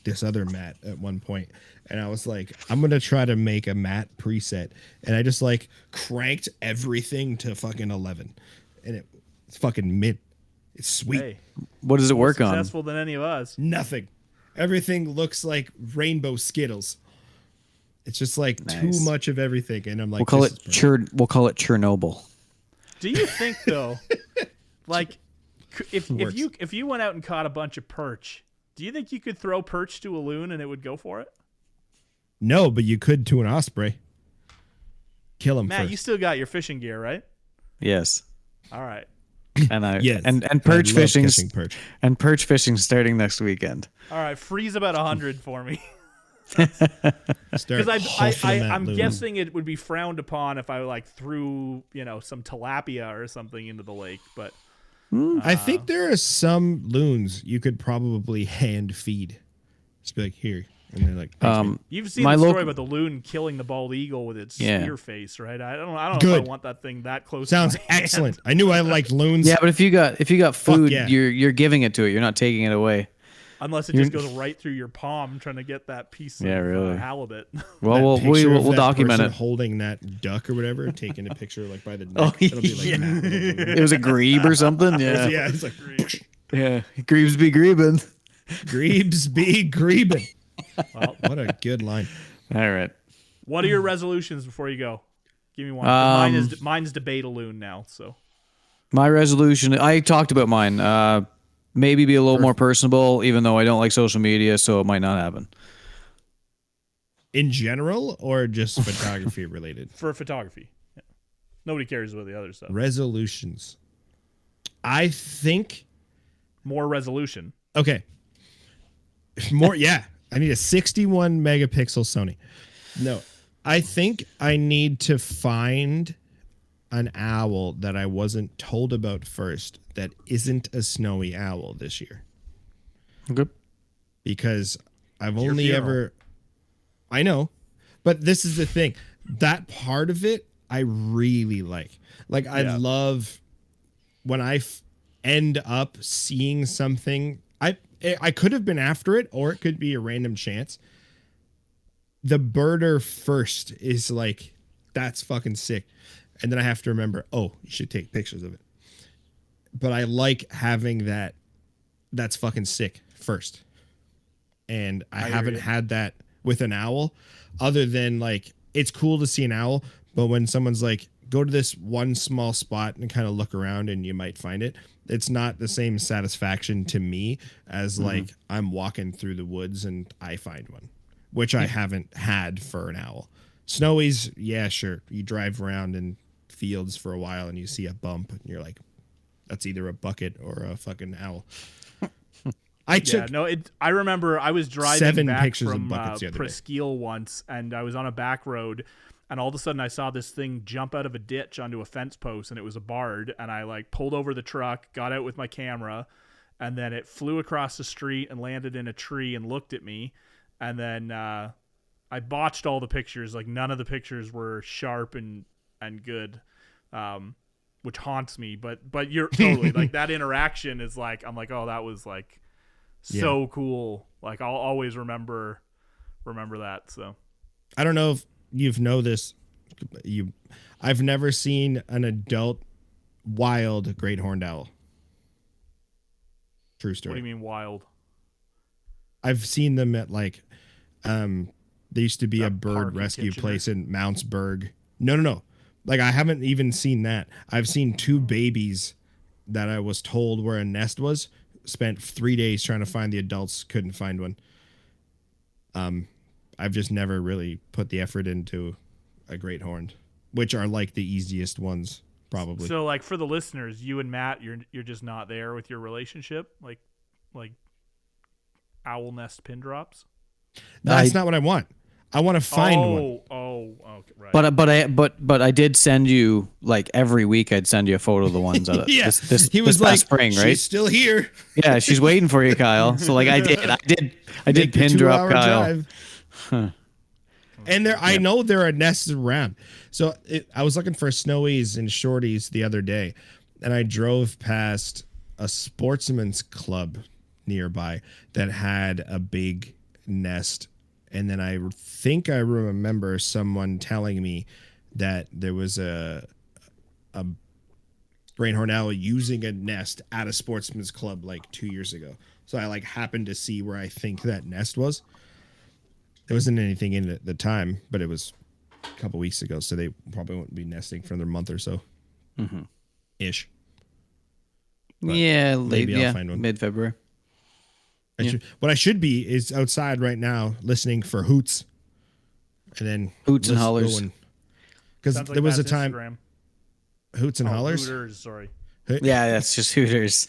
this other mat at one point, and I was like, I'm gonna try to make a mat preset, and I just like cranked everything to fucking 11, and it's fucking mid. It's sweet. Hey, What does it more work on? successful than any of us. Nothing. Everything looks like rainbow Skittles. It's just like too Nice. much of everything, and I'm like, We'll call this it is perfect. We'll call it Chernobyl. Do you think though, like, if Works. you went out and caught a bunch of perch, do you think you could throw perch to a loon and it would go for it? No, but you could to an osprey. Kill him Matt, first. you still got your fishing gear, right? Yes. All right. And I Yes. and I perch love fishing catching perch. and perch fishing starting next weekend. All right. Freeze about 100 for me. Start Because huffing that I'm loon. guessing it would be frowned upon if I like threw some tilapia or something into the lake. But I think there are some loons you could probably hand feed. Just be like, here. And they're like, thanks, man. you've seen My the story local- about the loon killing the bald eagle with its Yeah. spear face, right? I don't know if Good. I want that thing that close. Sounds to my hand. excellent. I knew I liked loons. Yeah, but if you got food, yeah. you're giving it to it. You're not taking it away. Unless it just goes right through your palm, trying to get that piece Yeah, of really. halibut. Well, That we'll picture of we'll that document person it. holding that duck or whatever, taking a picture like by the neck. Oh, It'll be like yeah. Matt. It was a grebe or something. Yeah, Yeah, it's like yeah. Grebes be grebing. Grebes be grebing. Well, What a good line. All right. what are your resolutions before you go? Give me one. Mine's debate a loon now. So My resolution. I talked about mine. Maybe be a little more personable, even though I don't like social media, so it might not happen. In general or just photography related? for photography, yeah. Nobody cares about the other stuff. Resolutions. I think More resolution. okay. More yeah. I need a 61 megapixel Sony. No. I think I need to find an owl that I wasn't told about first that isn't a snowy owl this year. Good. Because I've Your only funeral. ever I know, but this is the thing. That part of it I really like. Like I Yeah. love when I end up seeing something. I could have been after it, or it could be a random chance. The birder first is like, that's fucking sick. And then I have to remember, oh, you should take pictures of it. But I like having that. That's fucking sick first. And I hear haven't you. had that with an owl, other than like, it's cool to see an owl. But when someone's like, go to this one small spot and kind of look around and you might find it, it's not the same satisfaction to me as like I'm walking through the woods and I find one, which I haven't had for an owl. Snowies, yeah, sure. You drive around in fields for a while and you see a bump and you're like, that's either a bucket or a fucking owl. I took I remember I was driving 7 back pictures of from buckets the other day. Presqu'île once, and I was on a back road, and all of a sudden I saw this thing jump out of a ditch onto a fence post, and it was a bard, and I like pulled over the truck, got out with my camera, and then it flew across the street and landed in a tree and looked at me, and then I botched all the pictures. Like none of the pictures were sharp and good, which haunts me. But you're totally like that interaction is like, I'm like, oh, that was like so cool. Like I'll always remember that. So I don't know if you've know this. I've never seen an adult wild great horned owl. True story. what do you mean wild? I've seen them at like, there used to be That a bird park in rescue Kitchener? place in Mountsburg. No. Like I haven't even seen that. I've seen 2 babies that I was told where a nest was. Spent 3 days trying to find the adults. Couldn't find one. I've just never really put the effort into a great horned, which are like the easiest ones probably. So like for the listeners, you and Matt, you're just not there with your relationship, like owl nest pin drops. That's not what I want. I want to find one. Okay, right. But I did send you like every week. I'd send you a photo of the ones that Yeah, this he was this like, past spring, right? She's still here. Yeah, she's waiting for you, Kyle. So like I did Make the pin drop 2-hour Kyle. drive. And I know there are nests around. So I was looking for snowies and shorties the other day, and I drove past a sportsman's club nearby that had a big nest, and then I think I remember someone telling me that there was a brain horn owl using a nest at a sportsman's club like 2 years ago. So I like happened to see where I think that nest was. There wasn't anything in it at the time, but it was a couple weeks ago, so they probably won't be nesting for another month or so. Ish. But yeah, maybe I'll find one. mid-February. What I should be is outside right now listening for hoots, and then Hoots and hollers. Because Sounds like there was a Matt's time. Instagram. Hoots and hollers. Hooters, sorry. Yeah, that's just Hooters.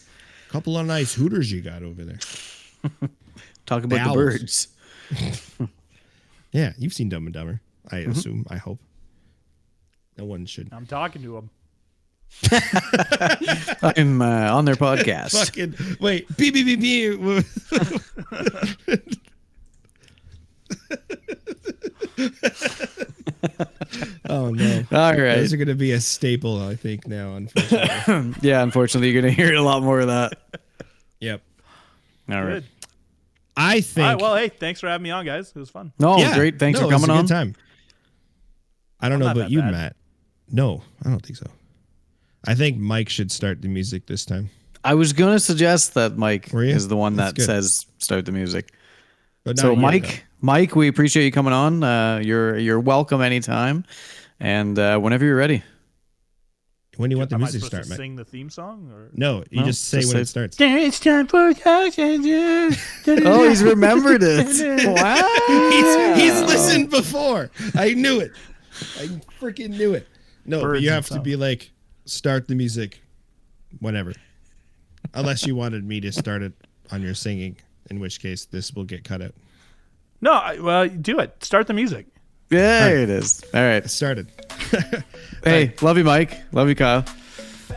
Couple of nice hooters you got over there. Talk about the owls. birds. Yeah, you've seen Dumb and Dumber. I assume. I hope. No one should. I'm talking to him. I'm on their podcast. Fucking wait. Beep beep beep beep. Oh no! All right. Those are going to be a staple, I think. Now, unfortunately. Yeah, unfortunately, you're going to hear a lot more of that. Yep. All right. Good. I think. All right, well, hey, thanks for having me on, guys. It was fun. No, Yeah. great. Thanks No, for it was coming a on. good time. I don't know not about that you, bad. Matt. No, I don't think so. I think Mike should start the music this time. I was going to suggest that Mike Were you? is the one That's that good. says start the music. But So not yet, Mike, we appreciate you coming on. You're welcome anytime, and whenever you're ready. though. When do you want the Am I music to supposed start, to Mike? sing the theme song? Or? No, you No, just say just when say- it starts. It's time for Oh, he's remembered it. Wow. He's listened before. I knew it. I freaking knew it. No, but Birds you and have to stuff. be like, start the music whenever. Unless you wanted me to start it on your singing, in which case this will get cut out. No, well, do it. Start the music. There it is. All right. It started. Hey, love you, Mike. Love you, Kyle.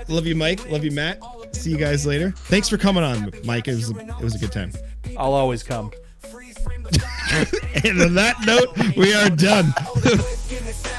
Love you, Mike. Love you, Matt. See you guys later. Thanks for coming on, Mike. It was a good time. I'll always come. And on that note, we are done.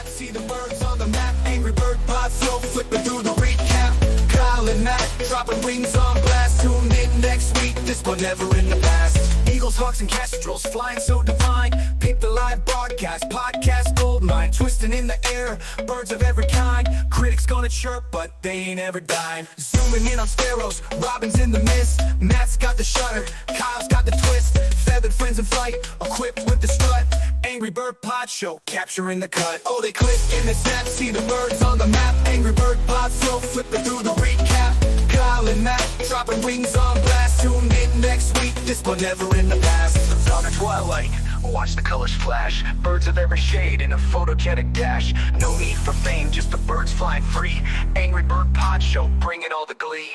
See the birds on the map, angry bird pod flow, flipping through the recap. Kyle and Matt dropping wings on blast. Tune in next week, this one never in the past. Eagles, hawks, and kestrels flying so divine. Peep the live broadcast, podcast goldmine, twisting in the air, birds of every kind. Critics gonna chirp, but they ain't ever dying. Zooming in on sparrows, robins in the mist. Matt's got the shutter, Kyle's got the twist. Feathered friends in flight, equipped with the strut. Angry Bird Pod Show, capturing the cut. Oh, they click in the snap, see the birds on the map. Angry Bird Pod Flow, flipping through the recap. Kyle and Matt, dropping wings on blast. Tune in next week, this one never in the past. Dawn or twilight, watch the colors flash. Birds of every shade in a photogenic dash. No need for fame, just the birds flying free. Angry Bird Pod Show, bringing all the glee.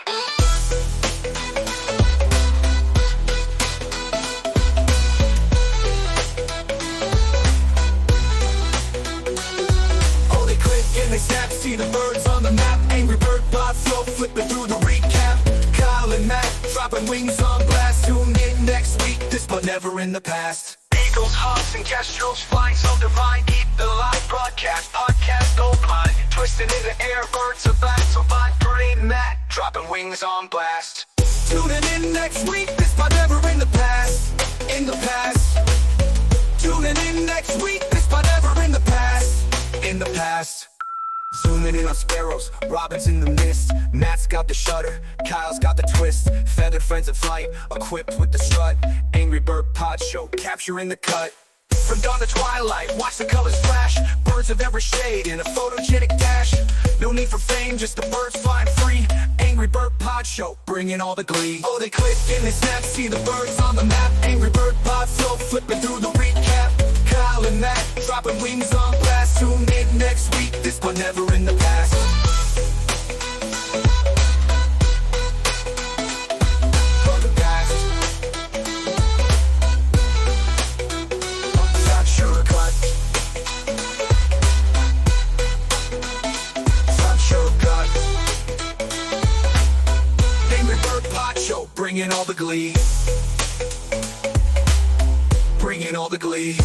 Oh, they click and they snap, see the birds on the map. Angry Bird Pod Flow, flipping through the recap. Kyle and Matt, dropping wings on blast. Tune in next week, this but never in the past. Eagles, hawks, and kestrels flying so divine. Keep the live broadcast, podcast goldmine, twisting in the air, birds of back. So by Brain Matt, dropping wings on blast. Tuning in next week, this but never in the past. In the past. Tuning in next week, this but never in the past. In the past. Zooming in on sparrows, robins in the mist. Matt's got the shutter, Kyle's got the twist. Feathered friends in flight, equipped with the strut. Angry Bird Pod Show, capturing the cut. From dawn to twilight, watch the colors flash. Birds of every shade in a photogenic dash. No need for fame, just the birds flying free. Angry Bird Pod Show, bringing all the glee. Oh, they click and they snap, see the birds on the map. Angry Bird Pod Flow, flipping through the recap. Kyle and Matt, dropping wings on blast. Tune in next week, this one never in the past. From the past. Not shortcut. Not shortcut. Angry Bird Pod Show, bringing all the glee. Bringing all the glee.